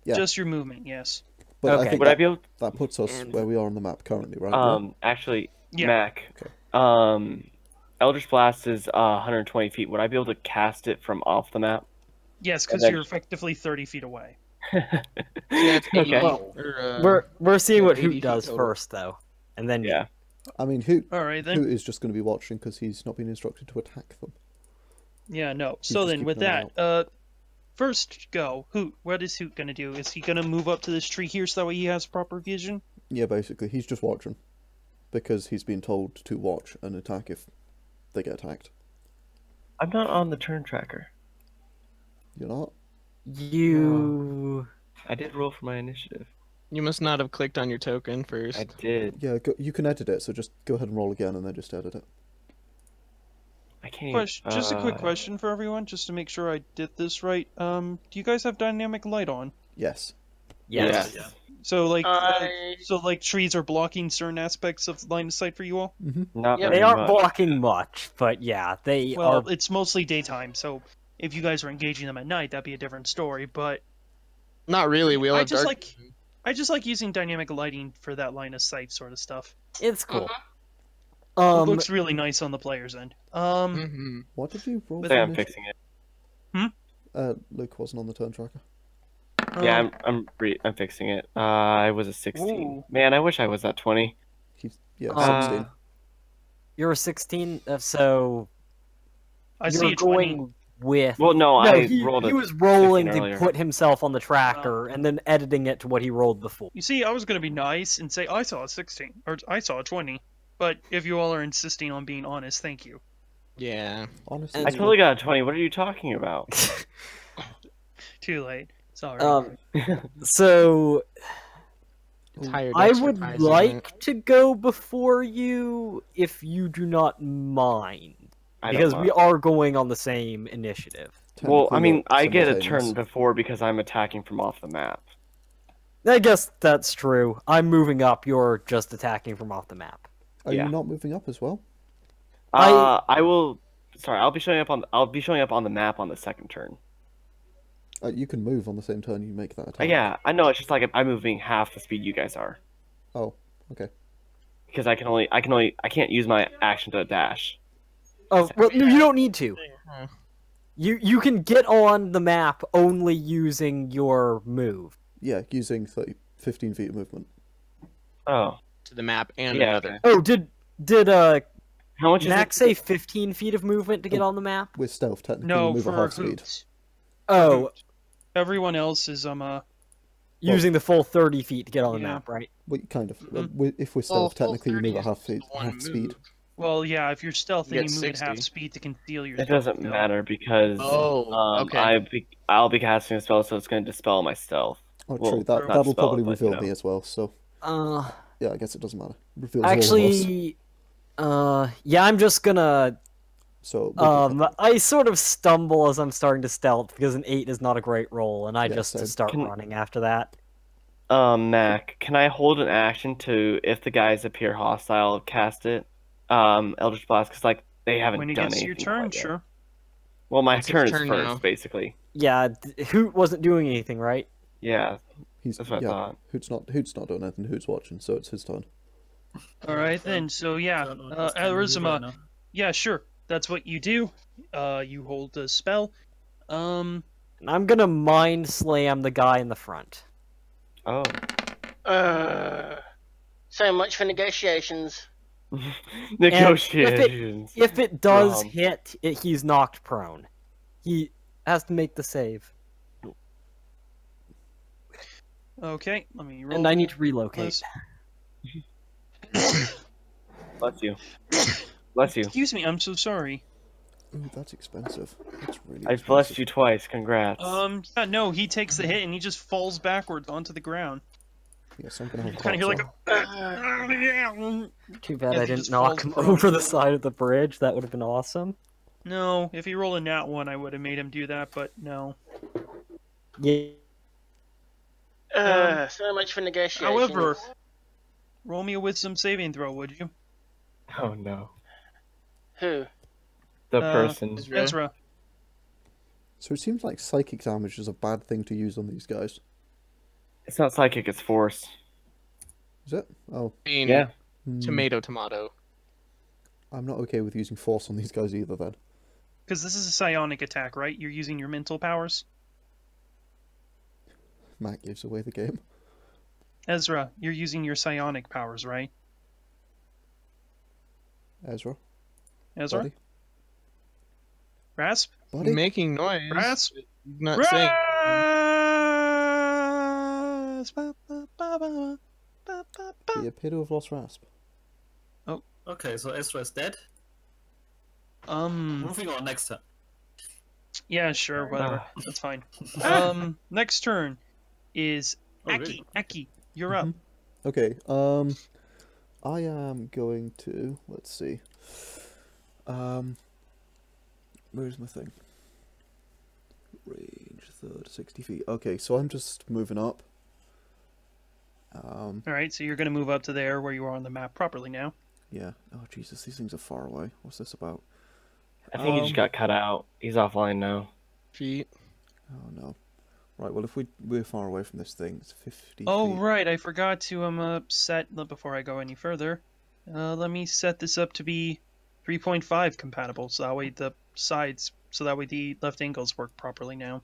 Yeah. Just your movement, yes. But I Okay. think Would I be able? that puts us And- where we are on the map currently, right? Actually, Yeah. Mac. Okay. Eldritch Blast is 120 feet. Would I be able to cast it from off the map? Yes, because then- you're effectively 30 feet away. That's 80, Okay. We're seeing what 80 Hoot feet does total. first, though, and then Yeah. I mean, Hoot Alright then. is just going to be watching because he's not been instructed to attack them. Yeah, no. He's So just then, with keeping an that, first go. Hoot, what is Hoot gonna do? Is he gonna move up to this tree here so that way he has proper vision? Yeah, basically, he's just watching because he's been told to watch and attack if they get attacked. I'm not on the turn tracker. You're not? you. I did roll for my initiative. You must not have clicked on your token first. I did. Yeah, you can edit it, so just go ahead and roll again and then just edit it. I can't. Question, just a quick question for everyone, just to make sure I did this right. Do you guys have dynamic light on? Yes. Yes. Yeah. So like, I- trees are blocking certain aspects of line of sight for you all. Not Yeah, very They aren't much. blocking much, but yeah, they Well, are. it's mostly daytime, so if you guys are engaging them at night, that'd be a different story. But Not really. We all I have just dark. like using dynamic lighting for that line of sight sort of stuff. It's cool. It looks really nice on the player's end. Mhm. What did you roll? But I for think I'm initiative? fixing it. Luke wasn't on the turn tracker. Yeah, I'm fixing it. I was a 16. Ooh. Man, I wish I was at 20. He's 16. You're a 16, so I see you're a 20. going with. Well, no, I he, rolled he a was rolling 16 to earlier. put himself on the tracker and then editing it to what he rolled before. You see, I was going to be nice and say I saw a 16, or I saw a 20. But if you all are insisting on being honest, thank you. Yeah. Honestly, And- I totally got a 20. What are you talking about? Too late. Sorry. So Tired I extra would prizes, like right? to go before you if you do not mind. I don't Because we mind. are going on the same initiative. Well, I technically mean, you're I get a simultaneous. turn before because I'm attacking from off the map. I guess that's true. I'm moving up, you're just attacking from off the map. Are yeah. you not moving up as well? I will. Sorry, I'll be showing up on. I'll be showing up on the map on the second turn. You can move on the same turn you make that attack. Yeah, I know. It's just like I'm moving half the speed you guys are Oh, okay. because I can't use my action to dash. Oh, well, no, you don't need to. You can get on the map only using your move. Yeah, using 15 feet of movement. Oh, To the map and yeah. another. Oh, did How much is Max it? say 15 feet of movement to get on the map? With stealth, technically, no, you move for at half speed. hoots. Oh, Everyone else is using the full 30 feet to get on the Yeah. map, right? Well, kind of. Mhm. If we're Well, stealth, full technically you 30 move at is half, just one half speed. move. Well, yeah, if you're stealth, You then get you move at half 60. speed to conceal It yourself. doesn't matter because Oh, okay. I'll be casting a spell, so it's going to dispel my stealth. Oh, Well, true. That, not that'll spell probably it, but, reveal you know. me as well, so... Yeah, I guess it doesn't matter. Reveals all of us. Actually, yeah, I'm just gonna, So, we'll I sort of stumble as I'm starting to stealth because an 8 is not a great roll, and I Yeah, just same. start Can- running after that. Mac, can I hold an action to, if the guys appear hostile, cast it? Eldritch Blast, because, like, they haven't When it done gets to anything your turn, quite yet. sure. Well, my It's his turn is turn first, now. basically. Yeah, Hoot wasn't doing anything, right? Yeah, He's, that's what I thought. Hoot's not doing anything. Hoot's watching, so it's his turn. All right then. So yeah, Turn on this Kangaroo right Arizima. now. Yeah, sure. That's what you do. You hold the spell. And I'm gonna mind slam the guy in the front. Oh. So much for negotiations. Negotiations. If it does Grom. hit, he's knocked prone. He has to make the save. Okay, let me roll. And I need to relocate. this. Bless you. Bless you. Excuse me, I'm so sorry. Ooh, that's expensive. That's really I've blessed you twice. Congrats. Yeah, no, he takes the hit and he just falls backwards onto the ground. Yes, I'm gonna have Kind of hear like a... a. Too bad Yeah, I he didn't just knock falls him prone. over the side of the bridge. That would have been awesome. No, if he rolled a nat 1, I would have made him do that, but no. Yeah. So much for negotiations. However, roll me a wisdom saving throw, would you? Oh no. Who? The person. Ezra. So it seems like psychic damage is a bad thing to use on these guys. It's not psychic, it's force. Is it? Oh. Yeah. Tomato, tomato. I'm not okay with using force on these guys either then. Because this is a psionic attack, right? You're using your mental powers. Matt gives away the game. Ezra, you're using your psionic powers, right? Ezra? Ezra? Buddy? Rasp? Buddy? Making noise. Rasp? Not saying. Rasp! Ba, ba, ba, ba, ba, ba, ba. The appear to have lost Rasp. Okay, so Esra is dead. Um, Moving on next turn. yeah, sure, whatever. That's fine. Next turn is Oh, Aki. really? Aki, you're up. Okay, I am going to, let's see. Where's my thing? Range, 60 feet. Okay, so I'm just moving up. Alright, so you're going to move up to there where you are on the map properly now. Yeah. Oh, Jesus, these things are far away. What's this about? I think he just got cut out. He's offline now. Feet. Oh, no. Right, well, if we're far away from this thing, it's 50 Oh, feet. right, I forgot to set, before I go any further, let me set this up to be 3.5 compatible, so that way the sides, so that way the left angles work properly now.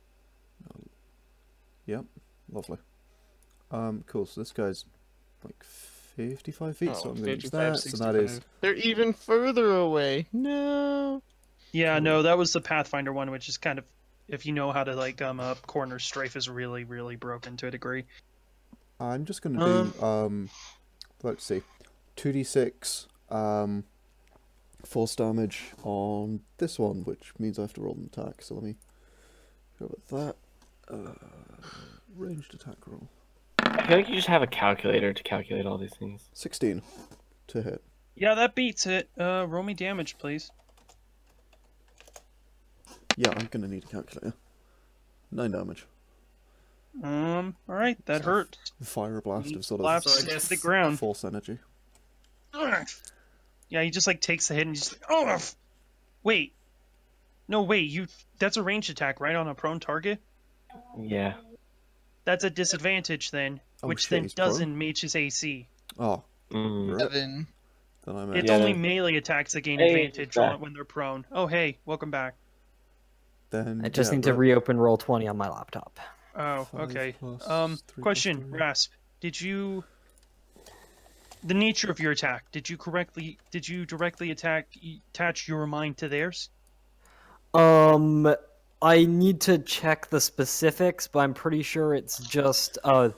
Yep, lovely. Cool, so this guy's like 55 feet, so Oh, I'm going to use 55, that. So that is 65. They're even further away. No. Yeah, no, that was the Pathfinder one, which is kind of, if you know how to like corner strafe, is really, really broken to a degree. I'm just going to do let's see, 2d6 force damage on this one, which means I have to roll an attack. So let me go with that. Ranged attack roll. I feel like you just have a calculator to calculate all these things. 16 to hit. Yeah, that beats it. Roll me damage, please. Yeah, I'm going to need a calculator. 9 damage. All right, that hurt. Fire blast of sort of Blasts So I guess to the ground. force energy. Ugh. Yeah, he just like takes the hit and just like, oh, wait. No, wait, that's a ranged attack, right, on a prone target? Yeah. That's a disadvantage then, Oh, which shit, then he's prone? doesn't match his AC. Oh, Mm. right. 7. Then I'm It's Yeah, only then- melee attacks that gain Hey, advantage back. when they're prone. Oh, hey, welcome back. Then I just yeah, need to right. reopen Roll20 on my laptop. Oh, 5 okay. plus 3 Question, plus 3. Rasp, the nature of your attack, did you directly attach your mind to theirs? I need to check the specifics, but I'm pretty sure it's just, I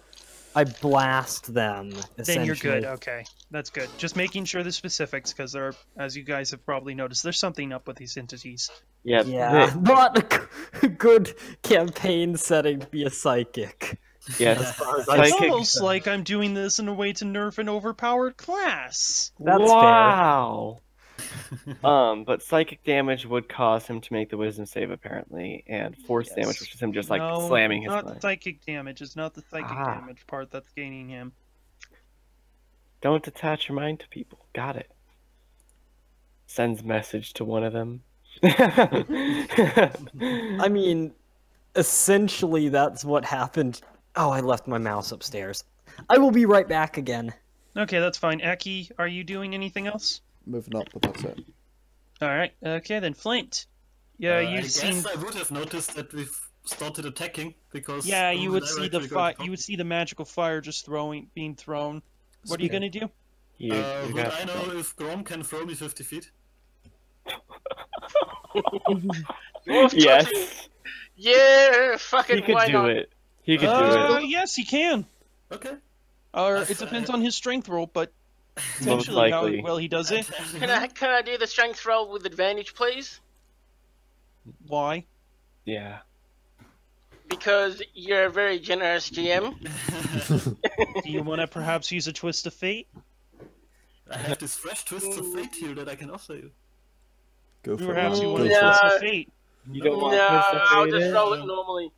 blast them, Then you're essentially. good, okay. That's good. Just making sure the specifics, because there are, as you guys have probably noticed, there's something up with these entities. Yep. Yeah, not a good campaign setting to be a psychic. Yes. It's Psychic- almost like I'm doing this in a way to nerf an overpowered class. That's wow. But psychic damage would cause him to make the wisdom save apparently, and force Yes. damage, which is him just like No, slamming his not mind. psychic damage. It's not the psychic Ah. damage part that's gaining him. Don't attach your mind to people. Got it. Sends message to one of them. I mean, essentially that's what happened. Oh, I left my mouse upstairs. I will be right back again. Okay, that's fine. Aki, are you doing anything else? Moving up, but that's it. Alright, okay then, Flint. Yeah, I you've guess seen... I would have noticed that we've started attacking because Yeah, you we would see the directly go to you would see the magical fire just being thrown. What are you gonna do? You Would got- I know if Grom can throw me 50 feet? Yes, Yeah, fucking he could why do not? it. He could do it. Yes, he can. Okay. Or That's it depends fine. on his strength roll, but Most potentially how likely. well he does it. Can I do the strength roll with advantage, please? Why? Yeah. Because you're a very generous GM. Do you want to perhaps use a twist of fate? I have this fresh twist of fate here that I can offer you. Go for Perhaps it. you Go want a for twist it. of fate. You don't want No, twist of I'll fate just in? roll it normally.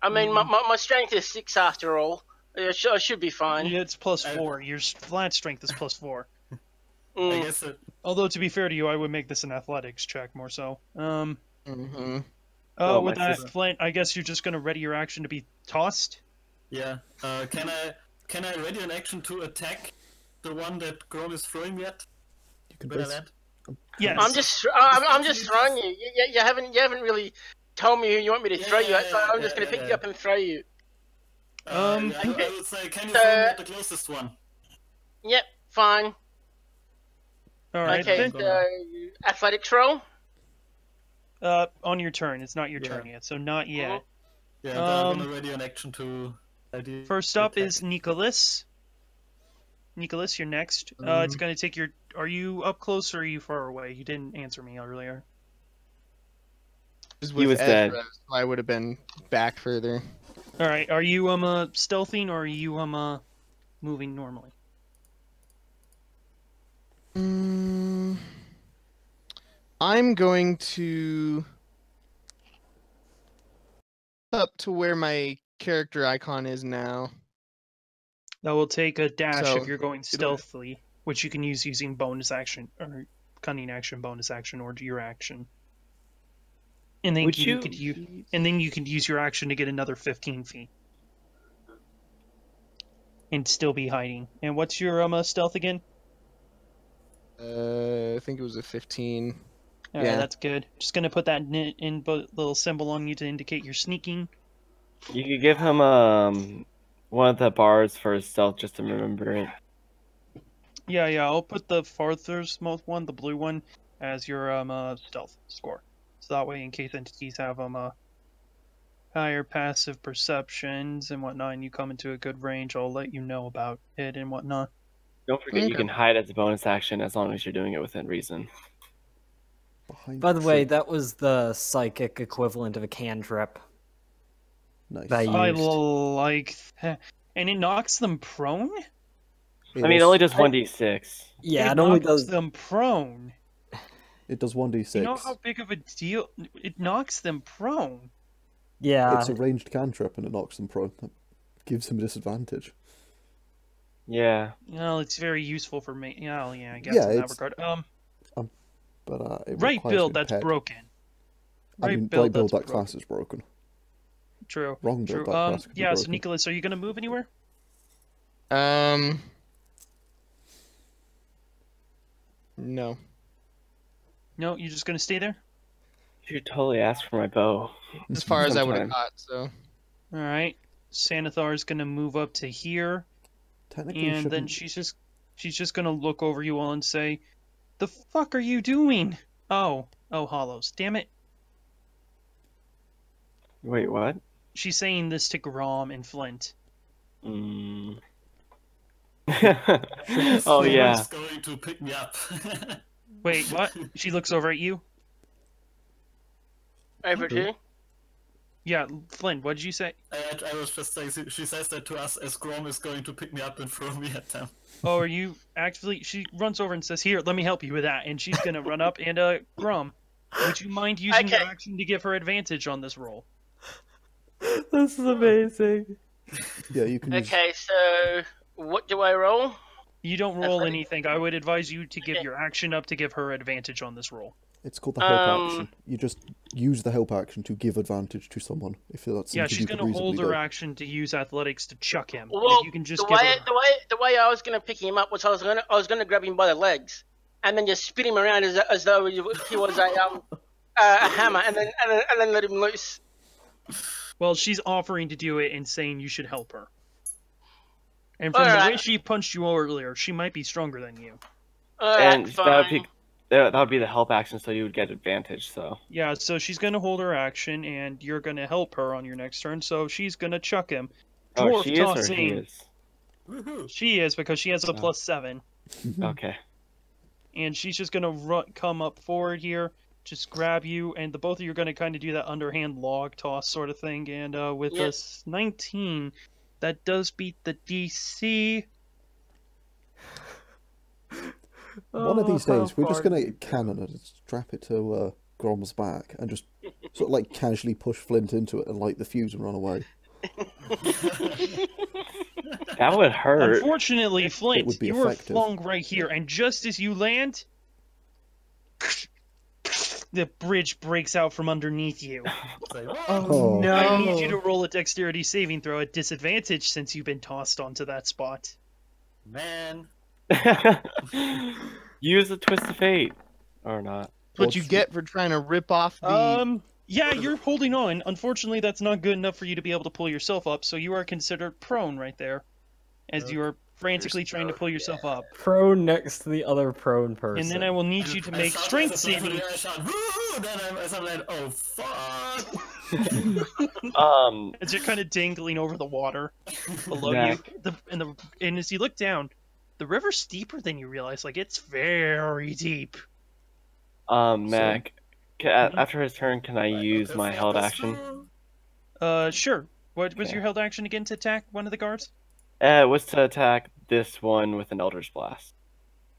I mean, my strength is 6 after all. I should be fine. Yeah, it's +4. Your flat strength is +4. I Mm. guess Although to be fair to you, I would make this an athletics check more so. Mm-hmm. Oh, With my that, sister. Flint, I guess you're just gonna ready your action to be tossed. yeah. Can I ready an action to attack the one that Grom is throwing me at? You can When I base- land? Yes. I'm just throwing you. You haven't really told me who you want me to throw you at, so I'm just gonna pick you up and throw you. Yeah, I would say, can you throw me at the closest one? Yep, fine. All right. Okay, Then, so athletics roll. on your turn. It's not your Yeah. turn yet, so not yet. Yeah, then I'm Um, gonna ready an action to. First up is Neekolas. Neekolas, you're next. It's gonna take your. Are you up close or are you far away? You didn't answer me earlier. He was dead. So I would have been back further. All right. Are you stealthing or are you moving normally? I'm going to up to where my character icon is now. That will take a dash So, if you're going stealthily, which you can use using bonus action or cunning action, bonus action, or your action. And then Would you you- could use your action to get another 15 feet. And still be hiding. And what's your stealth again? I think it was a 15. Alright, Yeah. that's good. Just gonna put that little symbol on you to indicate you're sneaking. You could give him one of the bars for his stealth just to remember it. Yeah, I'll put the farthest one, the blue one, as your stealth score. So that way, in case entities have higher passive perceptions and whatnot, and you come into a good range, I'll let you know about it and whatnot. Don't forget you can hide as a bonus action as long as you're doing it within reason. By the way, that was the psychic equivalent of a cantrip. Nice. That I used. like that. And it knocks them prone? I mean, it only does 1d6. Yeah, it knocks only does. them prone. It does 1d6. You know how big of a deal it knocks them prone? Yeah. It's a ranged cantrip and it knocks them prone. That gives him a disadvantage. Yeah. Well, it's very useful for me. Yeah, I guess Yeah, in that it's- regard. But it Right requires build, good that's pet. broken. I mean, right build, that class is broken. True. Wrong True. build, that class could be Yeah, so broken. Neekolas, are you gonna move anywhere? No. No, you're just gonna stay there? You should totally ask for my bow. As far as I would have Sometime. got, so. Alright. Sanithar's gonna move up to here, Technically, and then shouldn't- she's just gonna look over you all and say, "The fuck are you doing?" Oh, Hollows. Damn it. Wait, what? She's saying this to Grom and Flint. Mm. oh Someone's yeah. going to pick me up. Wait, what? She looks over at you? Over to you. Yeah, Flint, what did you say? I was just saying, she says that to us as Grom is going to pick me up and throw me at them. Oh, are you actively... She runs over and says, "Here, let me help you with that." And she's gonna run up and, Grom, would you mind using your Okay. action to give her advantage on this roll? This is amazing. Yeah, you can use... Okay, so what do I roll? You don't roll right. anything. I would advise you to give Okay. your action up to give her advantage on this roll. It's called the help Um, action. You just use the help action to give advantage to someone, if that's Yeah, something she's you could gonna hold reasonably her do. action to use athletics to chuck him. Well, If you can just the give way, her... the way I was gonna pick him up was I was gonna grab him by the legs and then just spin him around as though he was a hammer and then let him loose. Well, she's offering to do it and saying you should help her. And from the way Alright. she punched you earlier, she might be stronger than you. And That's that would fine. be that would be the help action, so you would get advantage. So Yeah, so she's gonna hold her action, and you're gonna help her on your next turn, so she's gonna chuck him. oh, Dwarf she is or tossing. he is. Woohoo! She is, because she has a Oh. +7. Okay. And she's just gonna come up forward here, just grab you, and the both of you are gonna kind of do that underhand log toss sort of thing. And with Yep. this 19, that does beat the DC. One of these Oh, days, we're just how going to cannon it, strap it to Grom's back, and just sort of like casually push Flint into it and light the fuse and run away. That would hurt. Unfortunately, Flint, would be you are effective. flung right here, and just as you land, the bridge breaks out from underneath you. Say, "What?" Oh. no! I need you to roll a dexterity saving throw at disadvantage since you've been tossed onto that spot. Man. Use the twist of fate, or not. That's what you get for trying to rip off the. Yeah, you're holding on. Unfortunately, that's not good enough for you to be able to pull yourself up, so you are considered prone right there, as you are frantically trying to pull yourself up. Prone next to the other prone person. And then I will need you to I make shout strength as I saving. I shout, "Woo!" Then I'm like, oh fuck! As you're kind of dangling over the water below Yeah. you. And as you look down, the river's deeper than you realize. Like, it's very deep. Mac. After his turn, can I use my held action? Sure. What was Okay. your held action again to attack one of the guards? It was to attack this one with an Eldritch Blast.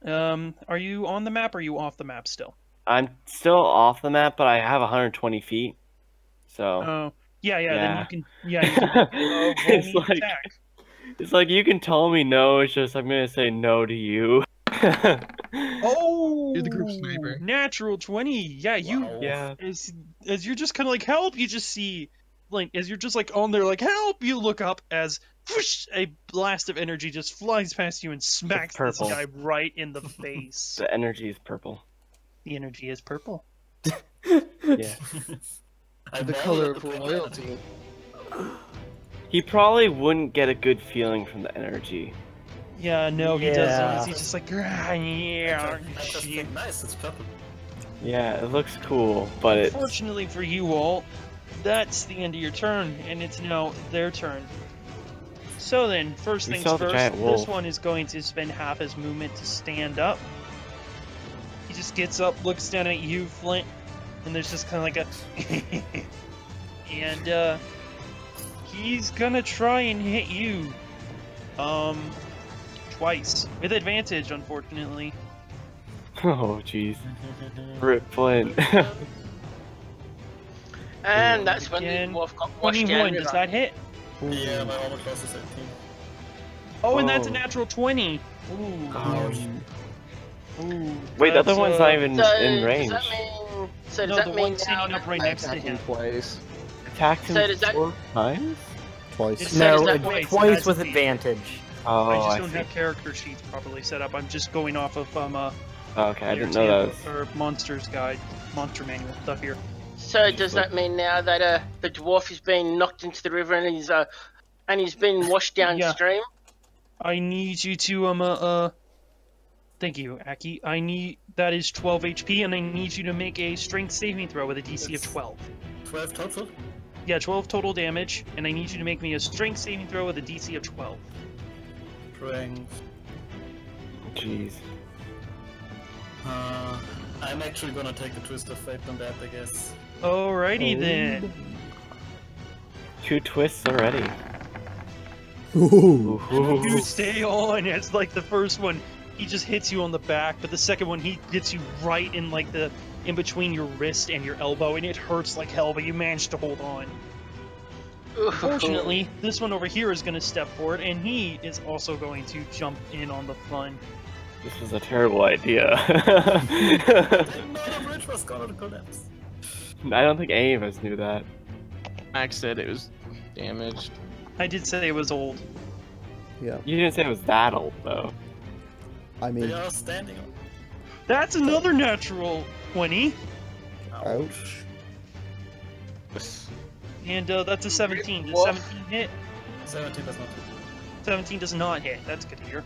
Are you on the map or are you off the map still? I'm still off the map, but I have 120 feet. So Oh, yeah, then Yeah. you can, you can roll It's me like- attack. it's like you can tell me no. It's just I'm gonna say no to you. Oh, You're the group sniper. Natural 20. Yeah, you, Wow. Yeah. as you're just kind of like, help, you just see, like, as you're just like on there, like, help, you look up as whoosh, a blast of energy just flies past you and smacks this purple. guy right in the face. The energy is purple. The energy is purple. Yeah. I'm The all color at of the planet. royalty. He probably wouldn't get a good feeling from the energy. Yeah, no, he Yeah. doesn't. He's just like, yeah. I just think nice, it's purple. Yeah, it looks cool, but it's... Unfortunately for you all, that's the end of your turn, and it's now their turn. So then, first We things saw the first, giant wolf. this one is going to spend half his movement to stand up. He just gets up, looks down at you, Flint, and there's just kind of like a... and, he's gonna try and hit you. Twice. With advantage, unfortunately. Oh, jeez. Rip Flint. And that's when the Again, dwarf got washed 21, down. does that hit? Yeah, my armor class is 18. Oh, and that's a Oh. natural 20. Ooh. Ouch. Ooh. Wait, the other That's, one's not even So, in range. Does that mean... So No, does the that mean one standing now up right I next to attacked him him. twice. Attacked him So does that- 4 times? Twice. It's- No, Is that it's twice? twice That's with the- advantage. Oh, I just I don't see. have character sheets properly set up. I'm just going off of Oh, okay, I Player's didn't know that. Handbook, or Monsters Guide, Monster Manual stuff here. So does that mean now that the dwarf is being knocked into the river and he's been washed downstream? I need you to thank you, Aki. That is 12 HP, and I need you to make a strength saving throw with a DC of 12. 12 total? Yeah, 12 total damage, and I need you to make me a strength saving throw with a DC of 12. Strength. Jeez. I'm actually gonna take a twist of fate on that, I guess. Alrighty then. 2 twists already. Ooh. You stay on. It's like the first one, he just hits you on the back, but the second one, he gets you right in like in between your wrist and your elbow, and it hurts like hell, but you managed to hold on. Unfortunately, this one over here is going to step forward, and he is also going to jump in on the fun. This was a terrible idea. Didn't know the bridge was gonna collapse. I don't think any of us knew that. Max said it was damaged. I did say it was old. Yeah, You didn't say it was that old, though. I mean, They are standing on. That's another natural 20, ouch. and that's a 17. Does Woof. 17 hit? 17 does not hit. 17 does not hit. That's good to hear.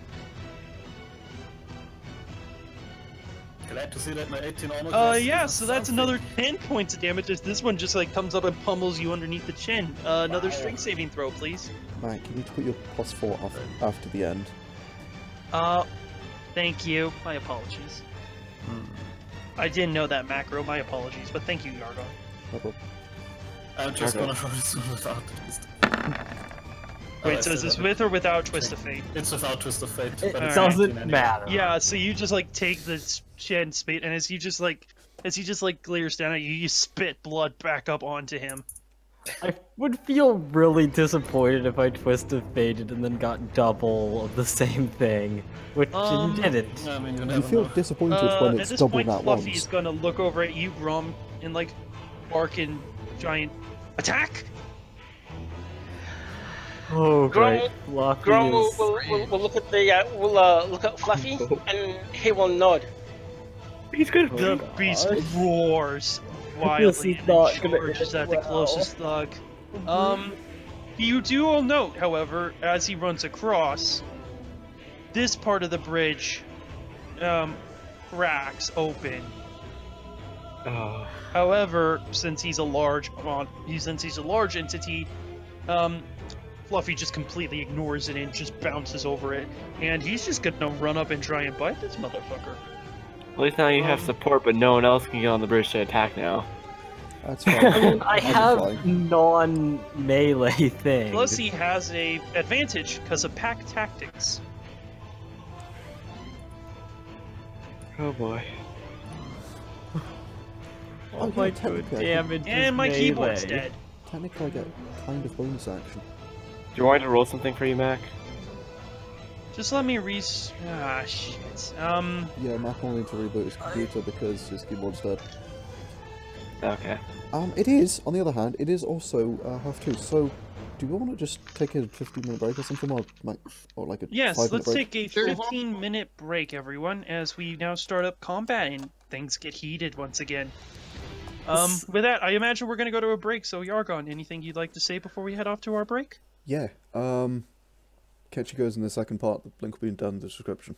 Glad to see that my 18 armor class Yeah, is so that's something. another 10 points of damage as this one just like comes up and pummels you underneath the chin. Another Wow. strength saving throw, please. Mac, you need to put your +4 after the end. Thank you. My apologies. I didn't know that macro. My apologies, but thank you, Yargon. No problem. I'm just Okay. gonna roll this one without the twist. Wait, so is this with or without Twist of Fate? It's without twist of fate. It but it's Alright. 19 doesn't anyway. matter. Yeah, so you just like take the chin spit, and as he just like glares down at you, you spit blood back up onto him. I would feel really disappointed if I twisted faded and then got double of the same thing, which Um, you didn't. I mean, you You never feel know. disappointed when At it's this double point, that Fluffy's once. gonna look over at you, Grom, and like bark in giant attack. Oh, Grom- great. Fluffy Grom will, is... will look at look at Fluffy and he will nod. He's good. The God. beast roars This wildly is and not then gonna charges end at the well. closest thug. You do all note, however, as he runs across, this part of the bridge cracks open. Oh, However, since he's a large entity, Fluffy just completely ignores it and just bounces over it, and he's just gonna run up and try and bite this motherfucker. at least now you have support, but no one else can get on the bridge to attack now. That's fine. I I'll be have fine. non-melee things. Plus, he has a advantage because of pack tactics. Oh boy. Oh Okay, my technically, good I damage And is my melee. keyboard's dead. Technically, I get kind of bonus action. Do you want me to roll something for you, Mac? Just let me shit. Yeah, Mac will need to reboot his computer because his keyboard's dead. Okay. It is, on the other hand, it is also 2:30, so do we want to just take a 15-minute break or something, or like a Yes, 5-minute let's break? take a 15-minute break, everyone, as we now start up combat and things get heated once again. With that, I imagine we're going to go to a break, so Yargon, anything you'd like to say before we head off to our break? Yeah, Catch you guys in the second part. The link will be down in the description.